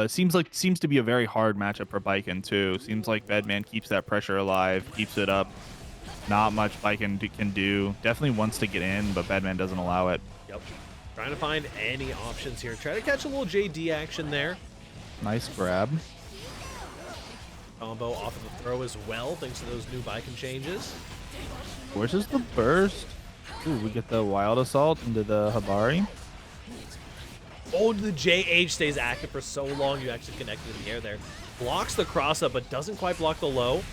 Seems to be a very hard matchup for Biken too. Seems like Bedman keeps that pressure alive, keeps it up. Not much Biken can do. Definitely wants to get in, but Bedman doesn't allow it. Yep. Trying to find any options here. Try to catch a little JD action there. Nice grab. Combo off of the throw as well, thanks to those new Biken changes. Forces the burst. Ooh, we get the Wild Assault into the Habari. Oh, the JH stays active for so long. You actually connected in the air there. Blocks the cross up, but doesn't quite block the low.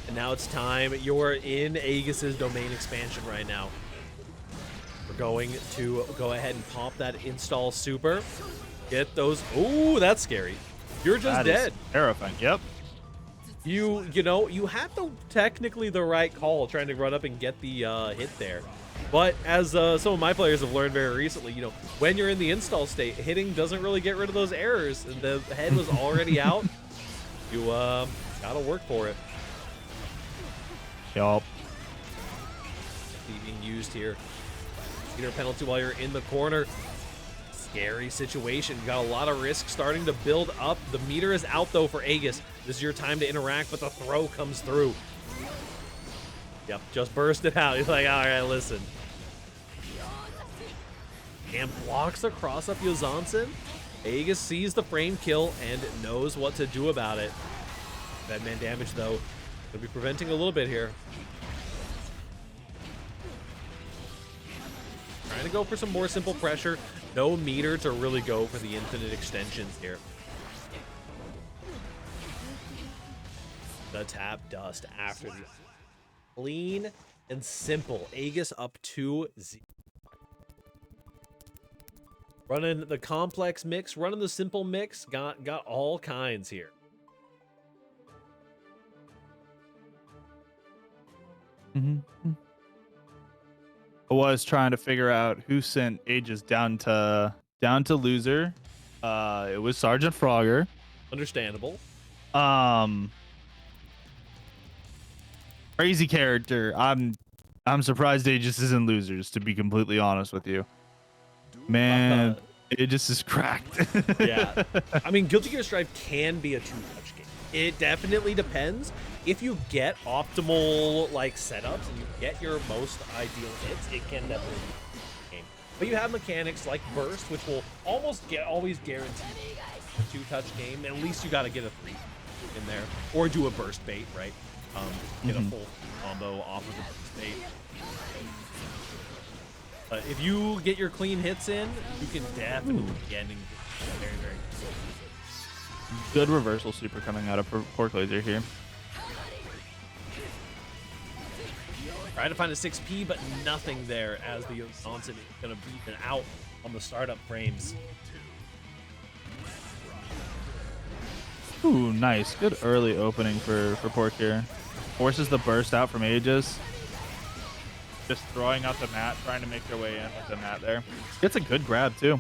And now it's time. You're in Aegis's domain expansion right now. We're going to go ahead and pop that install super. Get those. Ooh, that's scary. You're just dead. Terrifying. Yep. You know, you had technically the right call trying to run up and get the hit there. But as some of my players have learned very recently, you know, when you're in the install state, hitting doesn't really get rid of those errors. And the head was already out. You gotta work for it. Yup. Being used here. Meter penalty while you're in the corner. Scary situation. You got a lot of risk starting to build up. The meter is out though for Aegis. This is your time to interact, but the throw comes through. Yep, just burst it out. He's like, all right, listen. And blocks across up Yozansen. Aegis sees the frame kill and knows what to do about it. Bedman damage though. Gonna be preventing a little bit here. Trying to go for some more simple pressure. No meter to really go for the infinite extensions here. The tap dust after the clean and simple. Aegis up 2-0. Running the complex mix, running the simple mix, got all kinds here. I was trying to figure out who sent Aegis down to loser. It was Sergeant Frogger. Understandable. Crazy character. I'm surprised Aegis isn't losers, to be completely honest with you. Man, Aegis is cracked. Yeah. I mean, Guilty Gear Strive can be a two-touch game. It definitely depends. If you get optimal like setups and you get your most ideal hits, it can definitely be a game. But you have mechanics like burst, which will always guarantee a two-touch game. At least you got to get a 3 in there, or do a burst bait, right? Get a full combo off of the burst bait. But if you get your clean hits in, you can definitely get ending very, very good reversal super coming out of Pork Laser here. Try to find a 6P, but nothing there as the Johnson is going to beat it out on the startup frames. Ooh, nice. Good early opening for Pork here. Forces the burst out from Aegis. Just throwing out the mat, trying to make their way in with the mat there. Gets a good grab, too.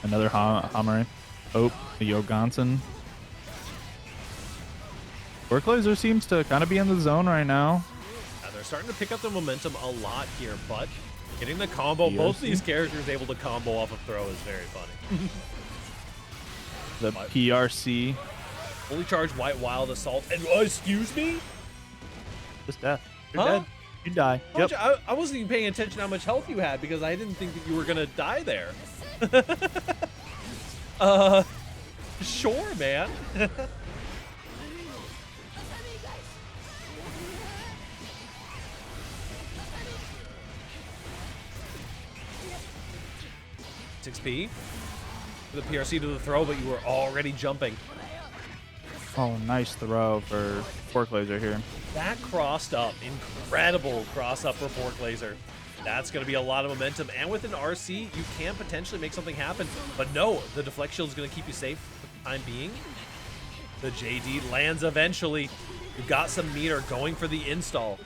Another Hammer. Oh, the Johansson. Pork Laser seems to kind of be in the zone right now. Yeah, they're starting to pick up the momentum a lot here, but getting the combo, both these characters able to combo off a throw is very funny. The PRC. Fully charged White Wild Assault. And excuse me? Just death. You're dead. You die. Yep. I wasn't even paying attention how much health you had because I didn't think that you were gonna die there. Sure, man. XP for the PRC to the throw, but you were already jumping. Oh, nice throw for Pork Laser here. That crossed up. Incredible cross up for Pork Laser. That's going to be a lot of momentum. And with an RC, you can potentially make something happen. But no, the deflect shield is going to keep you safe for the time being. The JD lands eventually. You've got some meter going for the install.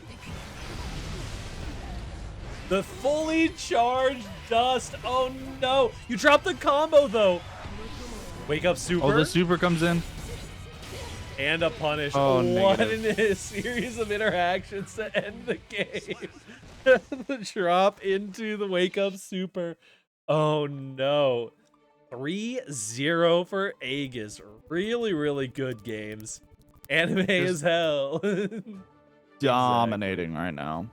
The fully charged dust. Oh no. You dropped the combo though. Wake up super. Oh, the super comes in. And a punish. Oh, what negative. in a series of interactions to end the game. The drop into the wake up super. Oh no. 3-0 for Aegis. Really, really good games. Anime as hell. Dominating right now.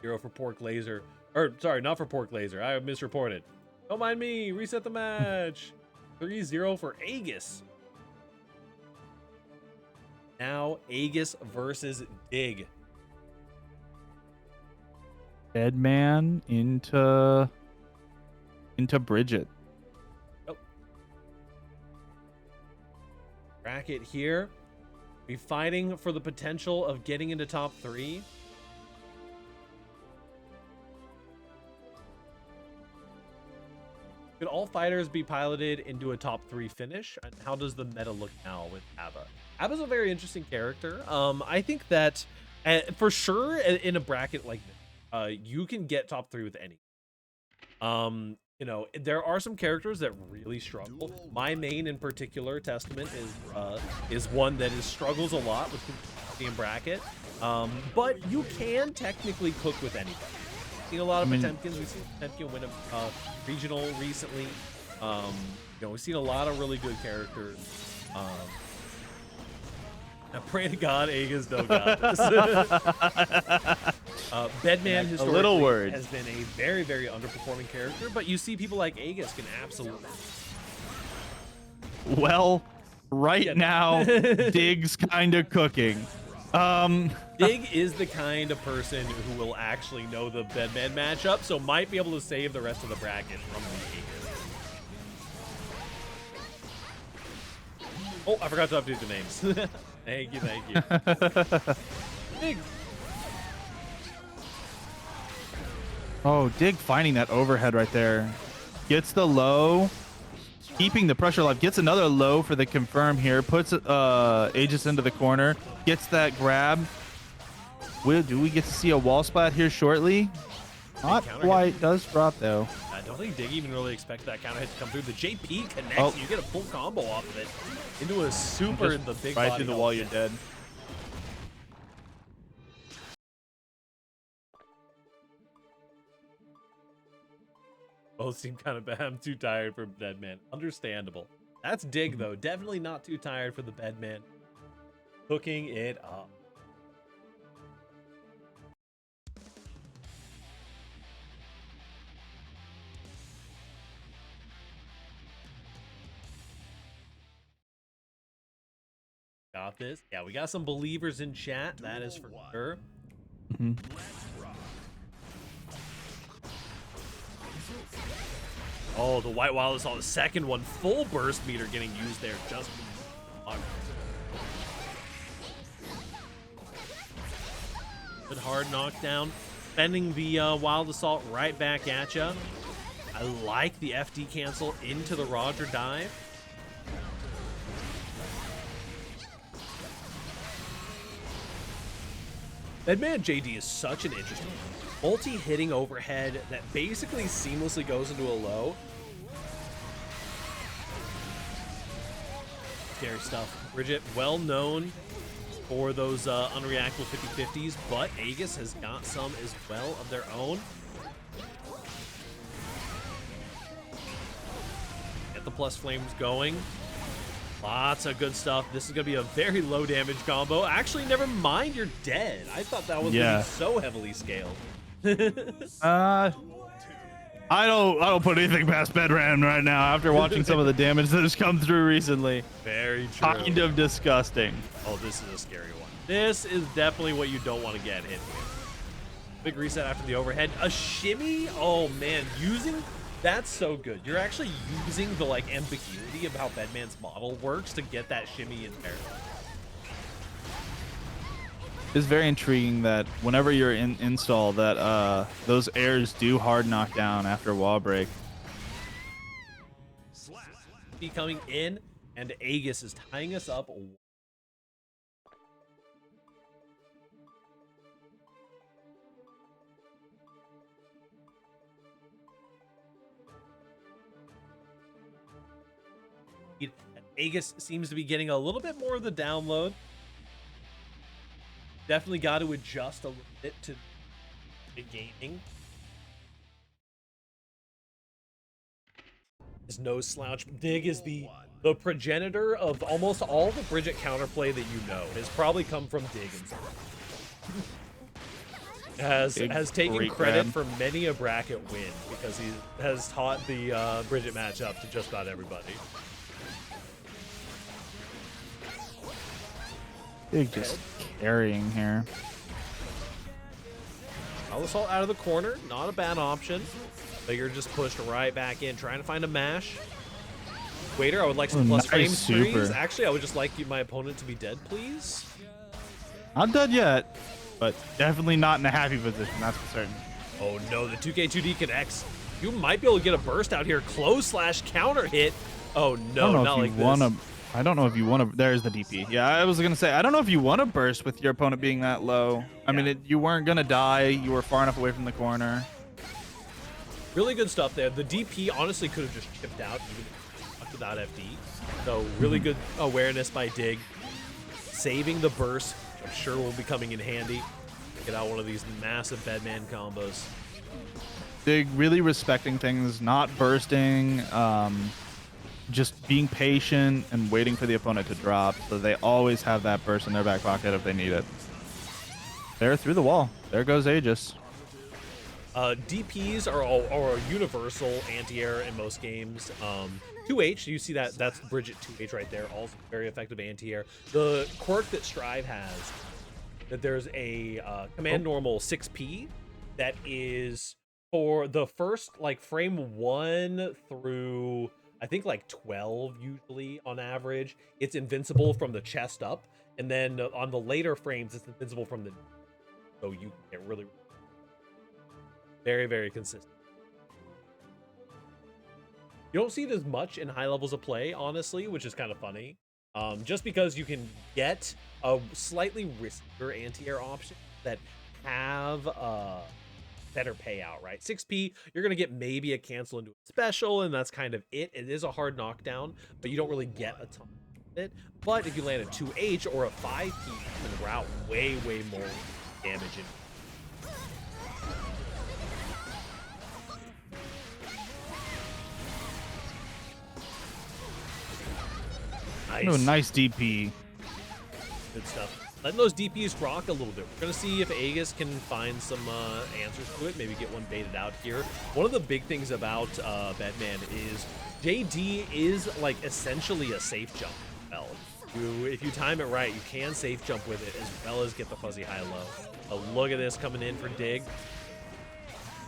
0 for Pork Laser. Or, sorry, not for Pork Laser. I misreported. Don't mind me. Reset the match. 3-0 for Aegis. Now, Aegis versus Dig. Deadman into Bridget. Nope. Bracket here. Be fighting for the potential of getting into top 3. Could all fighters be piloted into a top 3 finish? And how does the meta look now with Abba? Abba's a very interesting character. I think that for sure in a bracket like this, you can get top 3 with any. You know, there are some characters that really struggle. My main in particular, Testament, is one that struggles a lot with the bracket. But you can technically cook with anybody. Seen a lot of Potemkins. We've seen Potemkin win a regional recently. You know, we've seen a lot of really good characters. I pray to God Aegis don't got this. Bedman historically has been a very, very underperforming character, but you see people like Aegis can absolutely. Well, now, Dig's kind of cooking. Dig is the kind of person who will actually know the Bedman matchup, so might be able to save the rest of the bracket from the Aegis. Oh, I forgot to update the names. Thank you. Dig. Oh, Dig finding that overhead right there. Gets the low. Keeping the pressure alive. Gets another low for the confirm here. Puts Aegis into the corner. Gets that grab. Do we get to see a wall splat here shortly? Not quite. Does drop though. I don't think Dig even really expected that counter hit to come through. The JP connects. Oh. You get a full combo off of it into a super in the big right body through the wall. You're dead. Both seem kind of bad. I'm too tired for Bedman. Understandable. That's Dig, though. Definitely not too tired for the Bedman. Hooking it up. Got this. Yeah, we got some believers in chat. That is for sure. Oh, the White Wild is on the second one. Full burst meter getting used there. Just good hard knockdown. Sending the Wild Assault right back at you. I like the FD cancel into the Roger dive. That man JD is such an interesting multi-hitting overhead that basically seamlessly goes into a low. Scary stuff. Bridget, well known for those unreactable 50-50s, but Aegis has got some as well of their own. Get the plus flames going. Lots of good stuff. This is going to be a very low damage combo. Actually, never mind, you're dead. I thought that was going to be so heavily scaled. I don't put anything past Bedran right now after watching some of the damage that has come through recently. Very true. Kind of disgusting. Oh, this is a scary one. This is definitely what you don't want to get hit with. Big reset after the overhead. A shimmy? Oh man, that's so good. You're actually using the like ambiguity of how Bedman's model works to get that shimmy in there. It's very intriguing that whenever you're in install that those airs do hard knock down after wall break. Be coming in, and Aegis is tying us up. Aegis seems to be getting a little bit more of the download. Definitely got to adjust a little bit to the gaming. Is no slouch. Dig is the progenitor of almost all the Bridget counterplay that you know. Has probably come from Dig himself. Has taken credit for many a bracket win because he has taught the Bridget matchup to just about everybody. Dig just carrying here. I'll assault out of the corner, not a bad option. But you're just pushed right back in, trying to find a mash. Waiter, I would like some plus frames, please. Actually, I would just like my opponent to be dead, please. Not dead yet, but definitely not in a happy position, that's for certain. Oh no, the 2K2D connects. You might be able to get a burst out here. Close / counter hit. Oh no, not like this. I don't know if you want to. There's the DP. Yeah, I was gonna say I don't know if you want to burst with your opponent being that low. I mean, you weren't gonna die. You were far enough away from the corner. Really good stuff there. The DP honestly could have just chipped out even without FD. So really good awareness by Dig, saving the burst, which I'm sure will be coming in handy. Get out one of these massive Bedman combos. Dig really respecting things, not bursting. Just being patient and waiting for the opponent to drop, so they always have that burst in their back pocket if they need it. They're through the wall. There goes Aegis. DPs are a universal anti-air in most games. 2H, you see that's Bridget 2H right there, also very effective anti-air. The quirk that Strive has, that there's a command normal 6P that is for the first like frame 1 through I think like 12 usually on average. It's invincible from the chest up, and then on the later frames it's invincible from the, so you can get really Very, very consistent. You don't see it as much in high levels of play, honestly, which is kind of funny. Just because you can get a slightly riskier anti-air option that have better payout, right? 6p, you're going to get maybe a cancel into a special, and that's kind of it. It is a hard knockdown, but you don't really get a ton of it. But if you land a 2H or a 5p, you can route way, way more damage in. Nice. Oh, nice DP. Good stuff. Letting those DPs rock a little bit. We're going to see if Aegis can find some answers to it. Maybe get one baited out here. One of the big things about Bedman is JD is like essentially a safe jump. Well, if you time it right, you can safe jump with it as well as get the fuzzy high-low. Look at this coming in for Dig.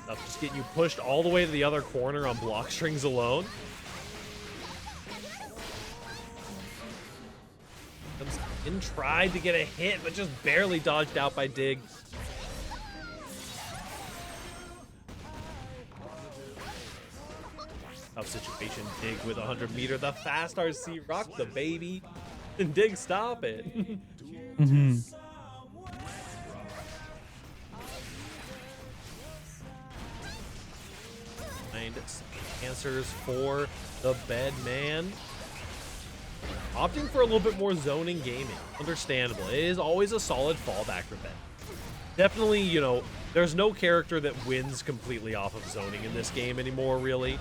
Just getting you pushed all the way to the other corner on block strings alone. And tried to get a hit, but just barely dodged out by Dig. Tough situation. Dig with 100 meter. The fast RC rock the baby. And Dig stop it. Find answers for the Bedman. Opting for a little bit more zoning gaming. Understandable. It is always a solid fallback for Ben. Definitely, you know, there's no character that wins completely off of zoning in this game anymore, really.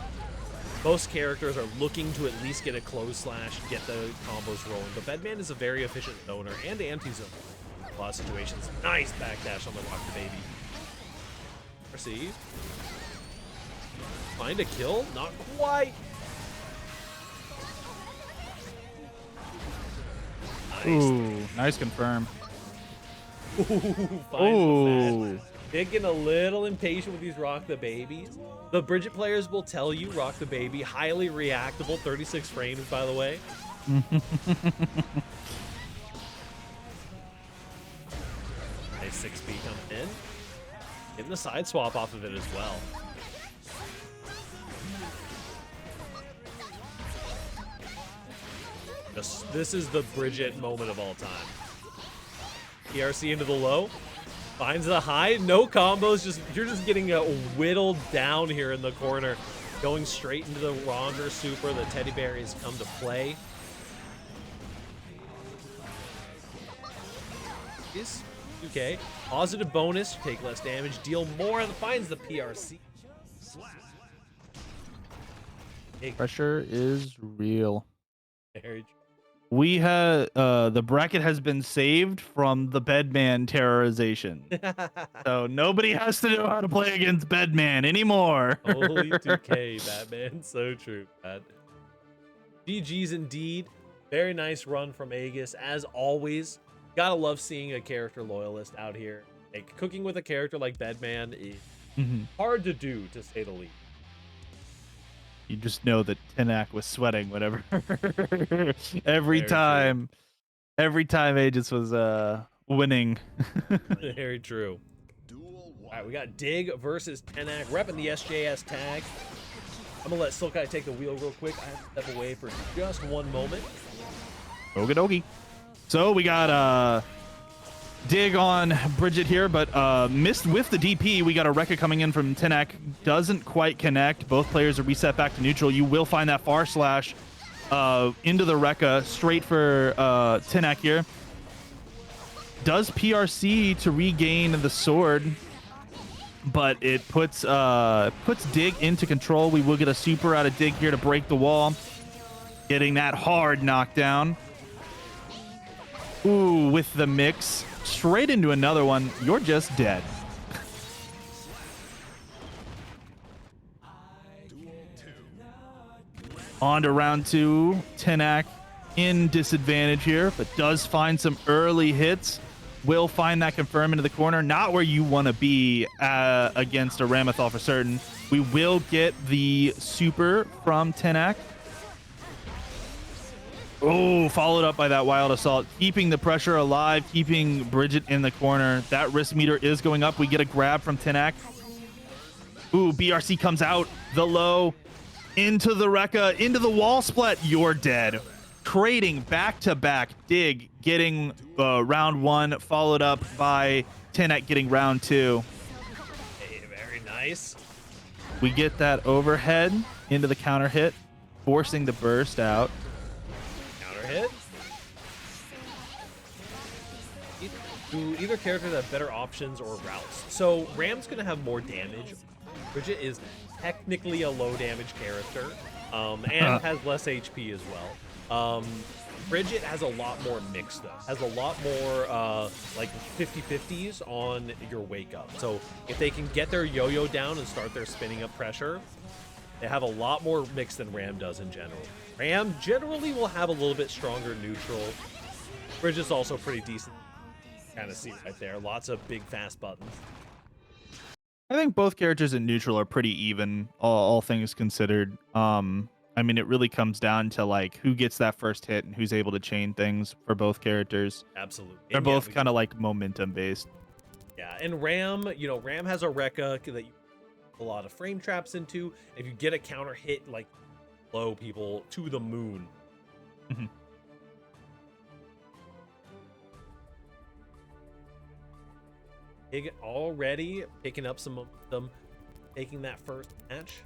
Most characters are looking to at least get a close slash, get the combos rolling. But Bedman is a very efficient zoner and anti-zoner. A lot of situations. Nice backdash on the Rock the Baby. Receive. Find a kill? Not quite. Nice. Ooh, nice confirm. Ooh. Dig getting a little impatient with these Rock the Babies. The Bridget players will tell you Rock the Baby, highly reactable, 36 frames, by the way. Nice 6B coming in. Getting the side swap off of it as well. This is the Bridget moment of all time. PRC into the low. Finds the high. No combos. You're just getting whittled down here in the corner. Going straight into the Ronger super. The teddy berries come to play. Is 2K. Positive bonus. Take less damage. Deal more. And finds the PRC. Pressure is real. Very true. We have the bracket has been saved from the Bedman terrorization. So nobody has to know how to play against Bedman anymore. Holy 2K, Batman. So true, Pat. GG's indeed. Very nice run from Aegis. As always, gotta love seeing a character loyalist out here. Like, cooking with a character like Bedman is hard to do, to say the least. You just know that Tenak was sweating whatever. every time Aegis was winning. Very true. All right, we got Dig versus Tenak, repping the SJS tag. I'm gonna let Silkai take the wheel real quick. I have to step away for just one moment. Okie dokie. So we got Dig on Bridget here, but missed with the DP. We got a Rekka coming in from Tenak. Doesn't quite connect. Both players are reset back to neutral. You will find that far slash into the Rekka, straight for Tenak here. Does PRC to regain the sword, but it puts Dig into control. We will get a super out of Dig here to break the wall. Getting that hard knockdown. Ooh, with the mix. Straight into another one. You're just dead. On to round 2. Tenak in disadvantage here, but does find some early hits. Will find that confirm into the corner. Not where you want to be against a Ramathal for certain. We will get the super from Tenak. Oh, followed up by that wild assault, keeping the pressure alive, keeping Bridget in the corner. That risk meter is going up. We get a grab from Tenak. Ooh, BRC comes out. The low into the Rekka, into the wall split. You're dead. Trading back to back. Dig getting round 1, followed up by Tenek getting round 2. Hey, very nice. We get that overhead into the counter hit, forcing the burst out. Counter hit. Do either character have better options or routes? So Ram's gonna have more damage. Bridget is technically a low damage character, and has less HP as well. Bridget has a lot more mix though. Has a lot more like 50-50s on your wake up. So if they can get their yo-yo down and start their spinning up pressure, they have a lot more mix than Ram does in general. Ram generally will have a little bit stronger neutral. Bridget's also pretty decent. Kind of see right there. Lots of big fast buttons. I think both characters in neutral are pretty even, all things considered. I mean, it really comes down to like who gets that first hit and who's able to chain things for both characters. Absolutely. They're And both kind of like momentum based. Yeah, and Ram, you know, Ram has a Rekka that you put a lot of frame traps into. If you get a counter hit, like blow people to the moon. Mm-hmm. Big already picking up some momentum, taking that first match.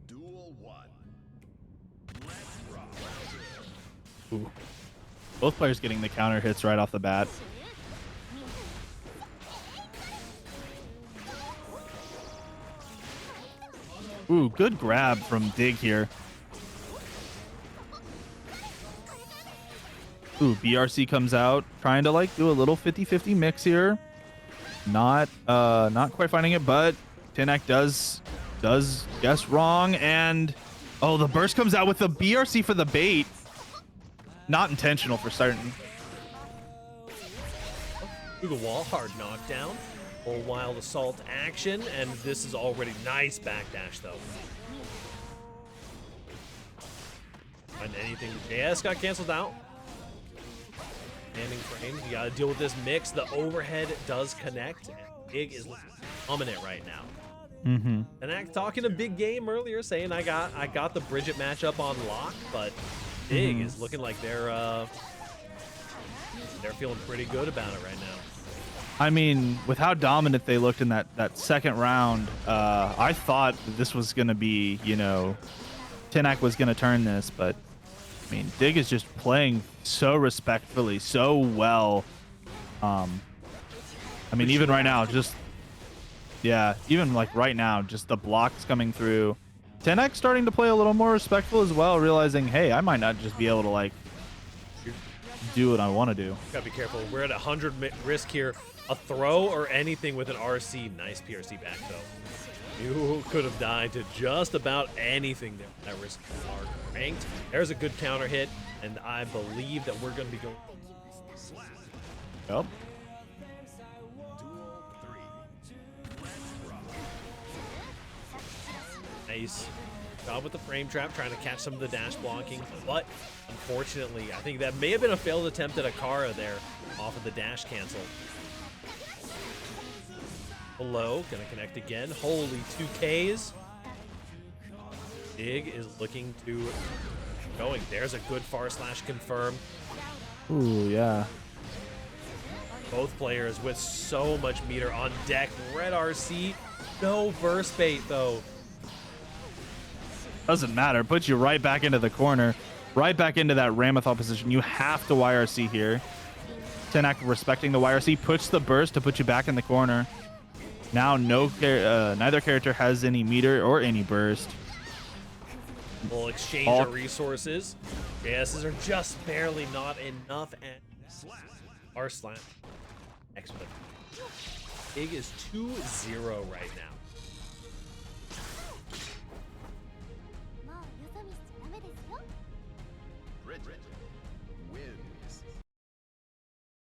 Duel 1. Let's rock. Ooh. Both players getting the counter hits right off the bat. Ooh, good grab from Dig here. Ooh, BRC comes out, trying to like do a little 50-50 mix here. Not quite finding it, but Tenek does guess wrong, and oh, the burst comes out with the BRC for the bait. Not intentional for certain. Through the wall, hard knockdown. Full wild assault action, and this is already nice backdash though. And anything, JS got canceled out. Standing frames, you gotta deal with this mix. The overhead does connect. And Big is dominant right now. Mm-hmm. And I'm talking a big game earlier, saying I got the Bridget matchup on lock, but Big is looking like they're feeling pretty good about it right now. I mean, with how dominant they looked in that second round, I thought this was going to be, you know, Tenek was going to turn this, but I mean, Dig is just playing so respectfully, so well. I mean, even right now, just, yeah, even like right now, just the blocks coming through. Tenek starting to play a little more respectful as well, realizing, hey, I might not just be able to like do what I want to do. Gotta be careful. We're at 100 risk here. A throw or anything with an RC. Nice PRC back though. You could have died to just about anything there. That risk hard ranked. There's a good counter hit, and I believe that we're going to be going. Yep. Nice job with the frame trap, trying to catch some of the dash blocking, but unfortunately, I think that may have been a failed attempt at Akara there off of the dash cancel. Below, gonna connect again. Holy 2Ks. Dig is looking to going. There's a good far slash confirm. Ooh, yeah. Both players with so much meter on deck. Red RC, no burst bait though. Doesn't matter. Puts you right back into the corner, right back into that Ramathal position. You have to YRC here. Tenek respecting the YRC, puts the burst to put you back in the corner. Now neither character has any meter or any burst. We'll exchange our resources. JS's are just barely not enough, and our slap. Excellent. Big is 2-0 right now.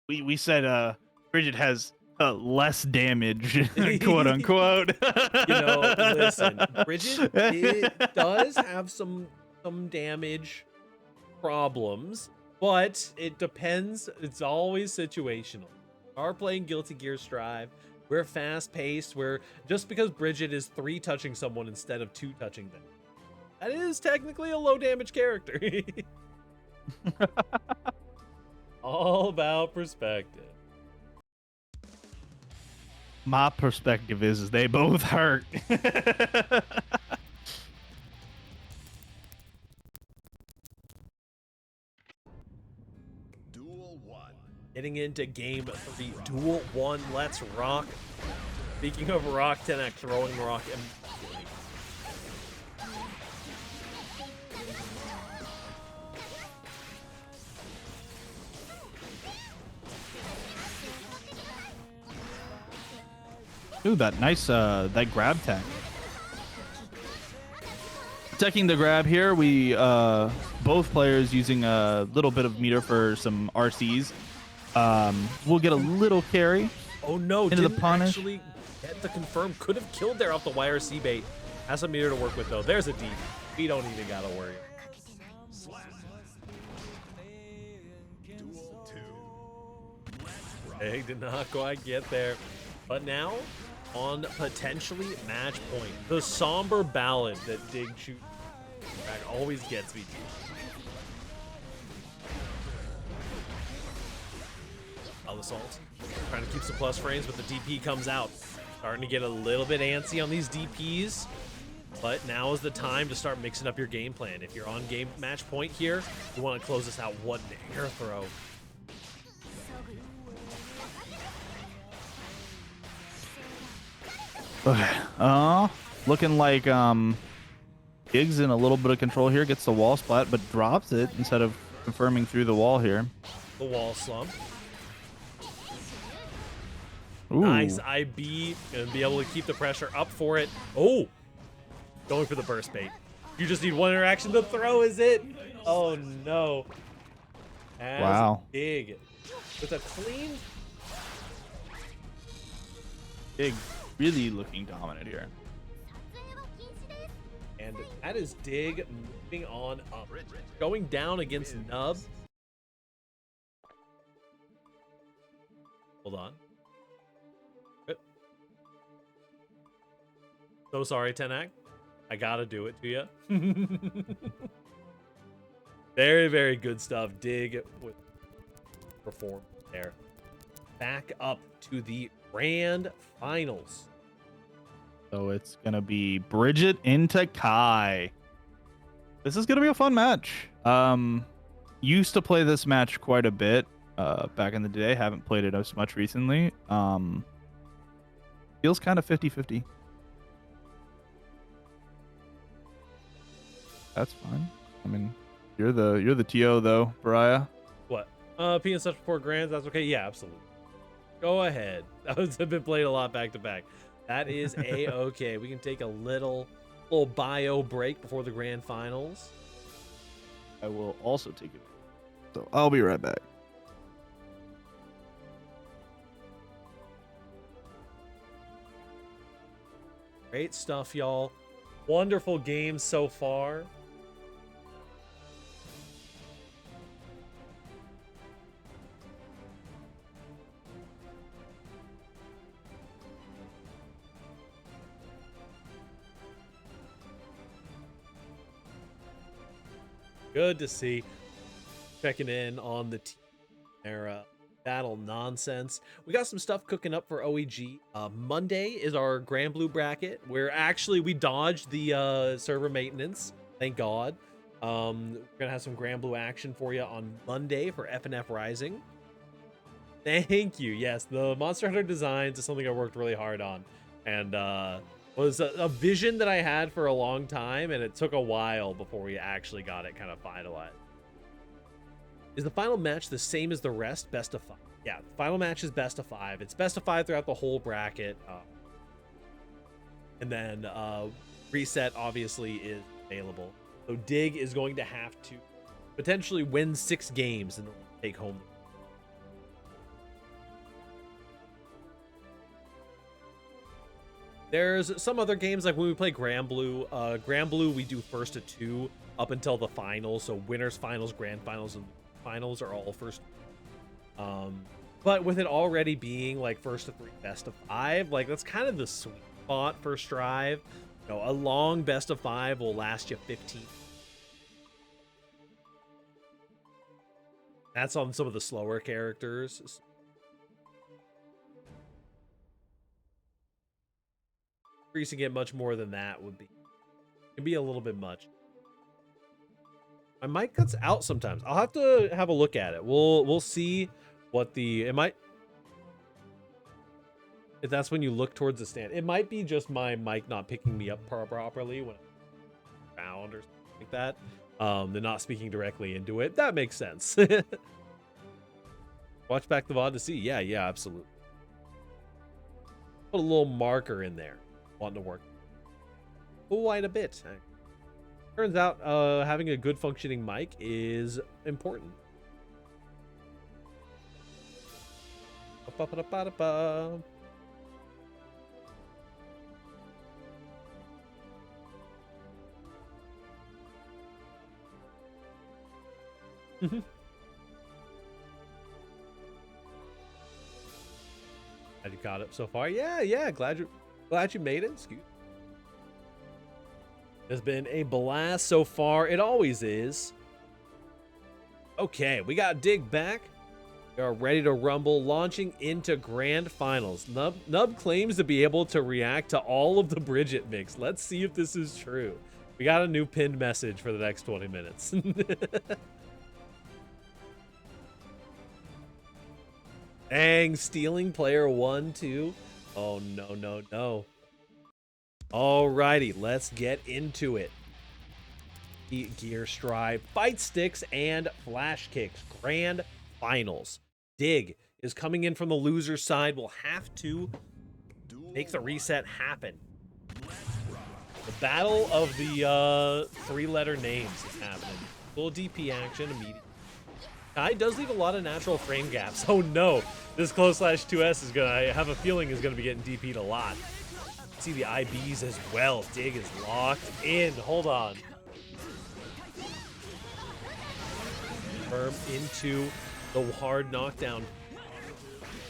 We said Bridget has less damage, quote unquote. Listen, Bridget, it does have some damage problems, but it depends. It's always situational. We are playing Guilty Gear Strive. We're fast paced. We're just because Bridget is 3 touching someone instead of 2 touching them. That is technically a low damage character. All about perspective. My perspective is they both hurt. Duel 1. Getting into game 3, Duel 1, let's rock. Speaking of rock, Tenak throwing rock immediately. Ooh, that nice that grab tech. Teching the grab here, we both players using a little bit of meter for some RCs. We'll get a little carry. Oh no, into the didn't punish. actually get the confirm. Could have killed there off the YRC bait. Has a meter to work with though. There's a D. We don't even gotta worry. Duel 2. Dig did not quite get there. But now, on potentially match point, the somber ballad that Dig shoots back always gets me. Assault. Trying to keep some plus frames, but the DP comes out. Starting to get a little bit antsy on these DPs. But now is the time to start mixing up your game plan. If you're on game match point here, you want to close this out. What an air throw. Okay. Looking like Giggs in a little bit of control here, gets the wall splat, but drops it instead of confirming through the wall here. The wall slump. Ooh. Nice IB. Gonna be able to keep the pressure up for it. Oh! Going for the burst bait. You just need one interaction. The throw is it. Oh no. As wow. Big. With a clean. Big really looking dominant here. And that is Dig moving on up. Going down against Nub. Hold on. So sorry, Tenak. I gotta do it to you. Very, very good stuff. Dig with perform there. Back up to the grand finals. So it's gonna be Bridget into Kai. This is gonna be a fun match. Used to play this match quite a bit back in the day. Haven't played it as much recently. Feels kind of 50-50. That's fine. I mean, you're the TO though, Pariah. What? P and such before grands. That's okay. Yeah, absolutely. Go ahead. Those have been played a lot back to back. That is a-okay. We can take a little bio break before the grand finals. I will also take it. So I'll be right back. Great stuff, y'all. Wonderful games so far. Good to see. Checking in on the team era battle nonsense. We got some stuff cooking up for OEG. Monday is our Grand Blue bracket, where actually we dodged the server maintenance. Thank God. We're gonna have some Grand Blue action for you on Monday for FNF Rising. Thank you. Yes, the Monster Hunter designs is something I worked really hard on, and was a vision that I had for a long time, and it took a while before we actually got it kind of finalized. Is the final match the same as the rest? Best of 5. Yeah, the final match is best of 5. It's best of 5 throughout the whole bracket. And then reset obviously is available. So Dig is going to have to potentially win 6 games and take home. There's some other games like when we play Grand Blue. Grand Blue, we do first to 2 up until the finals. So winners, finals, grand finals, and finals are all first. But with it already being like first to 3, best of 5, like that's kind of the sweet spot for Strive. You know, a long best of 5 will last you 15. That's on some of the slower characters. Increasing it much more than that can be a little bit much. My mic cuts out sometimes. I'll have to have a look at it. We'll see what it might. If that's when you look towards the stand, it might be just my mic not picking me up properly when I'm around or something like that. They're not speaking directly into it. That makes sense. Watch back the VOD to see. Yeah, absolutely. Put a little marker in there. Wanting to work quite a bit. Turns out having a good functioning mic is important. Glad you caught up so far. Yeah. Glad you made it. Excuse. It's been a blast so far. It always is. Okay, we got Dig back. We are ready to rumble, launching into grand finals. Nub claims to be able to react to all of the Bridget mix. Let's see if this is true. We got a new pinned message for the next 20 minutes. Dang, stealing player 1, 2. Oh, no. Alrighty, let's get into it. Gear Strive, Fightsticks, and Flashkicks Grand Finals. Dig is coming in from the loser side. We'll have to make the reset happen. The battle of the 3-letter names is happening. Full DP action immediately. Kai does leave a lot of natural frame gaps. Oh no, this close slash 2S is gonna, I have a feeling, is gonna be getting DP'd a lot. See the IBs as well. Dig is locked in. Hold on. Firm into the hard knockdown.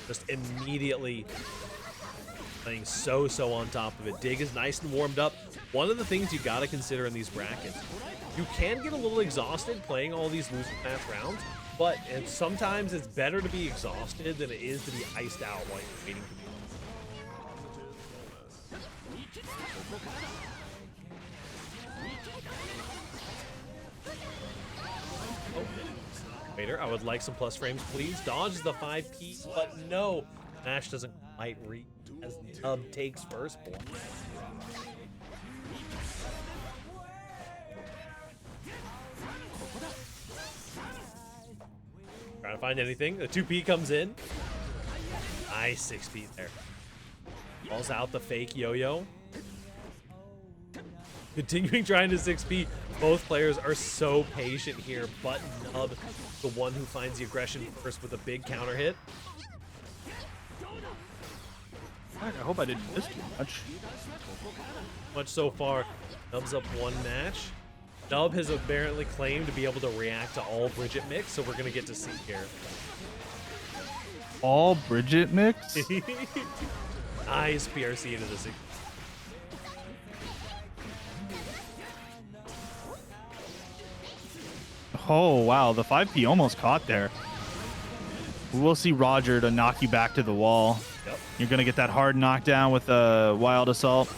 Just immediately playing so on top of it. Dig is nice and warmed up. One of the things you gotta consider in these brackets, you can get a little exhausted playing all these loser path rounds, but sometimes it's better to be exhausted than it is to be iced out while you're waiting to be. Vader, I would like some plus frames, please. Dodges the 5P, but no. Nash doesn't quite reach as Nub takes first blood. Trying to find anything. The 2P comes in. Nice 6P there. Falls out the fake yo-yo. Continuing trying to 6P. Both players are so patient here, but Nub, the one who finds the aggression first with a big counter hit. I hope I didn't miss too much. Much so far. Nub's up 1 match. Nub has apparently claimed to be able to react to all Bridget mix, so we're going to get to see here. All Bridget mix? Nice PRC into the 6. Oh, wow. The 5P almost caught there. We'll see Roger to knock you back to the wall. Yep. You're going to get that hard knockdown with a Wild Assault.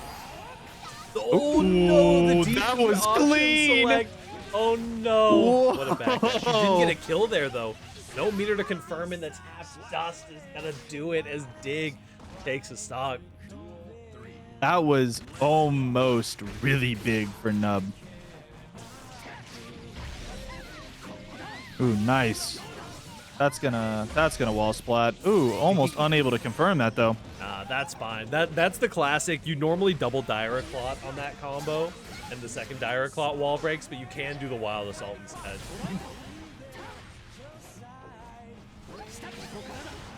Oh, no. The that was clean. Select. Oh, no. Whoa. What a backdash. She didn't get a kill there, though. No meter to confirm it. That's half dust is going to do it as Dig takes a stock. That was almost really big for Nub. Ooh, nice. That's gonna wall splat. Ooh, almost unable to confirm that though. That's fine. That's the classic. You normally double Diraclot on that combo, and the second Diraclot wall breaks, but you can do the Wild Assault instead.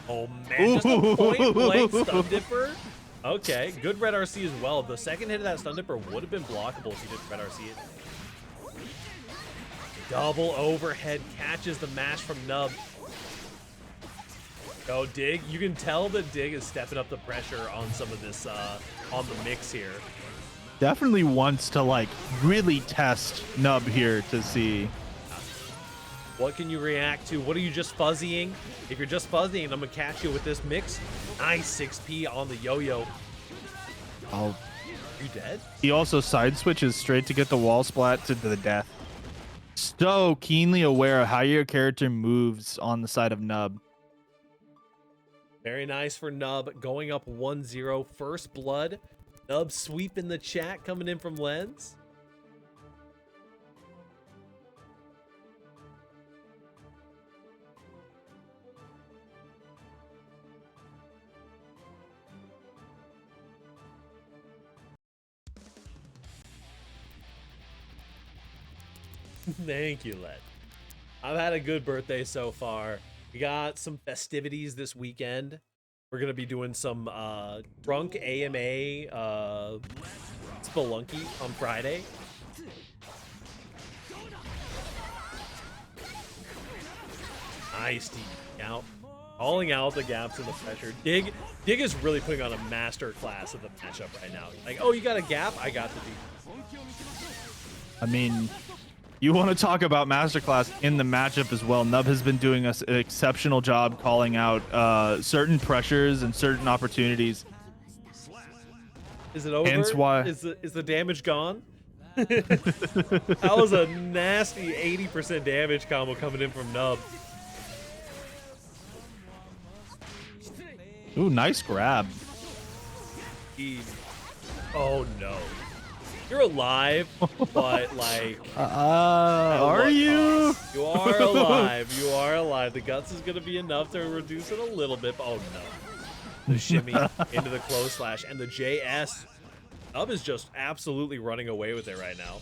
Oh man, just a point blank stun dipper. Okay, good red RC as well. The second hit of that stun dipper would have been blockable if you didn't red RC it. Double overhead catches the mash from Nub. Go Dig. You can tell that Dig is stepping up the pressure on some of this, on the mix here. Definitely wants to like really test Nub here to see. What can you react to? What are you just fuzzying? If you're just fuzzying, I'm gonna catch you with this mix. Nice 6P on the yo-yo. Oh, You dead? he also side switches straight to get the wall splat to the death. So keenly aware of how your character moves on the side of Nub. Very nice for Nub, going up 1-0. First blood. Nub sweep in the chat coming in from Lens. Thank you, Len. I've had a good birthday so far. We got some festivities this weekend. We're gonna be doing some drunk AMA Spelunky on Friday. Nice team out. Calling out the gaps in the pressure. Dig is really putting on a master class of the matchup right now. Like, oh, you got a gap? I got the deep. I mean, you want to talk about masterclass in the matchup as well. Nub has been doing an exceptional job calling out certain pressures and certain opportunities. Is it over? Hence why is the damage gone? That was a nasty 80% damage combo coming in from Nub. Ooh, nice grab. Oh no. You're alive, but like are you? You are alive. You are alive. The guts is gonna be enough to reduce it a little bit. But oh no. The shimmy into the close slash and the JS. Nub is just absolutely running away with it right now.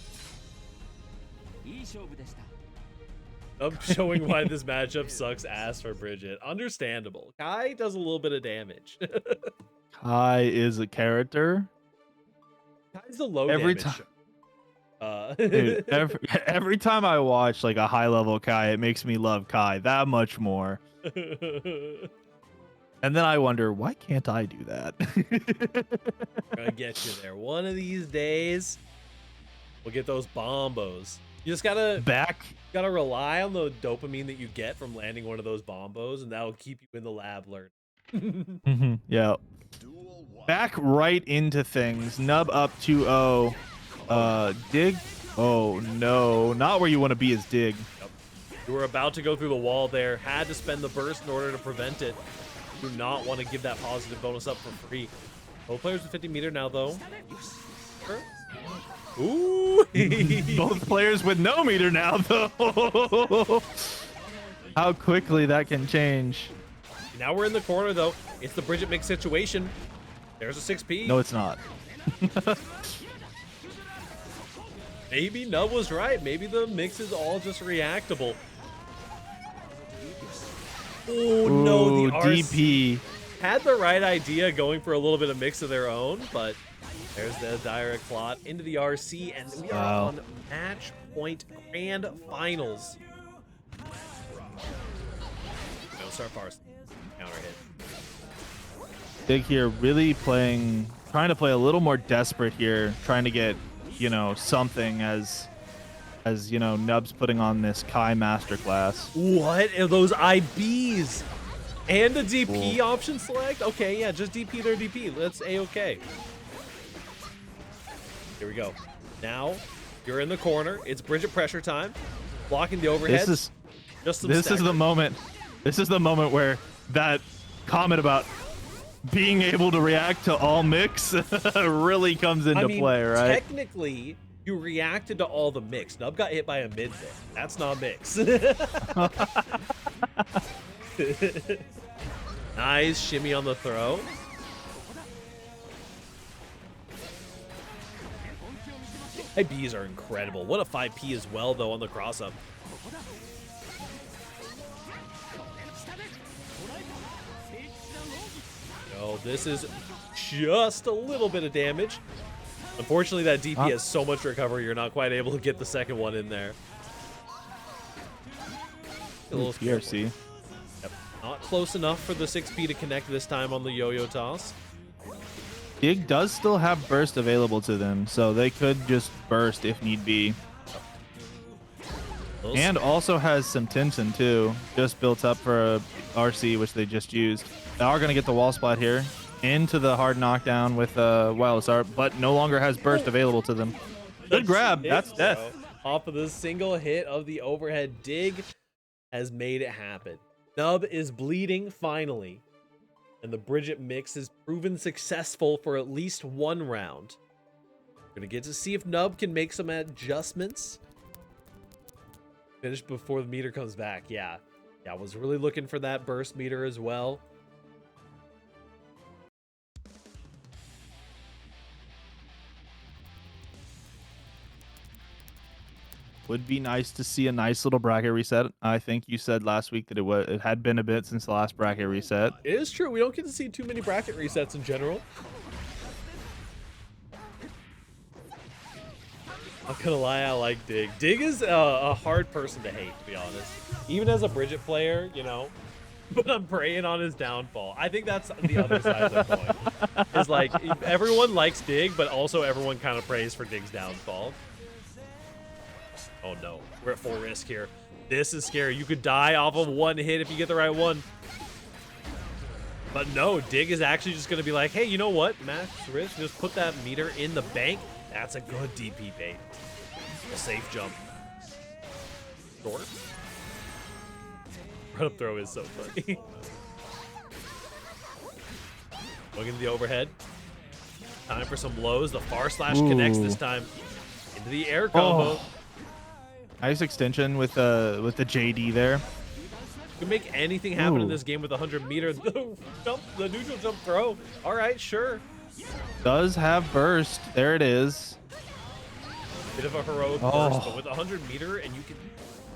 Nub showing why this matchup sucks ass for Bridget. Understandable. Kai does a little bit of damage. Kai is a character. Kai's the low Every damage. Dude, every time I watch like a high level Kai, it makes me love Kai that much more. And then I wonder, why can't I do that? Gonna get you there. One of these days, we'll get those bombos. You just gotta rely on the dopamine that you get from landing one of those bombos, and that'll keep you in the lab learning. Yeah. Back right into things. Nub up 2-0. Dig. Oh no, not where you want to be is Dig. Yep. You were about to go through the wall there. Had to spend the burst in order to prevent it. Do not want to give that positive bonus up for free. Both players with 50 meter now, though. Ooh! Both players with no meter now, though. How quickly that can change. Now we're in the corner, though. It's the Bridget mix situation. There's a 6P. No, it's not. Maybe Nub was right. Maybe the mix is all just reactable. Oh no, the DP had the right idea going for a little bit of mix of their own, but there's the direct plot into the RC, and we are on match point grand finals. No start fast. Counter hit. Dig here really trying to play a little more desperate here, trying to get, you know, something as you know, Nub's putting on this Kai masterclass. What are those IBs? And the DP option select? Okay, yeah, just DP their DP. That's A-okay. Here we go. Now, you're in the corner. It's Bridget pressure time. Blocking the overhead. This is the moment. This is the moment where that comment about being able to react to all mix really comes into play, right? Technically, you reacted to all the mix. Nub got hit by a mid there. That's not mix. Nice shimmy on the throw. IBs are incredible. What a 5P as well, though, on the cross-up. Oh, this is just a little bit of damage. Unfortunately, that DP has so much recovery, you're not quite able to get the second one in there. A little PRC. Yep. Not close enough for the 6P to connect this time on the yo-yo toss. Dig does still have burst available to them, so they could just burst if need be. And also has some tension too, just built up for a RC, which they just used. They are going to get the wall splat here into the hard knockdown with Wireless Art, but no longer has burst available to them. Good grab. That's death. Off of the single hit of the overhead, Dig has made it happen. Nub is bleeding finally, and the Bridget mix has proven successful for at least one round. We're going to get to see if Nub can make some adjustments. Finish before the meter comes back. Yeah, I was really looking for that burst meter as well. Would be nice to see a nice little bracket reset. I think you said last week that it had been a bit since the last bracket reset. It is true. We don't get to see too many bracket resets in general. I'm not gonna lie, I like Dig. Dig is a hard person to hate, to be honest. Even as a Bridget player, you know. But I'm preying on his downfall. I think that's the other side of the coin. Is like, everyone likes Dig, but also everyone kind of prays for Dig's downfall. Oh no, we're at full risk here. This is scary. You could die off of one hit if you get the right one. But no, Dig is actually just gonna be like, hey, you know what? Max risk, just put that meter in the bank. That's a good DP bait. A safe jump. Short. Run up throw is so funny. Going into the overhead. Time for some lows. The far slash connects this time. Into the air combo. Oh. Nice extension with the JD there. You can make anything happen in this game with 100 meters. The neutral jump throw. All right, sure. Does have burst. There it is. Bit of a heroic burst, but with 100 meter and you can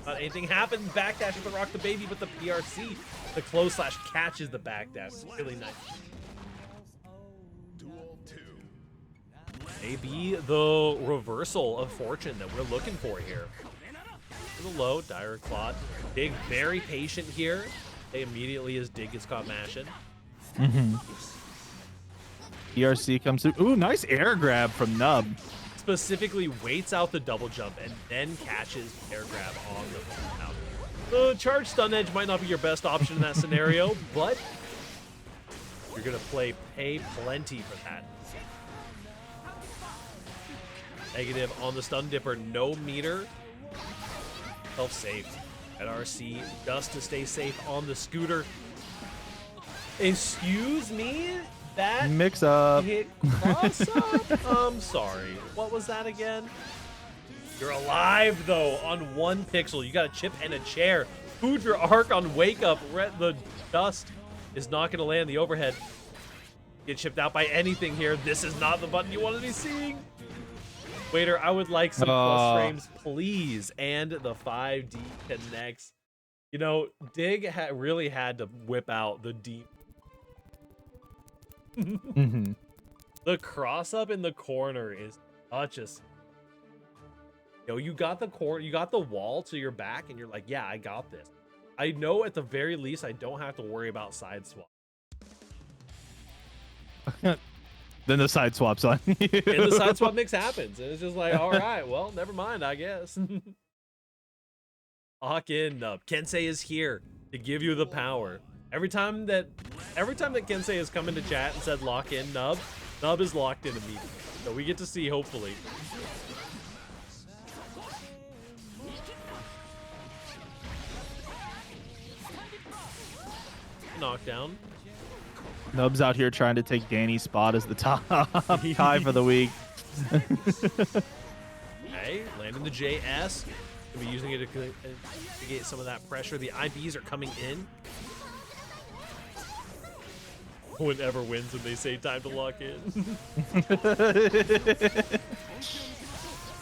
not anything happen. Backdash with the rock the baby with the PRC. The close slash catches the backdash. Really nice. Maybe the reversal of fortune that we're looking for here. To the low, Dire Claw. Dig very patient here. They immediately as Dig gets caught mashing. ERC comes through. Ooh, nice air grab from Nub. Specifically waits out the double jump and then catches air grab on the out. The charge stun edge might not be your best option in that scenario, but you're gonna pay plenty for that. Negative on the stun dipper, no meter. Self-safe at RC just to stay safe on the scooter. Excuse me? That mix up. Hit cross up? I'm sorry. What was that again? You're alive though on one pixel. You got a chip and a chair. Food your arc on wake up. The dust is not gonna land the overhead. Get chipped out by anything here. This is not the button you want to be seeing. Waiter, I would like some plus frames, please. And the 5D connects. You know, Dig really had to whip out the deep. The cross up in the corner is such a. Yo, you got the wall to your back, and you're like, yeah, I got this. I know at the very least I don't have to worry about side swap. Then the side swap's on you. And the side swap mix happens, and it's just like, all right, well, never mind, I guess. Lock in, Nub. Kensei is here to give you the power. Every time that Kensei has come into chat and said lock in, Nub is locked in immediately. So we get to see, hopefully. Knockdown. Nub's out here trying to take Danny's spot as the top tie for the week. Okay, landing the JS. Gonna be using it to get some of that pressure. The IBs are coming in. No one ever wins when they say time to lock in.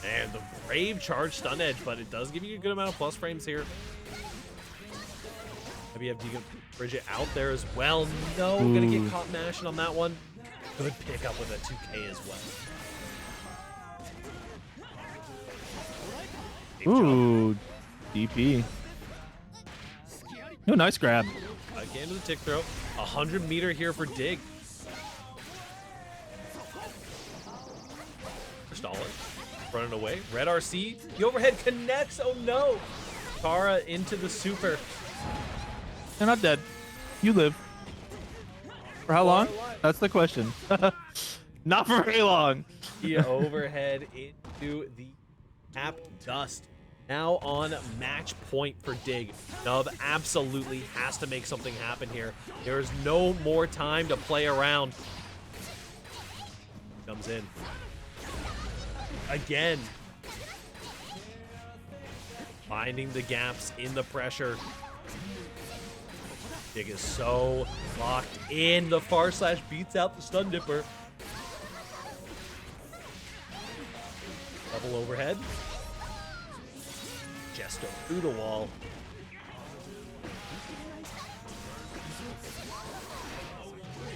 And the brave charge stun edge, but it does give you a good amount of plus frames here. Maybe you have Bridget out there as well. No, gonna get caught mashing on that one. good pickup with a 2K as well. Ooh, DP. Ooh, nice grab. Again to the tick throw. 100-meter here for Dig. Stalling. Running away. Red RC. The overhead connects. Oh no. Tara into the super. They're not dead. You live. For how long? That's the question. Not for very long. The overhead into the cap dust. Now on match point for Dig. Nub absolutely has to make something happen here. There is no more time to play around. Comes in. Again. Finding the gaps in the pressure. Dig is so locked in. The far slash beats out the stun dipper. Double overhead. Jesto through the wall.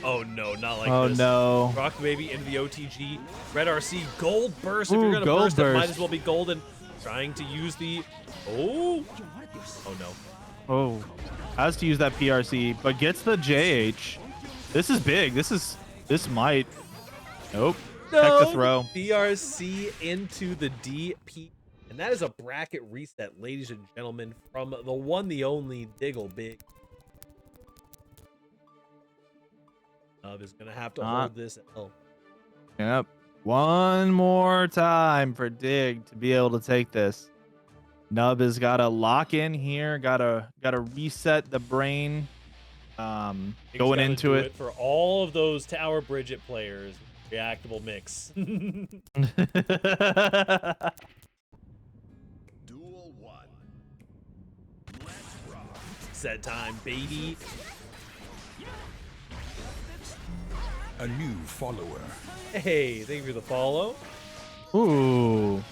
Oh no, not like this. Oh no. Rock Baby into the OTG. Red RC, gold burst. If Ooh, you're gonna gold burst, it might burst. as well be golden. Trying to use the. Oh no. Oh, has to use that PRC, but gets the JH. This is big. This might. Nope. Check the throw. BRC into the DP. And that is a bracket reset, ladies and gentlemen, from the one, the only Diggle Big. Nub is going to have to hold this L. Yep. One more time for Dig to be able to take this. Nub has got to lock in here. Gotta reset the brain. Going into it. For all of those Tower Bridget players, reactable mix. Duel 1. Let's rock. Set time, baby. A new follower. Hey, thank you for the follow. Ooh.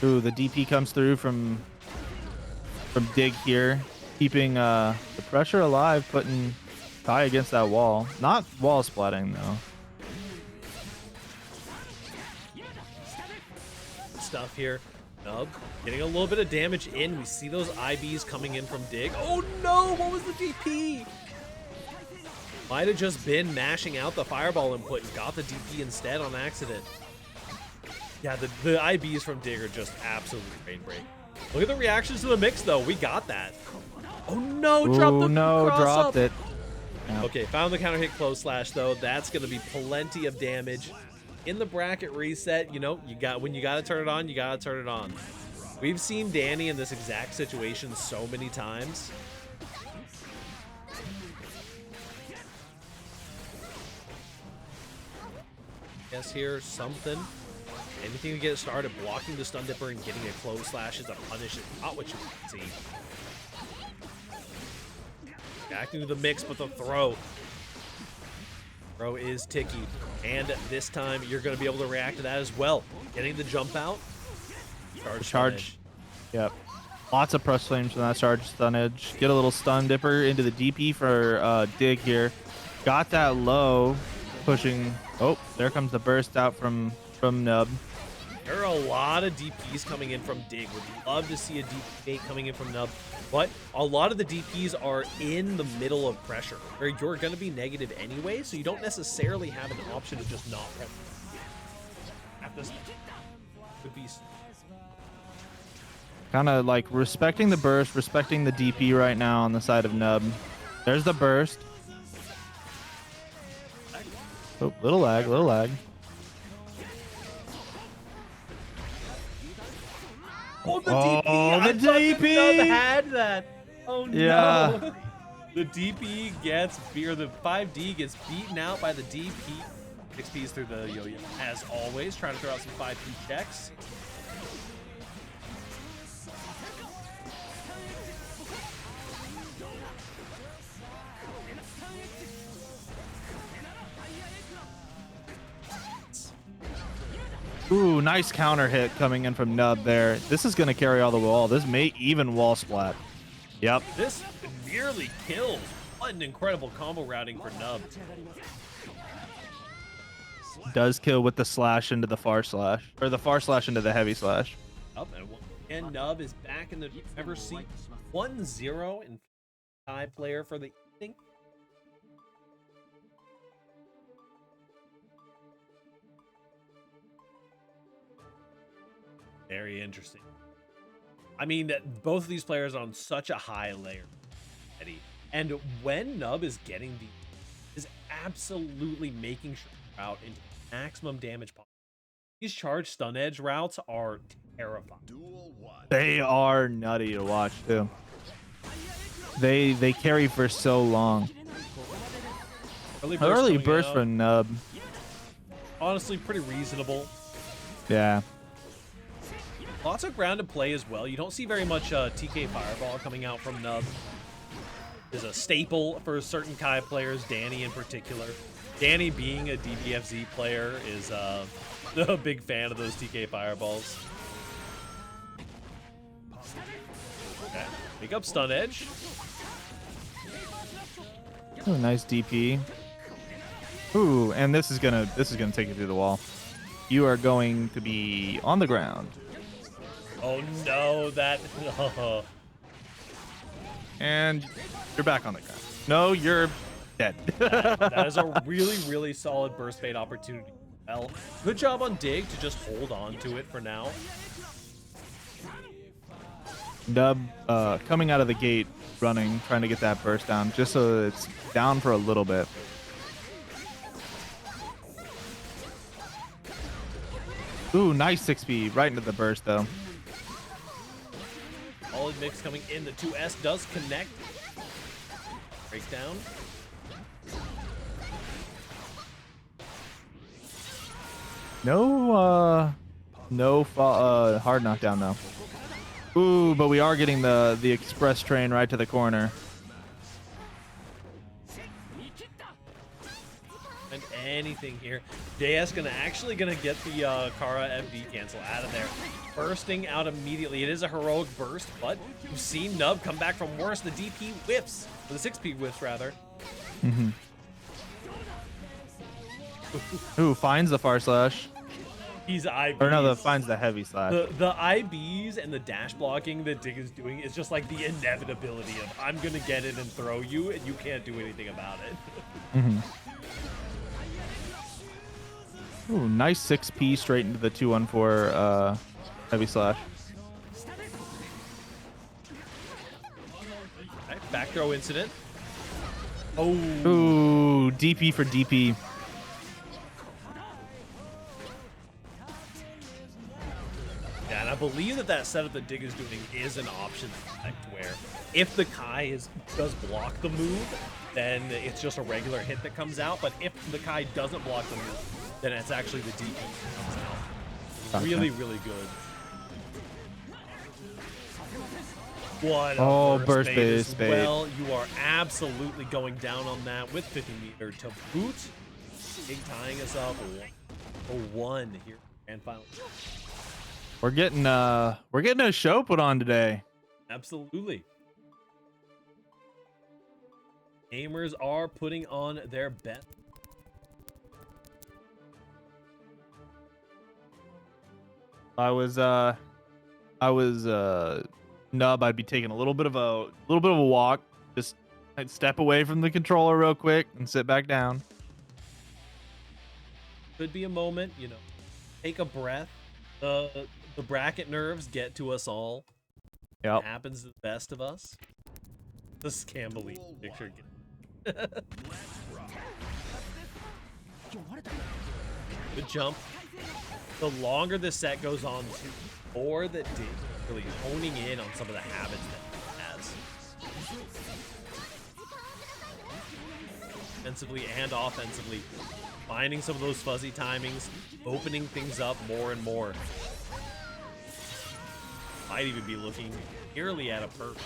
Ooh, the DP comes through from Dig here, keeping the pressure alive, putting Ty against that wall. Not wall splatting though. Stuff here. Nub getting a little bit of damage in. We see those IBs coming in from Dig. Oh no, what was the DP? Might have just been mashing out the fireball input and got the DP instead on accident. Yeah, the IBs from Dig are just absolute brain break. Look at the reactions to the mix though. We got that. Oh no, dropped the cross dropped up. it. Yep. Okay, found the counter hit close slash though. That's gonna be plenty of damage. In the bracket reset, you know, when you gotta turn it on, you gotta turn it on. We've seen Danny in this exact situation so many times. Guess here, something. Anything to get it started, blocking the stun dipper and getting a close slash is a punish. It's not what you want to see. Back into the mix, but the throw. Throw is ticky. And this time, you're going to be able to react to that as well. Getting the jump out. Charge. Yep. Lots of press flames from that charge stun edge. Get a little stun dipper into the DP for Dig here. Got that low. Pushing. Oh, there comes the burst out from Nub. There are a lot of DPs coming in from Dig. Would love to see a DP bait coming in from Nub. But a lot of the DPs are in the middle of pressure, where you're going to be negative anyway, so you don't necessarily have an option to just not press. At this could be Kind of like respecting the burst, respecting the DP right now on the side of Nub. There's the burst. Oh, little lag, little lag. Oh, the DP! The DP! Nub had that. Oh no! Yeah. The DP gets, or the 5D gets beaten out by the DP. 6Ps through the yo-yo, as always, trying to throw out some 5P checks. Ooh, nice counter hit coming in from Nub there. This is going to carry all the wall. This may even wall splat. Yep. This nearly kills. What an incredible combo routing for Nub. Does kill with the slash into the far slash, or the far slash into the heavy slash. Up and Nub is back in the driver's seat. 1-0 in tie player for the evening. Very interesting. I mean, both of these players are on such a high layer, and when Nub is getting is absolutely making sure out into maximum damage possible. These charged stun edge routes are terrifying. They are nutty to watch too. They carry for so long. Early burst from Nub. Honestly, pretty reasonable. Yeah. Lots of grounded play as well. You don't see very much TK Fireball coming out from Nub. Is a staple for certain Kai players, Danny in particular. Danny, being a DBFZ player, is a big fan of those TK Fireballs. Okay, pick up Stun Edge. Ooh, nice DP. Ooh, and this is gonna take you through the wall. You are going to be on the ground. Oh no, that. Oh. And you're back on the ground. No, you're dead. That is a really, really solid burst bait opportunity. Well, good job on Dig to just hold on to it for now. Nub coming out of the gate, running, trying to get that burst down, just so that it's down for a little bit. Ooh, nice 6B right into the burst though. Solid mix coming in. The 2S does connect. Breakdown. No hard knockdown though. Ooh, but we are getting the express train right to the corner. And anything here. JS actually gonna get the Kara MD cancel out of there. Bursting out immediately. It is a heroic burst, but you've seen Nub come back from worse. The DP whiffs, or the 6P whiffs rather. Mm-hmm. Ooh, finds the far slash. He's IBs. Or no, finds the heavy slash. The IBs and the dash blocking that Dig is doing is just like the inevitability of I'm gonna get it and throw you, and you can't do anything about it. Mm-hmm. Ooh, nice 6P straight into the 2-1-4 heavy slash. Okay, back throw incident. Oh. Ooh, DP for DP. Yeah, and I believe that setup that Dig is doing is an option effect where if the Kai does block the move, then it's just a regular hit that comes out. But if the Kai doesn't block the move, then it's actually the DP that comes out. Okay. Really, really good. What a burst bait as is bait. well. You are absolutely going down on that with 50 meter to boot. Big tying us up for 1 here. Grand final. We're getting a show put on today. Absolutely. Gamers are putting on their bet. I was Nub. I'd be taking a little bit of a walk. Just I'd step away from the controller real quick and sit back down. Could be a moment, you know. Take a breath. The bracket nerves get to us all. Yep. It happens to the best of us. The Scambly picture. Good jump. The longer the set goes on, the more that Dig really honing in on some of the habits that he has. Defensively and offensively. Finding some of those fuzzy timings, opening things up more and more. Might even be looking nearly at a perk.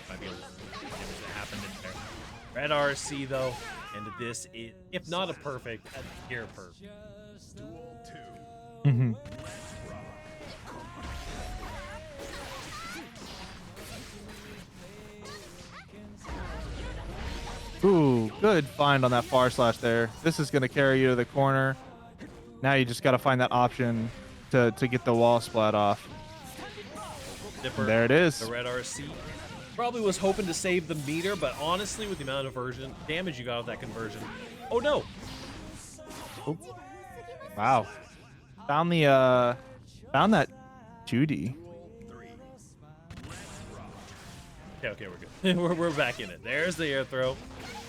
Might be a little damage that happened in there. Red RC though, and this is, if not a perfect, a near perfect. Mm-hmm. Ooh, good find on that far slash there. This is going to carry you to the corner. Now you just got to find that option to get the wall splat off. Dipper, And there it is. the red RC. Probably was hoping to save the meter, but honestly, with the amount of damage you got with that conversion. Oh no! Oop. Wow. Found that 2D. Okay, we're good. we're back in it. There's the air throw.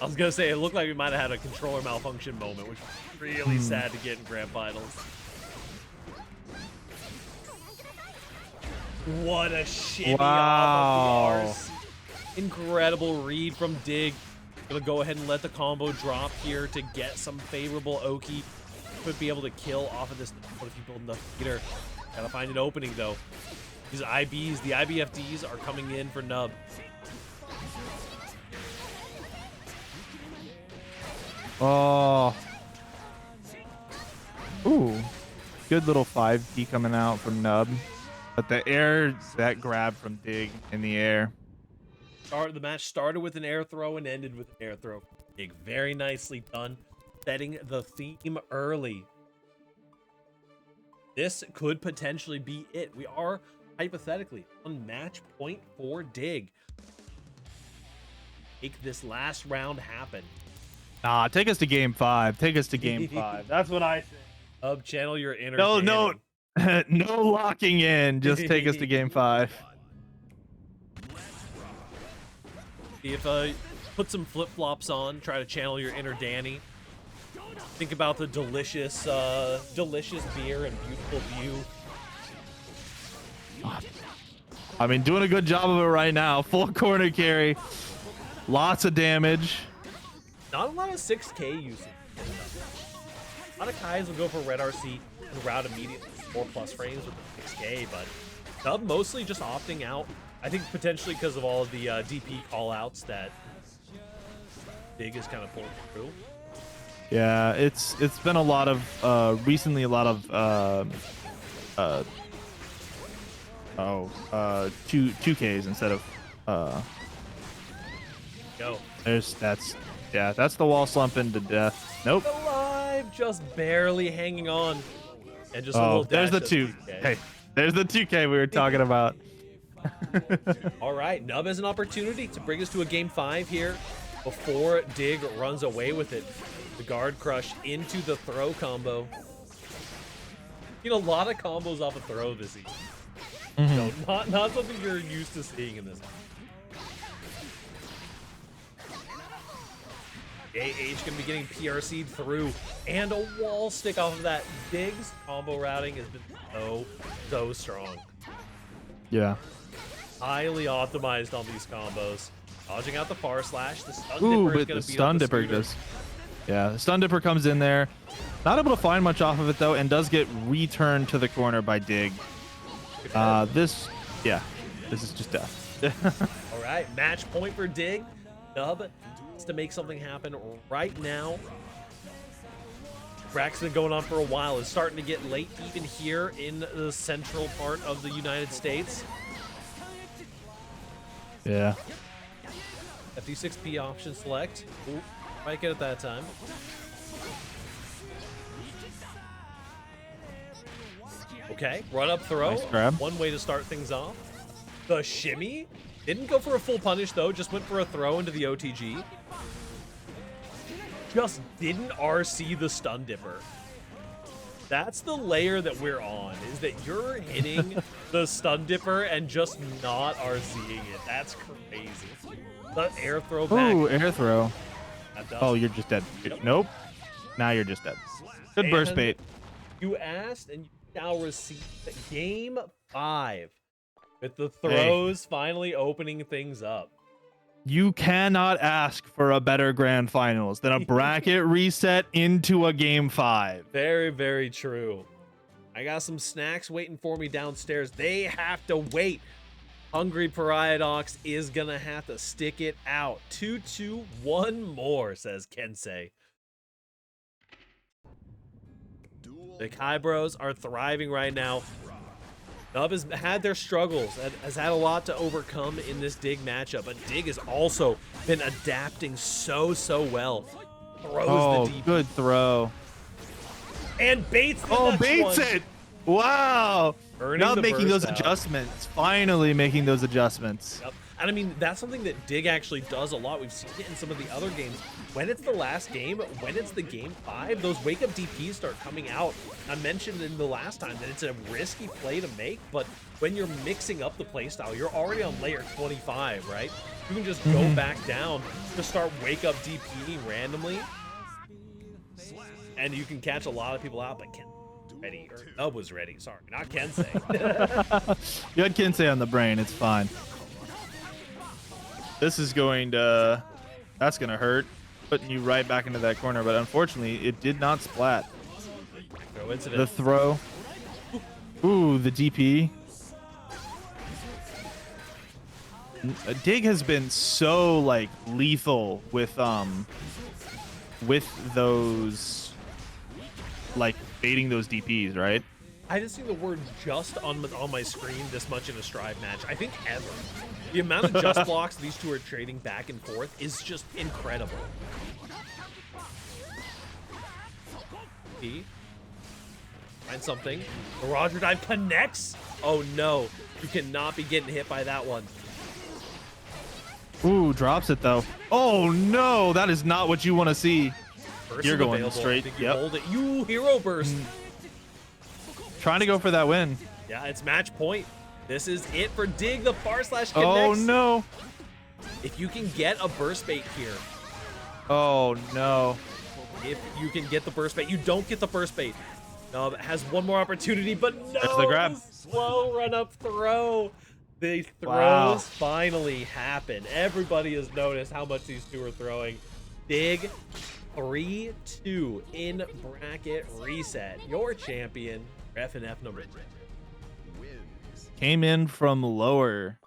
I was gonna say it looked like we might have had a controller malfunction moment, which was really sad to get in grand finals. What a shimmy off of the RC. Incredible read from Dig. Gonna go ahead and let the combo drop here to get some favorable Oki. Could be able to kill off of this. What if you build enough meter? Gotta find an opening though. These IBs, the IBFDs are coming in for Nub. Oh. Ooh. Good little 5P coming out from Nub. But the air, that grab from Dig in the air. The match started with an air throw and ended with an air throw. Dig, very nicely done. Setting the theme early. This could potentially be it. We are hypothetically on match point for Dig. Make this last round happen. Nah, take us to game 5. Take us to game 5. That's what I say. Channel your inner No, Danny. no, no locking in. Just take us to game 5. If put some flip-flops on, try to channel your inner Danny. Think about the delicious beer and beautiful view. I mean, doing a good job of it right now. Full corner carry. Lots of damage. Not a lot of 6K usage. A lot of Kais will go for red RC and route immediately 4+ frames with the 6K, but Dub mostly just opting out. I think potentially because of all of the DP callouts that Dig is kind of pulling through. Yeah, it's been a lot of recently a lot of 2Ks instead of Go. That's the wall slumping to death. Nope. Alive, just barely hanging on. And just a little there's the dash 2. of 2K. Hey, there's the 2K we were talking about. All right, Nub has an opportunity to bring us to a game 5 here before Dig runs away with it. The guard crush into the throw combo. You know, a lot of combos off a throw this season. No, not something you're used to seeing in this. AH gonna be getting PRC'd through, and a wall stick off of that. Dig's combo routing has been so strong. Yeah. Highly optimized on these combos. Dodging out the far slash. The stun Ooh, dipper is but gonna the beat stun up the dipper scooter. does. Yeah, the stun dipper comes in there. Not able to find much off of it though, and does get returned to the corner by Dig. This is just death. All right, match point for Dig. Nub needs to make something happen right now. Brack's been going on for a while. It's starting to get late even here in the central part of the United States. Yeah. FD6P option select. Ooh, might get it that time. Okay, run up throw. Nice grab. One way to start things off. The shimmy. Didn't go for a full punish though, just went for a throw into the OTG. Just didn't RC the stun dipper. That's the layer that we're on, is that you're hitting the stun dipper and just not RCing it. That's crazy. The air throw back. Ooh, air throw. That does Oh, it. you're just dead. Yep. Nope. Now you're just dead. Good burst And bait. You asked, and you now receive game 5 with the throws finally opening things up. You cannot ask for a better grand finals than a bracket reset into a game 5. Very, very true. I got some snacks waiting for me downstairs. They have to wait. Hungry Pariah Docs is gonna have to stick it out. 2-2, one more, says Kensei. The Kai Bros are thriving right now. Nub has had their struggles, has had a lot to overcome in this Dig matchup, but Dig has also been adapting so well. Throws the DP. Good throw. And baits the Oh, next baits one. it! Wow. Earning Now the making those burst out. adjustments. Finally making those adjustments. Yep. And I mean, that's something that Dig actually does a lot. We've seen it in some of the other games. When it's the last game, when it's the game 5, those wake up DPs start coming out. I mentioned in the last time that it's a risky play to make, but when you're mixing up the playstyle, you're already on layer 25, right? You can just go back down to start wake up DPing randomly. And you can catch a lot of people out, but Ken ready, or Nub was ready, sorry, not Kensei. You had Kensei on the brain, it's fine. This is going to, that's going to hurt, putting you right back into that corner, but unfortunately, it did not splat. The throw. Ooh, the DP. Dig has been so, like, lethal with those, like, baiting those DPs, right? I haven't seen the word just on my screen this much in a Strive match, I think ever. The amount of just blocks these two are trading back and forth is just incredible. Find something. The Roger dive connects. Oh no, you cannot be getting hit by that one. Ooh, drops it though. Oh no, that is not what you want to see. Burst You're is going available. straight. I think you Yep. hold it. You hero burst. Trying to go for that win. Yeah, it's match point. This is it for Dig. The far slash connects. Oh no. If you can get a burst bait here, Oh no. if you can get the burst bait, you don't get the burst bait. Nub has one more opportunity, but no. There's the grab. Slow run up throw. The throws Wow. finally happen. Everybody has noticed how much these two are throwing. Dig 3-2 in bracket reset. Your champion, FNF number 3. Came in from lower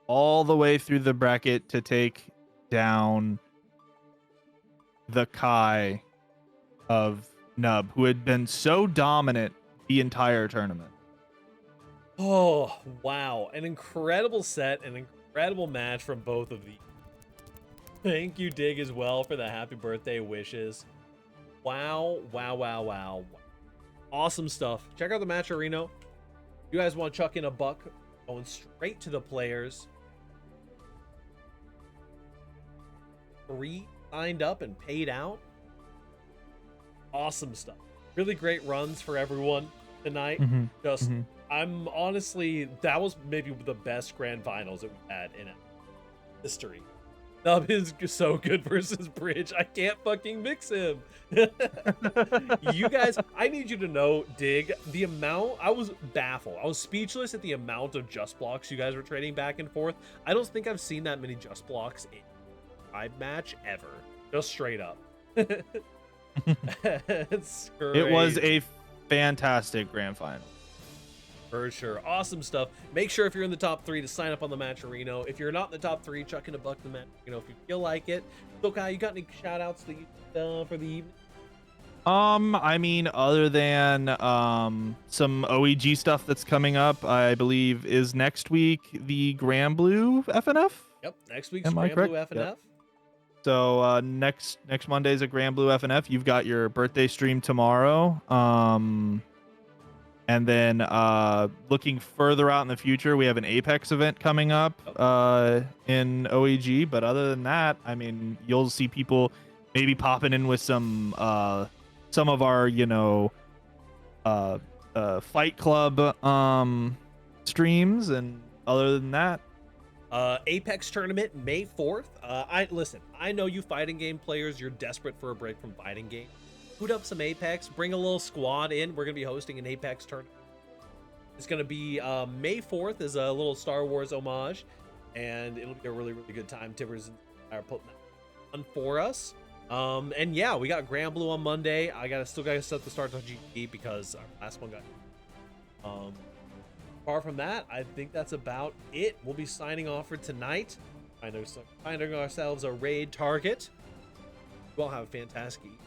all the way through the bracket to take down the Kai of Nub, who had been so dominant the entire tournament. Oh, wow. An incredible set, an incredible match from both of these. Thank you, Dig, as well, for the happy birthday wishes. Wow, wow, wow, wow. Awesome stuff. Check out the match arena. You guys want to chuck in a buck, going straight to the players. 3 signed up and paid out. Awesome stuff. Really great runs for everyone tonight. I'm honestly, that was maybe the best grand finals that we've had in history. Nub is so good versus Bridge. I can't fucking mix him. You guys, I need you to know, Dig, the amount, I was baffled. I was speechless at the amount of just blocks you guys were trading back and forth. I don't think I've seen that many just blocks in a Live match ever. Just straight up. It's great. It was a fantastic grand final. For sure. Awesome stuff. Make sure if you're in the top 3 to sign up on the match arena. If you're not in the top 3, chuck in a buck in the match, if you feel like it. So Kai, you got any shout outs for the evening? I mean, other than some OEG stuff that's coming up, I believe is next week the Grand Blue FNF. Yep, next week's Am I Grand Blue correct? FNF. Yep. So next Monday's a Grand Blue FNF. You've got your birthday stream tomorrow. And then looking further out in the future, we have an Apex event coming up in OEG. But other than that, I mean, you'll see people maybe popping in with some of our, Fight Club streams. And other than that, Apex tournament May 4th. I know you fighting game players, you're desperate for a break from fighting game. Boot up some Apex, bring a little squad in. We're gonna be hosting an Apex tournament. It's gonna be May 4th is a little Star Wars homage, and it'll be a really good time. Tibbers are putting that on for us. And yeah, we got Grand Blue on Monday. Still gotta set the start on GP because our last one got apart from that, I think that's about it. We'll be signing off for tonight. Finding ourselves a raid target. You all have a fantastic evening.